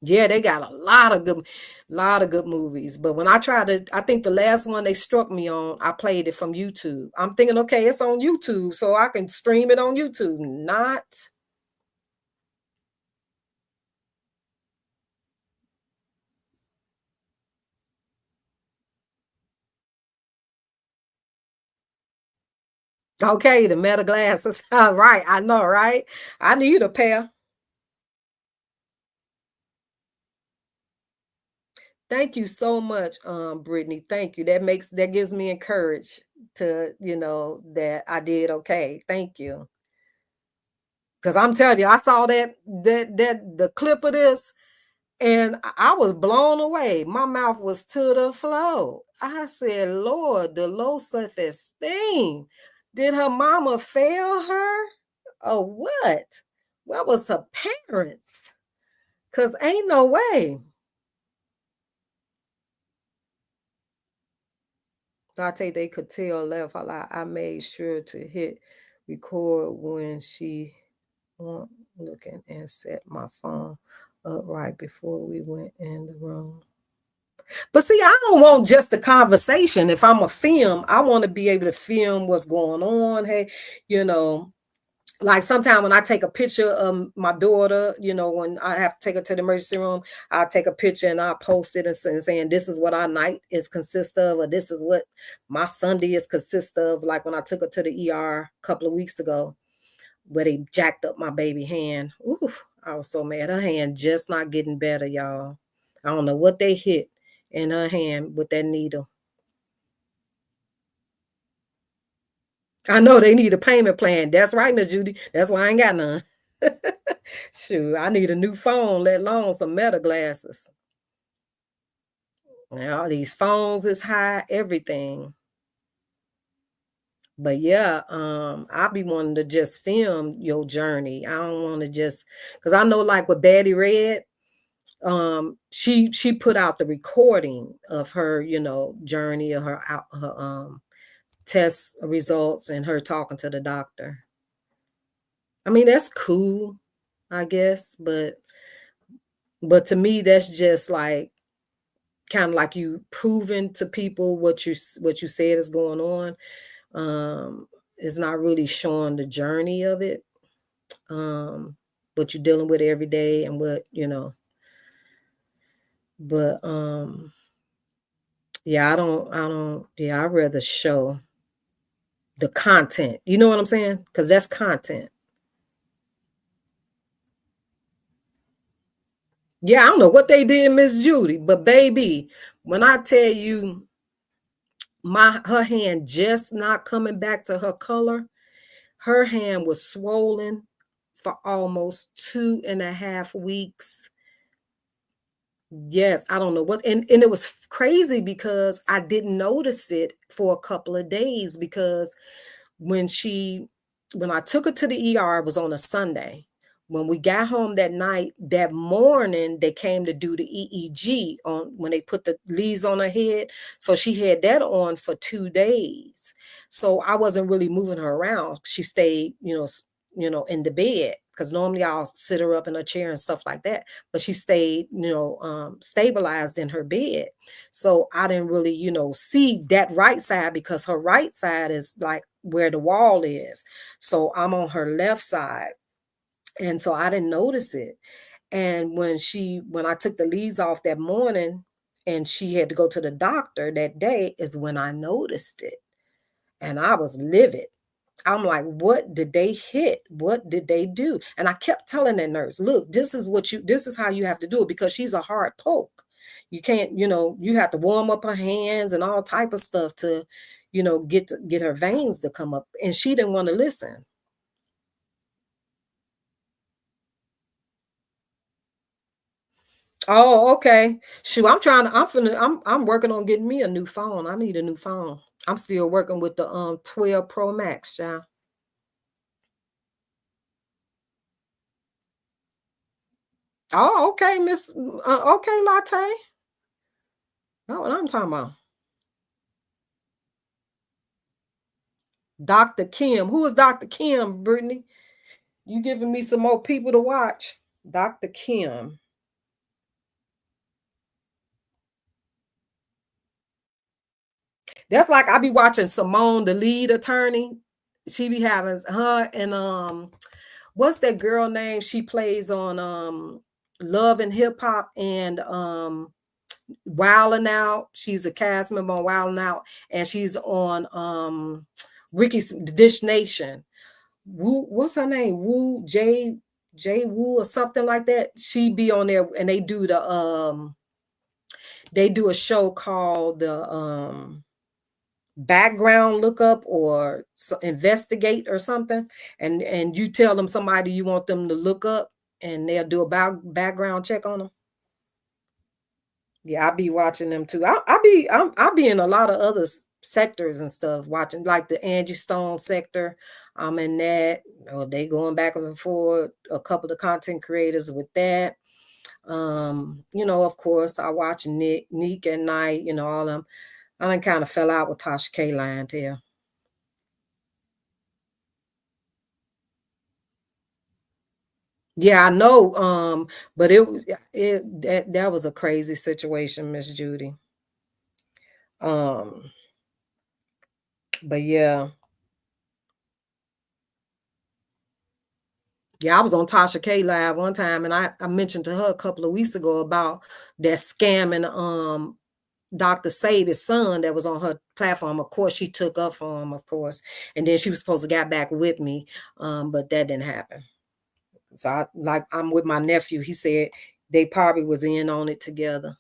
Yeah, they got a lot of good movies. But when I think the last one they struck me on, I played it from YouTube. I'm thinking, okay, it's on YouTube, so I can stream it on YouTube. Not. Okay, the Meta glasses. Right, I know, right? I need a pair. Thank you so much, Brittany. Thank you. That gives me encourage to, you know, that I did okay. Thank you. Because I'm telling you, I saw the clip of this, and I was blown away. My mouth was to the floor. I said, Lord, the low self-esteem. Did her mama fail her? Or what? What was her parents? Because ain't no way. Dante, they could tell left a lot. I made sure to hit record when she wasn't looking and set my phone up right before we went in the room. But see, I don't want just the conversation. If I'm a film, I want to be able to film what's going on. Hey, you know, like sometimes when I take a picture of my daughter, you know, when I have to take her to the emergency room, I'll take a picture and I'll post it and saying, this is what our night is consist of, or this is what my Sunday is consist of. Like when I took her to the ER a couple of weeks ago, where they jacked up my baby hand. Ooh, I was so mad. Her hand just not getting better, y'all. I don't know what they hit in her hand with that needle. I know they need a payment plan. That's right, Miss Judy. That's why I ain't got none. Shoot, I need a new phone, let alone some Meta glasses. Now, these phones is high, everything. But yeah, I'll be wanting to just film your journey. I don't want to just, because I know like with Betty Red, she put out the recording of her, you know, journey of her test results and her talking to the doctor. I mean, that's cool, I guess, but to me, that's just like kind of like you proving to people what you said is going on. It's not really showing the journey of it, what you're dealing with every day and what, but yeah, I'd rather show the content. You know what I'm saying? Because that's content. Yeah, I don't know what they did, Miss Judy, but baby, when I tell you her hand just not coming back to her color, her hand was swollen for almost 2.5 weeks. Yes, I don't know what, and it was crazy because I didn't notice it for a couple of days because when I took her to the ER, it was on a Sunday. When we got home that night, that morning, they came to do the EEG on when they put the leads on her head. So she had that on for 2 days. So I wasn't really moving her around. She stayed, in the bed because normally I'll sit her up in a chair and stuff like that. But she stayed, stabilized in her bed. So I didn't really, see that right side because her right side is like where the wall is. So I'm on her left side. And so I didn't notice it. And when I took the leads off that morning and she had to go to the doctor that day is when I noticed it. And I was livid. I'm like, what did they hit? What did they do? And I kept telling that nurse, look, this is how you have to do it because she's a hard poke. You can't, you have to warm up her hands and all type of stuff to, get her veins to come up. And she didn't want to listen. Oh, okay. Shoot, I'm working on getting me a new phone. I need a new phone. I'm still working with the 12 Pro Max, child. Oh, okay, Miss. Okay, Latte. That's what I'm talking about. Dr. Kim. Who is Dr. Kim, Brittany? You giving me some more people to watch? Dr. Kim. That's like I be watching Simone, the lead attorney. She be having her and what's that girl name? She plays on Love and Hip Hop and Wildin' Out. She's a cast member on Wildin' Out, and she's on Ricky's Dish Nation. Woo, what's her name? Woo J Woo or something like that. She be on there, and they do a show called the background lookup or investigate or something, and you tell them somebody you want them to look up, and they'll do a background check on them. Yeah, I'll be watching them too. I'll be in a lot of other sectors and stuff, watching like the Angie Stone sector. I'm in that. They going back and forth. A couple of content creators with that. Of course, I watch Nick at Night. All them. I done kind of fell out with Tasha K. Liondale. Yeah, I know. But that was a crazy situation, Miss Judy. But yeah. Yeah, I was on Tasha K Live one time, and I mentioned to her a couple of weeks ago about that scamming Dr. Sabi's son that was on her platform. Of course, she took up for him, of course, and then she was supposed to get back with me, but that didn't happen. So I'm with my nephew. He said they probably was in on it together.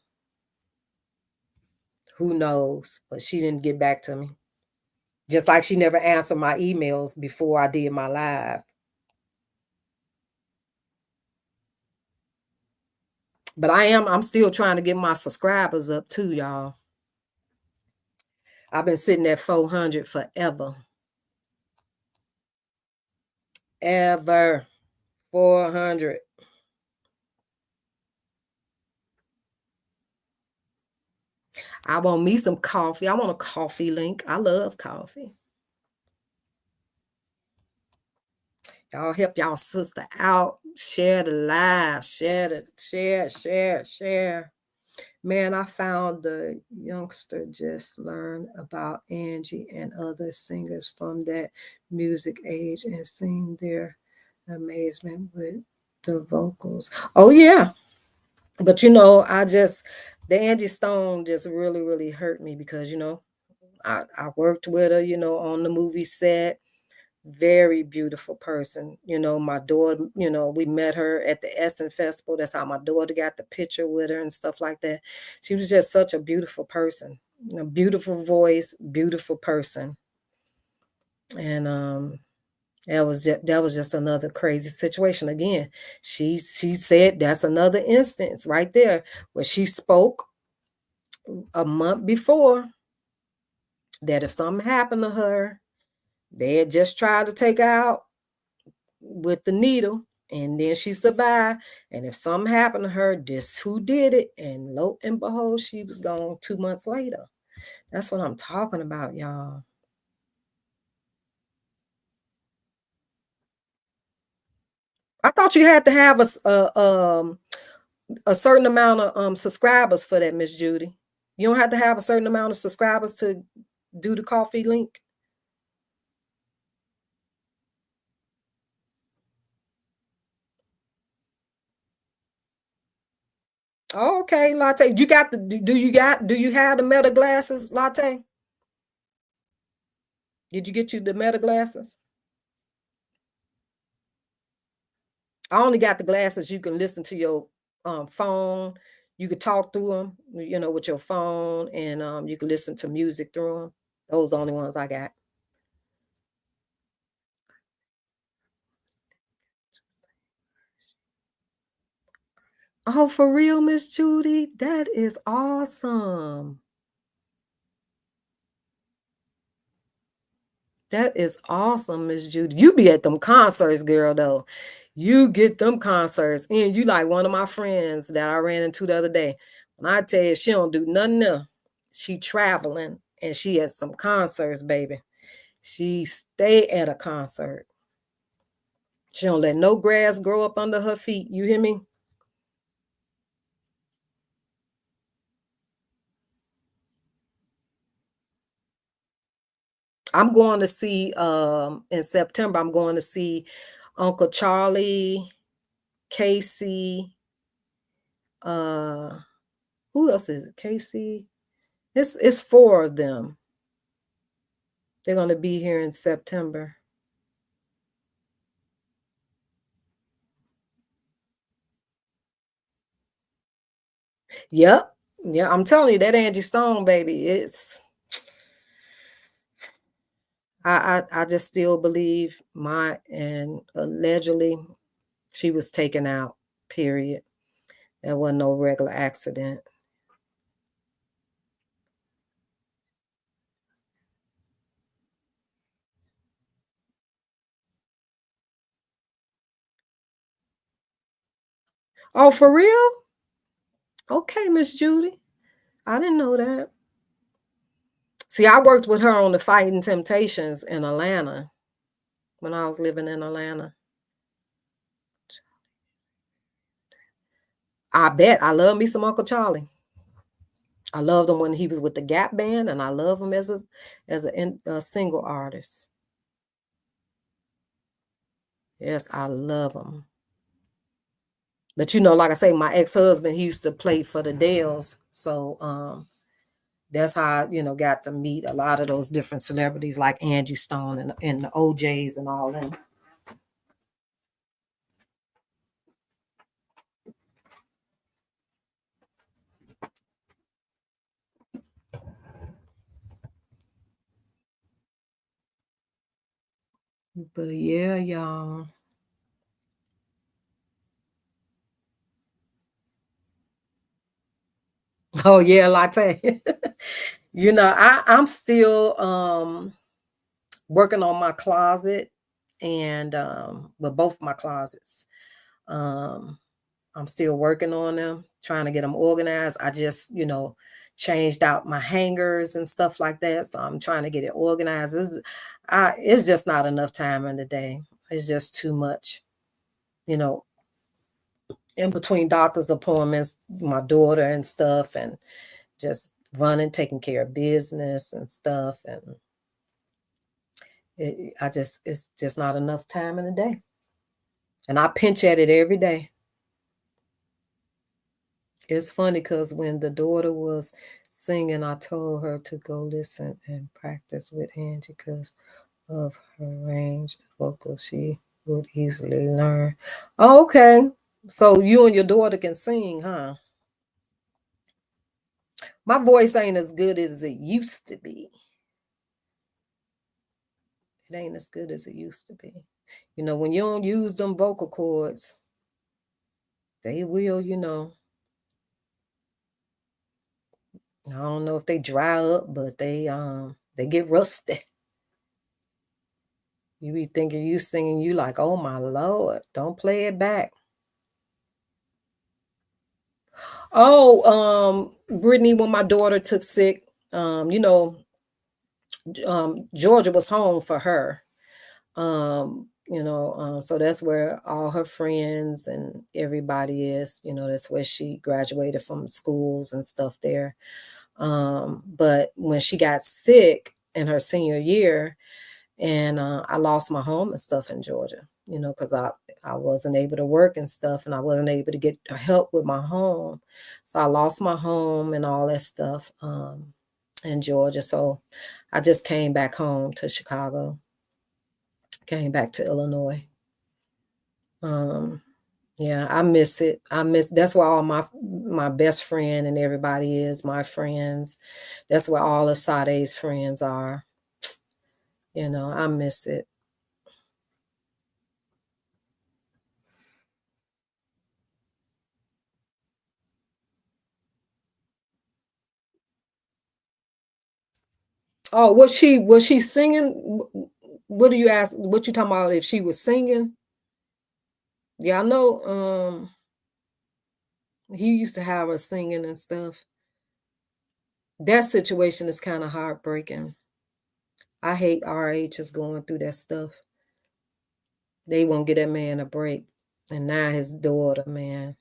Who knows? But she didn't get back to me. Just like she never answered my emails before I did my live. But I'm still trying to get my subscribers up too, y'all. I've been sitting at 400 forever. Ever. 400. I want me some coffee. I want a coffee link. I love coffee. Y'all help y'all sister out. Share the live. Share. Man, I found the youngster just learned about Angie and other singers from that music age and sing their amazement with the vocals. Oh, yeah. But, the Angie Stone just really, really hurt me because, I worked with her, on the movie set. Very beautiful person. My daughter, we met her at the Essen Festival. That's how my daughter got the picture with her and stuff like that. She was just such a beautiful person, a beautiful voice, beautiful person. And that was just another crazy situation. Again, she said that's another instance right there where she spoke a month before that if something happened to her, they had just tried to take her out with the needle, and then she survived. And if something happened to her, this who did it. And lo and behold, she was gone 2 months later. That's what I'm talking about, y'all. I thought you had to have a certain amount of subscribers for that, Miss Judy. You don't have to have a certain amount of subscribers to do the coffee link. Oh, okay, Latte. Do you have the Meta glasses, Latte? Did you get you the Meta glasses? I only got the glasses you can listen to your phone. You could talk through them, with your phone, and you can listen to music through them. Those are the only ones I got. Oh, for real, Miss Judy? That is awesome. That is awesome, Miss Judy. You be at them concerts, girl, though. You get them concerts. And you like one of my friends that I ran into the other day. When I tell you, she don't do nothing else. She traveling, and she at some concerts, baby. She stay at a concert. She don't let no grass grow up under her feet. You hear me? I'm going to see in September. I'm going to see Uncle Charlie, Casey. Who else is it? Casey. It's 4 of them. They're going to be here in September. Yep. Yeah, I'm telling you, that Angie Stone, baby, it's I just still believe and allegedly she was taken out, period. There wasn't no regular accident. Oh, for real? Okay, Miss Judy. I didn't know that. See, I worked with her on the Fighting Temptations in Atlanta when I was living in Atlanta. I bet. I love me some Uncle Charlie. I loved him when he was with the Gap Band, and I love him as a single artist. Yes, I love him. But like I say, my ex-husband, he used to play for the Dells. So that's how I, got to meet a lot of those different celebrities like Angie Stone and the OJs and all them. But yeah, y'all. Oh yeah, Latte. I'm still working on my closet and with both my closets. I'm still working on them, trying to get them organized. I just, changed out my hangers and stuff like that. So I'm trying to get it organized. It's just not enough time in the day. It's just too much, you know, in between doctor's appointments, my daughter and stuff, and just running, taking care of business and stuff. And it's just not enough time in the day. And I pinch at it every day. It's funny because when the daughter was singing, I told her to go listen and practice with Angie because of her range of vocal. She would easily learn. Oh, okay. So you and your daughter can sing, huh? My voice ain't as good as it used to be. It ain't as good as it used to be. You know, when you don't use them vocal cords, they will, you know. I don't know if they dry up, but they get rusty. You be thinking you singing, you like, oh my Lord, don't play it back. Oh, Brittany, when my daughter took sick, you know, Georgia was home for her. You know, so that's where all her friends and everybody is, you know, that's where she graduated from schools and stuff there. But when she got sick in her senior year, and I lost my home and stuff in Georgia, you know, because I wasn't able to work and stuff, and I wasn't able to get help with my home. So I lost my home and all that stuff in Georgia. So I just came back home to Chicago, came back to Illinois. Yeah, I miss it. That's where all my best friend and everybody is, my friends. That's where all of Sade's friends are. You know, I miss it. Oh, was she singing? What do you ask? What you talking about? If she was singing? Yeah, I know. He used to have her singing and stuff. That situation is kind of heartbreaking. I hate RH is going through that stuff. They won't get that man a break, and now his daughter, man.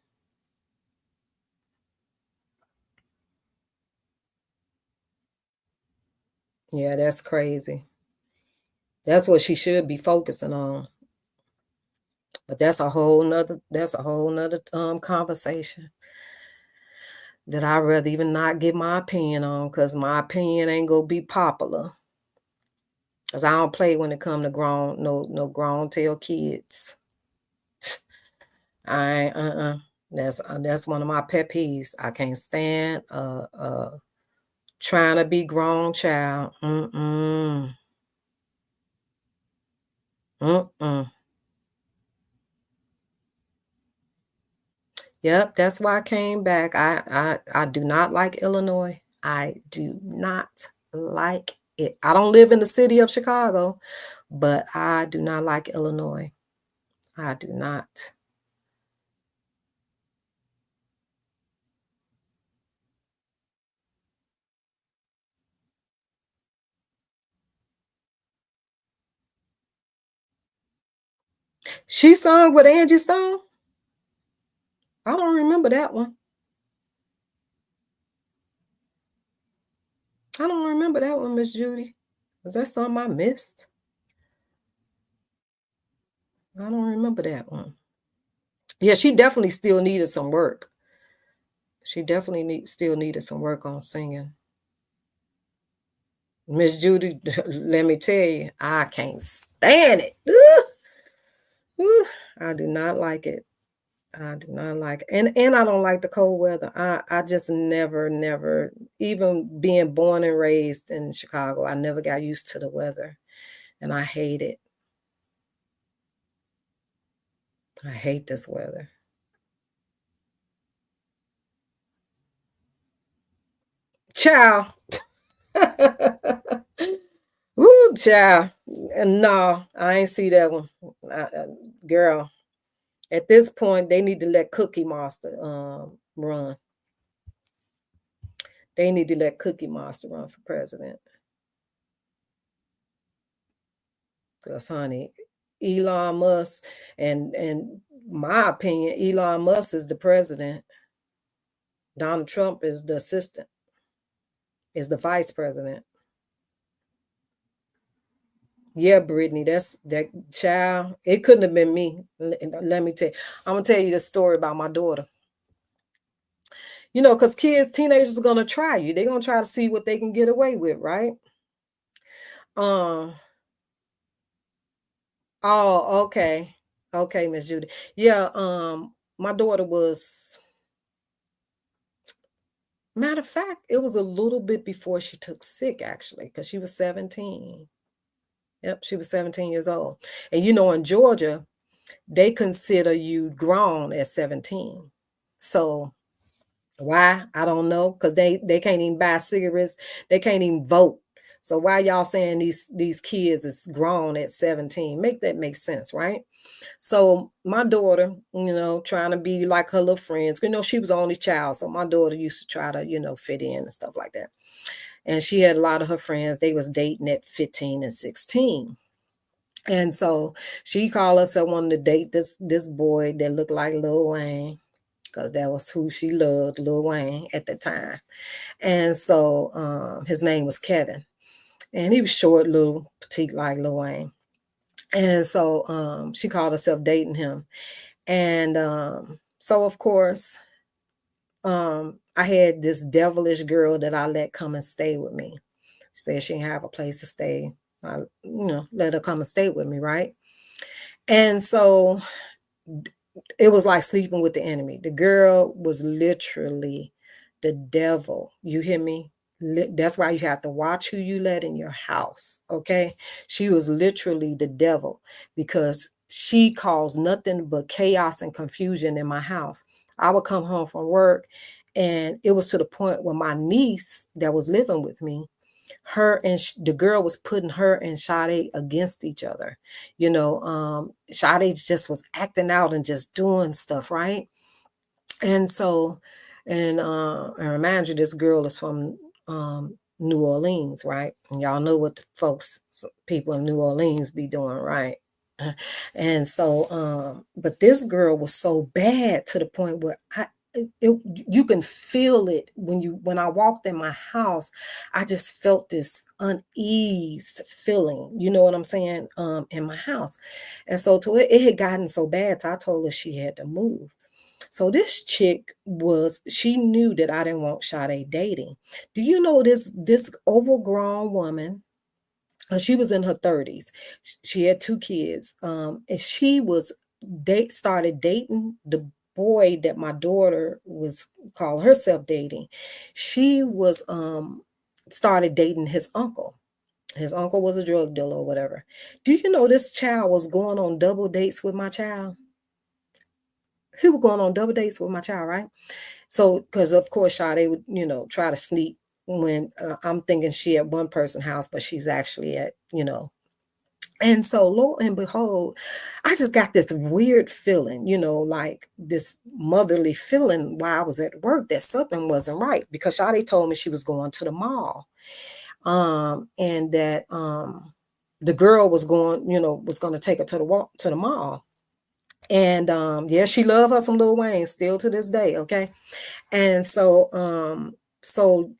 Yeah, that's crazy. That's what she should be focusing on. But that's a whole nother conversation that I'd rather even not give my opinion on, because my opinion ain't gonna be popular. Cause I don't play when it come to no grown tail kids. That's one of my pet peeves. I can't stand trying to be grown child. Yep, that's why I came back. I do not like Illinois. I do not like it. I don't live in the city of Chicago, but I do not like Illinois. I do not. She sung with Angie Stone? I don't remember that one. I don't remember that one, Miss Judy. Was that something I missed? I don't remember that one. Yeah, she definitely still needed some work. She definitely still needed some work on singing. Miss Judy, let me tell you, I can't stand it. I do not like it. I do not like it. And I don't like the cold weather. I just never, even being born and raised in Chicago, I never got used to the weather. And I hate it. I hate this weather. Ciao. Woo, child. No, I ain't see that one. Girl, at this point, they need to let Cookie Monster run. They need to let Cookie Monster run for president. Because, honey, Elon Musk, and my opinion, Elon Musk is the president. Donald Trump is the assistant, is the vice president. Yeah, Brittany, that's that child. It couldn't have been me. Let me tell you. I'm gonna tell you the story about my daughter. You know, because teenagers are gonna try you. They're gonna try to see what they can get away with, right? Oh, okay. Okay, Miss Judy. Yeah, my daughter was, matter of fact, it was a little bit before she took sick, actually, because she was 17. Yep, she was 17 years old. And you know, in Georgia, they consider you grown at 17. So why? I don't know, because they can't even buy cigarettes, they can't even vote. So why y'all saying these kids is grown at 17? Make that make sense, right? So my daughter, you know, trying to be like her little friends, you know, she was the only child. So my daughter used to try to, you know, fit in and stuff like that. And she had a lot of her friends, they was dating at 15 and 16. And so she called herself wanting to date this boy that looked like Lil Wayne, because that was who she loved, Lil Wayne at the time. And so his name was Kevin. And he was short, little, petite like Lil Wayne. And so she called herself dating him. And so, of course, I had this devilish girl that I let come and stay with me. She said she didn't have a place to stay. I, you know, let her come and stay with me, right? And so it was like sleeping with the enemy. The girl was literally the devil. You hear me? That's why you have to watch who you let in your house, okay? She was literally the devil, because she caused nothing but chaos and confusion in my house. I would come home from work, and it was to the point where my niece that was living with me, her and the girl was putting her and Sade against each other. You know, Sade just was acting out and just doing stuff, right? And so, and remind you, this girl is from New Orleans, right? And y'all know what the people in New Orleans be doing, right? And so, but this girl was so bad to the point where you can feel it when I walked in my house. I just felt this unease feeling, you know what I'm saying, in my house. And so it had gotten so bad, so I told her she had to move. So this chick she knew that I didn't want Sade dating. Do you know this overgrown woman? She was in her 30s. She had 2 kids. And she started dating the boy that my daughter was called herself dating. She was started dating his uncle. His uncle was a drug dealer or whatever. Do you know this child was going on double dates with my child? He was going on double dates with my child, right? So, because of course, Sade would, you know, try to sneak when I'm thinking she at one person's house, but she's actually at, you know. And so, lo and behold, I just got this weird feeling, you know, like this motherly feeling while I was at work that something wasn't right, because Sade told me she was going to the mall, and that the girl was going, you know, was going to take her to the mall. And yeah, she loved her some Lil Wayne still to this day, okay? And so so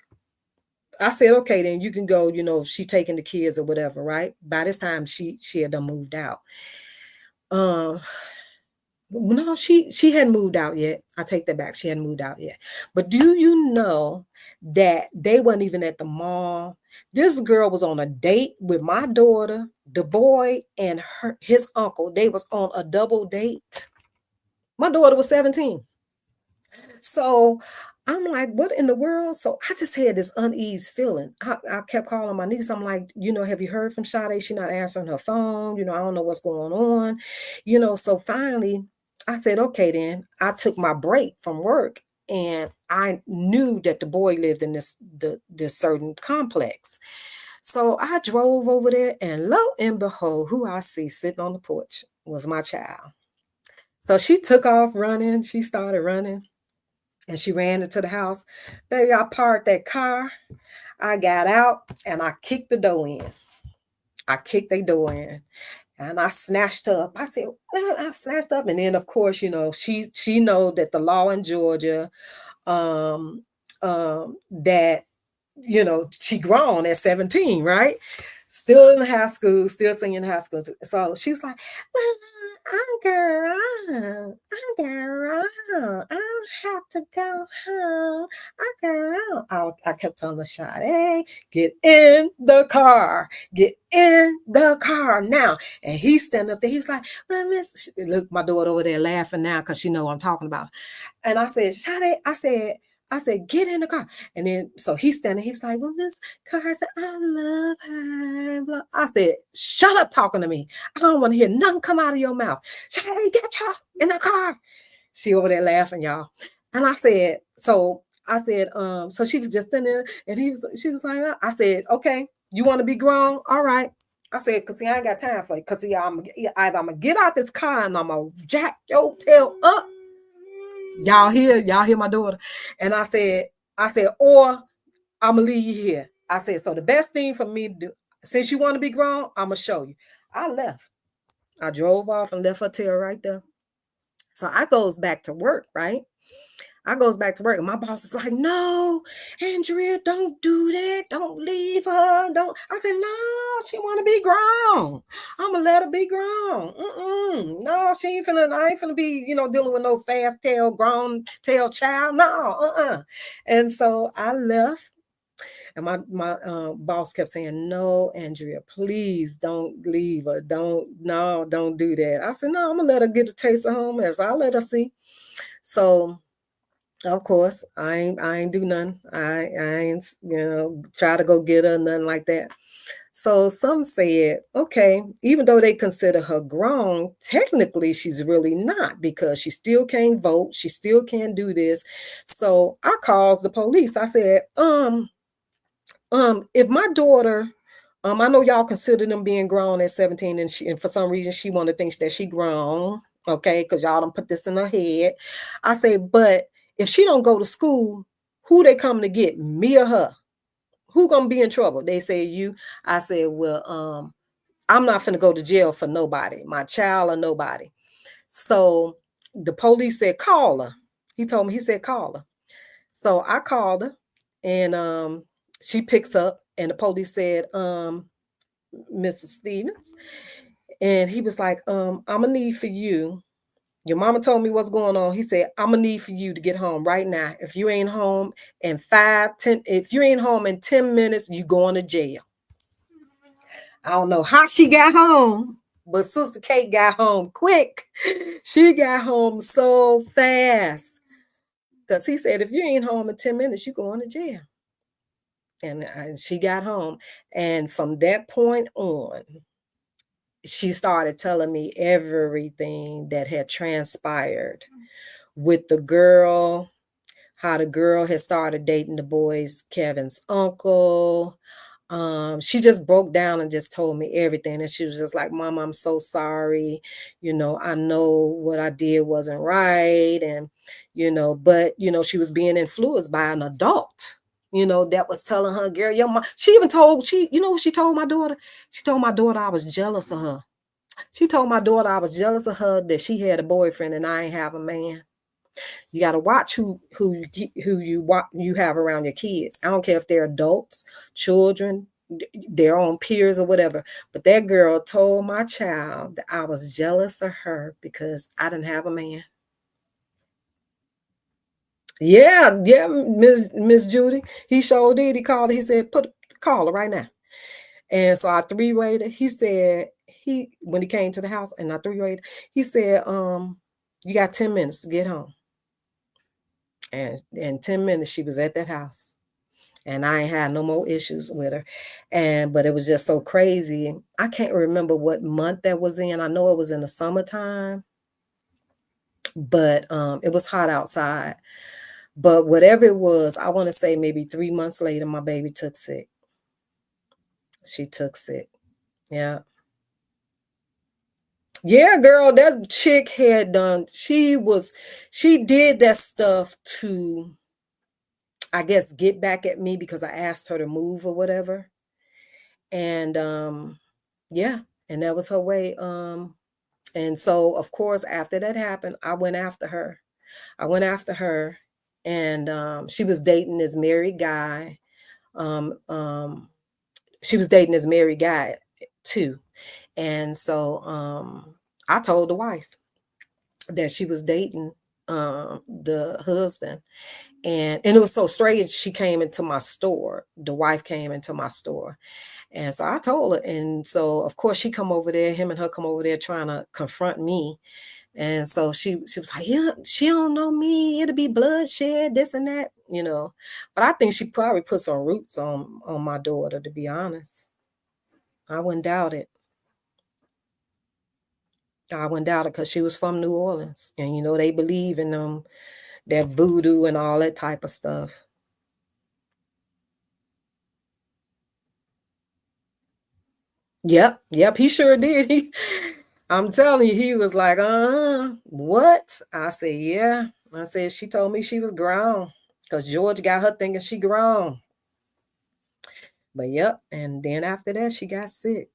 I said, okay, then you can go, you know, she taking the kids or whatever, right? By this time she had done moved out. No, she hadn't moved out yet. I take that back. She hadn't moved out yet. But do you know that they weren't even at the mall? This girl was on a date with my daughter, the boy, and his uncle. They was on a double date. My daughter was 17. So I'm like, what in the world? So I just had this unease feeling. I kept calling my niece. I'm like, you know, have you heard from Sade? She's not answering her phone. You know, I don't know what's going on. You know, so finally I said, okay, then I took my break from work, and I knew that the boy lived in this certain complex. So I drove over there, and lo and behold, who I see sitting on the porch was my child. So she took off running. She started running, and she ran into the house. Baby, I parked that car. I got out, and I kicked the door in. I kicked the door in. And I snatched her up. I said, well, I snatched up. And then of course, you know, she know that the law in Georgia, that, you know, she grown at 17, right? Still in high school, still singing high school. So she was like, well, I'm girl, I don't have to go home. I kept telling the shot, hey, get in the car now. And he's standing up there. He was like, well, Miss, look, my daughter over there laughing now because she know what I'm talking about. And I said, Shade, I said, get in the car. And then, so he's standing, he's like, well, Miss Carr, I said, I love her. I said, shut up talking to me. I don't want to hear nothing come out of your mouth. Shade, get her in the car. She over there laughing, y'all. And I said, so she was just in there, and she was like, I said, okay, you want to be grown? All right. I said, because see, I ain't got time for it. Because see, either I'm going to get out this car and I'm going to jack your tail up. Y'all hear my daughter. And I said, or I'm going to leave you here. I said, so the best thing for me to do, since you want to be grown, I'm going to show you. I left. I drove off and left her tail right there. So I goes back to work, right? I goes back to work, and my boss is like, no, Andrea, don't do that. Don't leave her. Don't. I said, no, she want to be grown. I'm going to let her be grown. No, I ain't finna be, you know, dealing with no fast tail, grown tail child. No, And so I left. And my boss kept saying, no, Andrea, please don't leave her. Don't do that. I said, no, I'm going to let her get a taste of home. As I'll let her see. So, of course, I ain't do nothing. I ain't, you know, try to go get her, nothing like that. So some said, okay, even though they consider her grown, technically she's really not, because she still can't vote. She still can't do this. So I called the police. I said, if my daughter, I know y'all consider them being grown at 17, and for some reason she want to think that she grown, okay, because y'all done put this in her head. I say, but if she don't go to school, who they coming to get, me or her? Who gonna be in trouble? They say you. I said, well, I'm not finna go to jail for nobody, my child or nobody. So the police said, call her. He told me, he said, call her. So I called her, and she picks up, and the police said, Mr. Stevens. And he was like, I'm gonna need for you. Your mama told me what's going on. He said, I'm gonna need for you to get home right now. If you ain't home in 10 minutes, you going to jail. I don't know how she got home, but Sister Kate got home quick. She got home so fast. Because he said, if you ain't home in 10 minutes, you going to jail. And she got home. And from that point on, she started telling me everything that had transpired with the girl, how the girl had started dating the boys, Kevin's uncle. She just broke down and just told me everything. And she was just like, Mom, I'm so sorry. You know, I know what I did wasn't right. And, you know, but, you know, she was being influenced by an adult, you know, that was telling her, girl, your mom. She even told, you know what she told my daughter? She told my daughter I was jealous of her. She told my daughter I was jealous of her, that she had a boyfriend and I ain't have a man. You got to watch who you have around your kids. I don't care if they're adults, children, their own peers or whatever. But that girl told my child that I was jealous of her because I didn't have a man. Yeah, Miss Judy. He sure did. He called her. He said, call her right now. And so I three-wayed her. He said, when he came to the house and I three-wayed, he said, you got 10 minutes to get home. And in 10 minutes, she was at that house. And I ain't had no more issues with her. But it was just so crazy. I can't remember what month that was in. I know it was in the summertime. But it was hot outside. But whatever it was, I want to say maybe 3 months later, my baby took sick. She took sick. Yeah. Yeah, girl, that chick had done, she did that stuff to, I guess, get back at me because I asked her to move or whatever. And yeah, And that was her way. And so, of course, after that happened, I went after her. And she was dating this married guy. She was dating this married guy too. And so I told the wife that she was dating the husband. And it was so strange. She came into my store. The wife came into my store. And so I told her. And so, of course, she come over there, him and her come over there trying to confront me. And so she was like, yeah, she don't know me. It'll be bloodshed, this and that, you know. But I think she probably put some roots on my daughter, to be honest. I wouldn't doubt it. I wouldn't doubt it because she was from New Orleans. And, you know, they believe in that voodoo and all that type of stuff. Yep, he sure did. I'm telling you, he was like, what? I said, yeah. I said, she told me she was grown because George got her thinking she grown. But yep, and then after that, she got sick.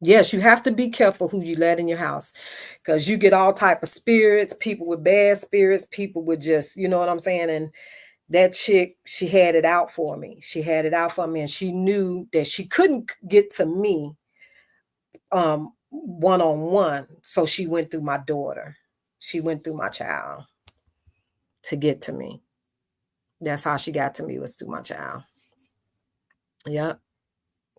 Yes, you have to be careful who you let in your house because you get all type of spirits, people with bad spirits, people with just, you know what I'm saying? And that chick, she had it out for me. And she knew that she couldn't get to me one-on-one. So she went through my daughter. She went through my child to get to me. That's how she got to me, was through my child. Yep.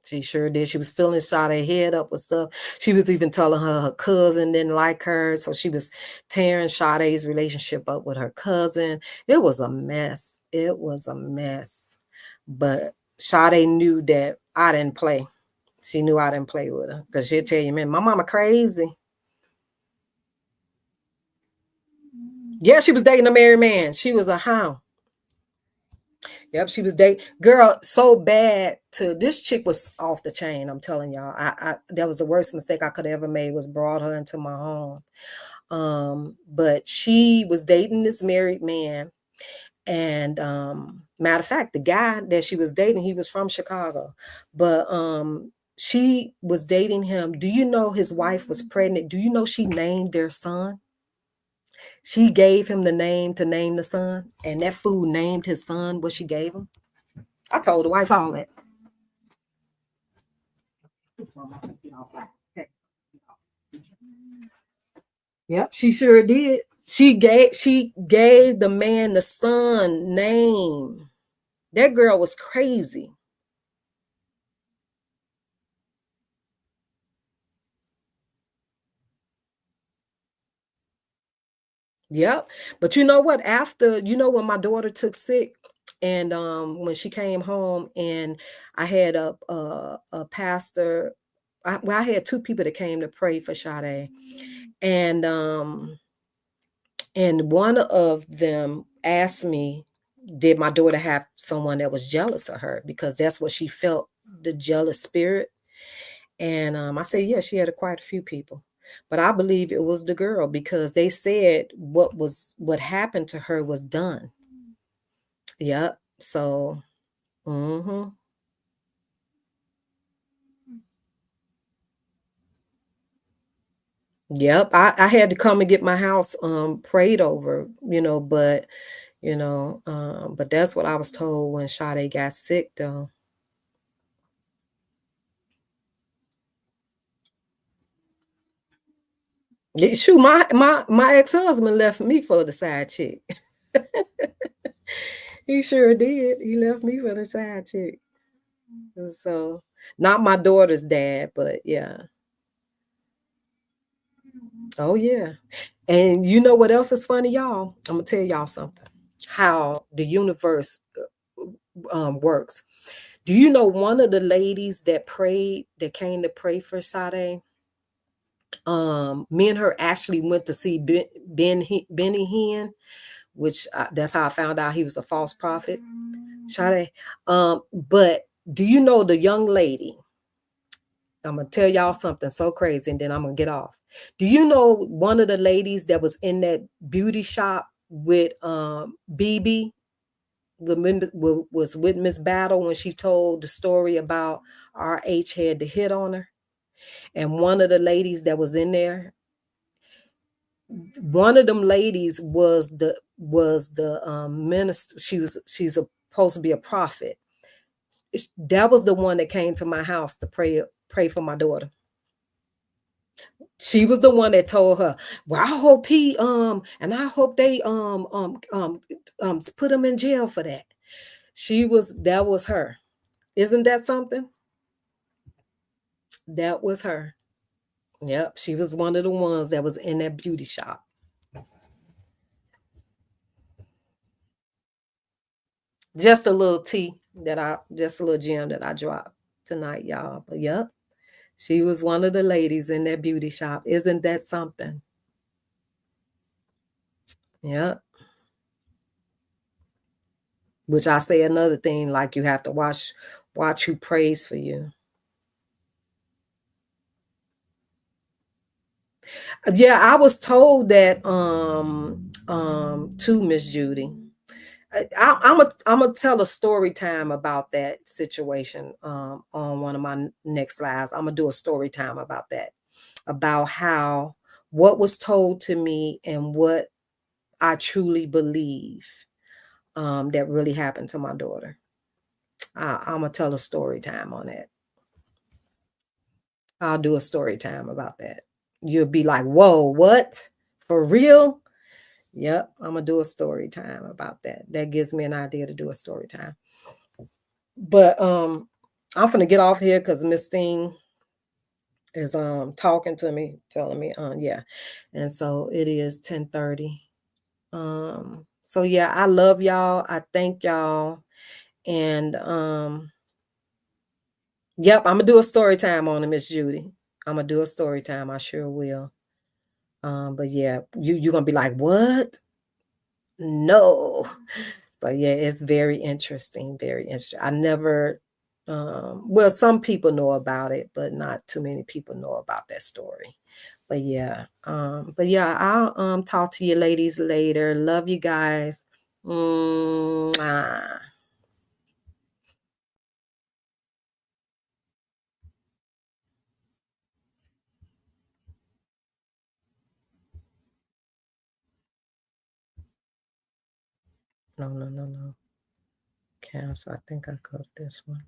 She sure did. She was feeling shot her head up with stuff. She was even telling her cousin didn't like her. So she was tearing Sade's relationship up with her cousin. It was a mess. But Sade knew that I didn't play. She knew I didn't play with her. Because she'll tell you, man, my mama crazy. Yeah, she was dating a married man. She was a hound. Yep, she was dating. Girl, so bad to this chick was off the chain. I'm telling y'all. That was the worst mistake I could have ever made, was brought her into my home. But she was dating this married man. And matter of fact, the guy that she was dating, he was from Chicago. But she was dating him. Do you know his wife was pregnant? Do you know she named their son? She gave him the name to name the son, and that fool named his son what she gave him. I told the wife all that. Yep, she sure did. She gave the man the son name. That girl was crazy. Yep. But you know what? After, you know, when my daughter took sick, and when she came home, and I had a pastor, I had two people that came to pray for Sade, and one of them asked me, did my daughter have someone that was jealous of her? Because that's what she felt, the jealous spirit. And I said, yeah, she had quite a few people. But I believe it was the girl, because they said what happened to her was done. Yep. So, Yep. I had to come and get my house prayed over, you know, but but that's what I was told when Sade got sick, though. Shoot, my ex-husband left me for the side chick. He sure did. He left me for the side chick. So, not my daughter's dad, but yeah. Oh, yeah. And you know what else is funny, y'all? I'm going to tell y'all something. How the universe works. Do you know one of the ladies that came to pray for Sade? Me and her actually went to see Benny Hinn, which that's how I found out he was a false prophet. Sade. But do you know the young lady? I'm going to tell y'all something so crazy, and then I'm going to get off. Do you know one of the ladies that was in that beauty shop with BB, was with Miss Battle when she told the story about RH had to hit on her. And one of the ladies that was in there, one of them ladies was the minister. She's supposed to be a prophet. That was the one that came to my house to pray for my daughter. She was the one that told her, well, I hope he and I hope they put him in jail for that. That was her. Isn't that something? That was her. Yep, she was one of the ones that was in that beauty shop. Just a little just a little gem that I dropped tonight, y'all. But yep, she was one of the ladies in that beauty shop. Isn't that something? Yep. Which I say another thing, like you have to watch who prays for you. Yeah, I was told that to Miss Judy. I'm gonna tell a story time about that situation on one of my next lives. I'm gonna do a story time about that, about what was told to me and what I truly believe that really happened to my daughter. I'm gonna tell a story time on that. I'll do a story time about that. You'll be like, whoa, what? For real? Yep, I'm gonna do a story time about that. That gives me an idea to do a story time. But I'm gonna get off here because Miss Thing is talking to me, telling me yeah. And so it is 10:30. So yeah, I love y'all. I thank y'all. And yep, I'm gonna do a story time on it, Miss Judy. I'm gonna do a story time. I sure will. But yeah, you're gonna be like, what? No. But yeah, it's very interesting. Very interesting. I never well, some people know about it, but not too many people know about that story. But yeah, I'll talk to you ladies later. Love you guys. Mwah. No. Cancel. I think I cut this one.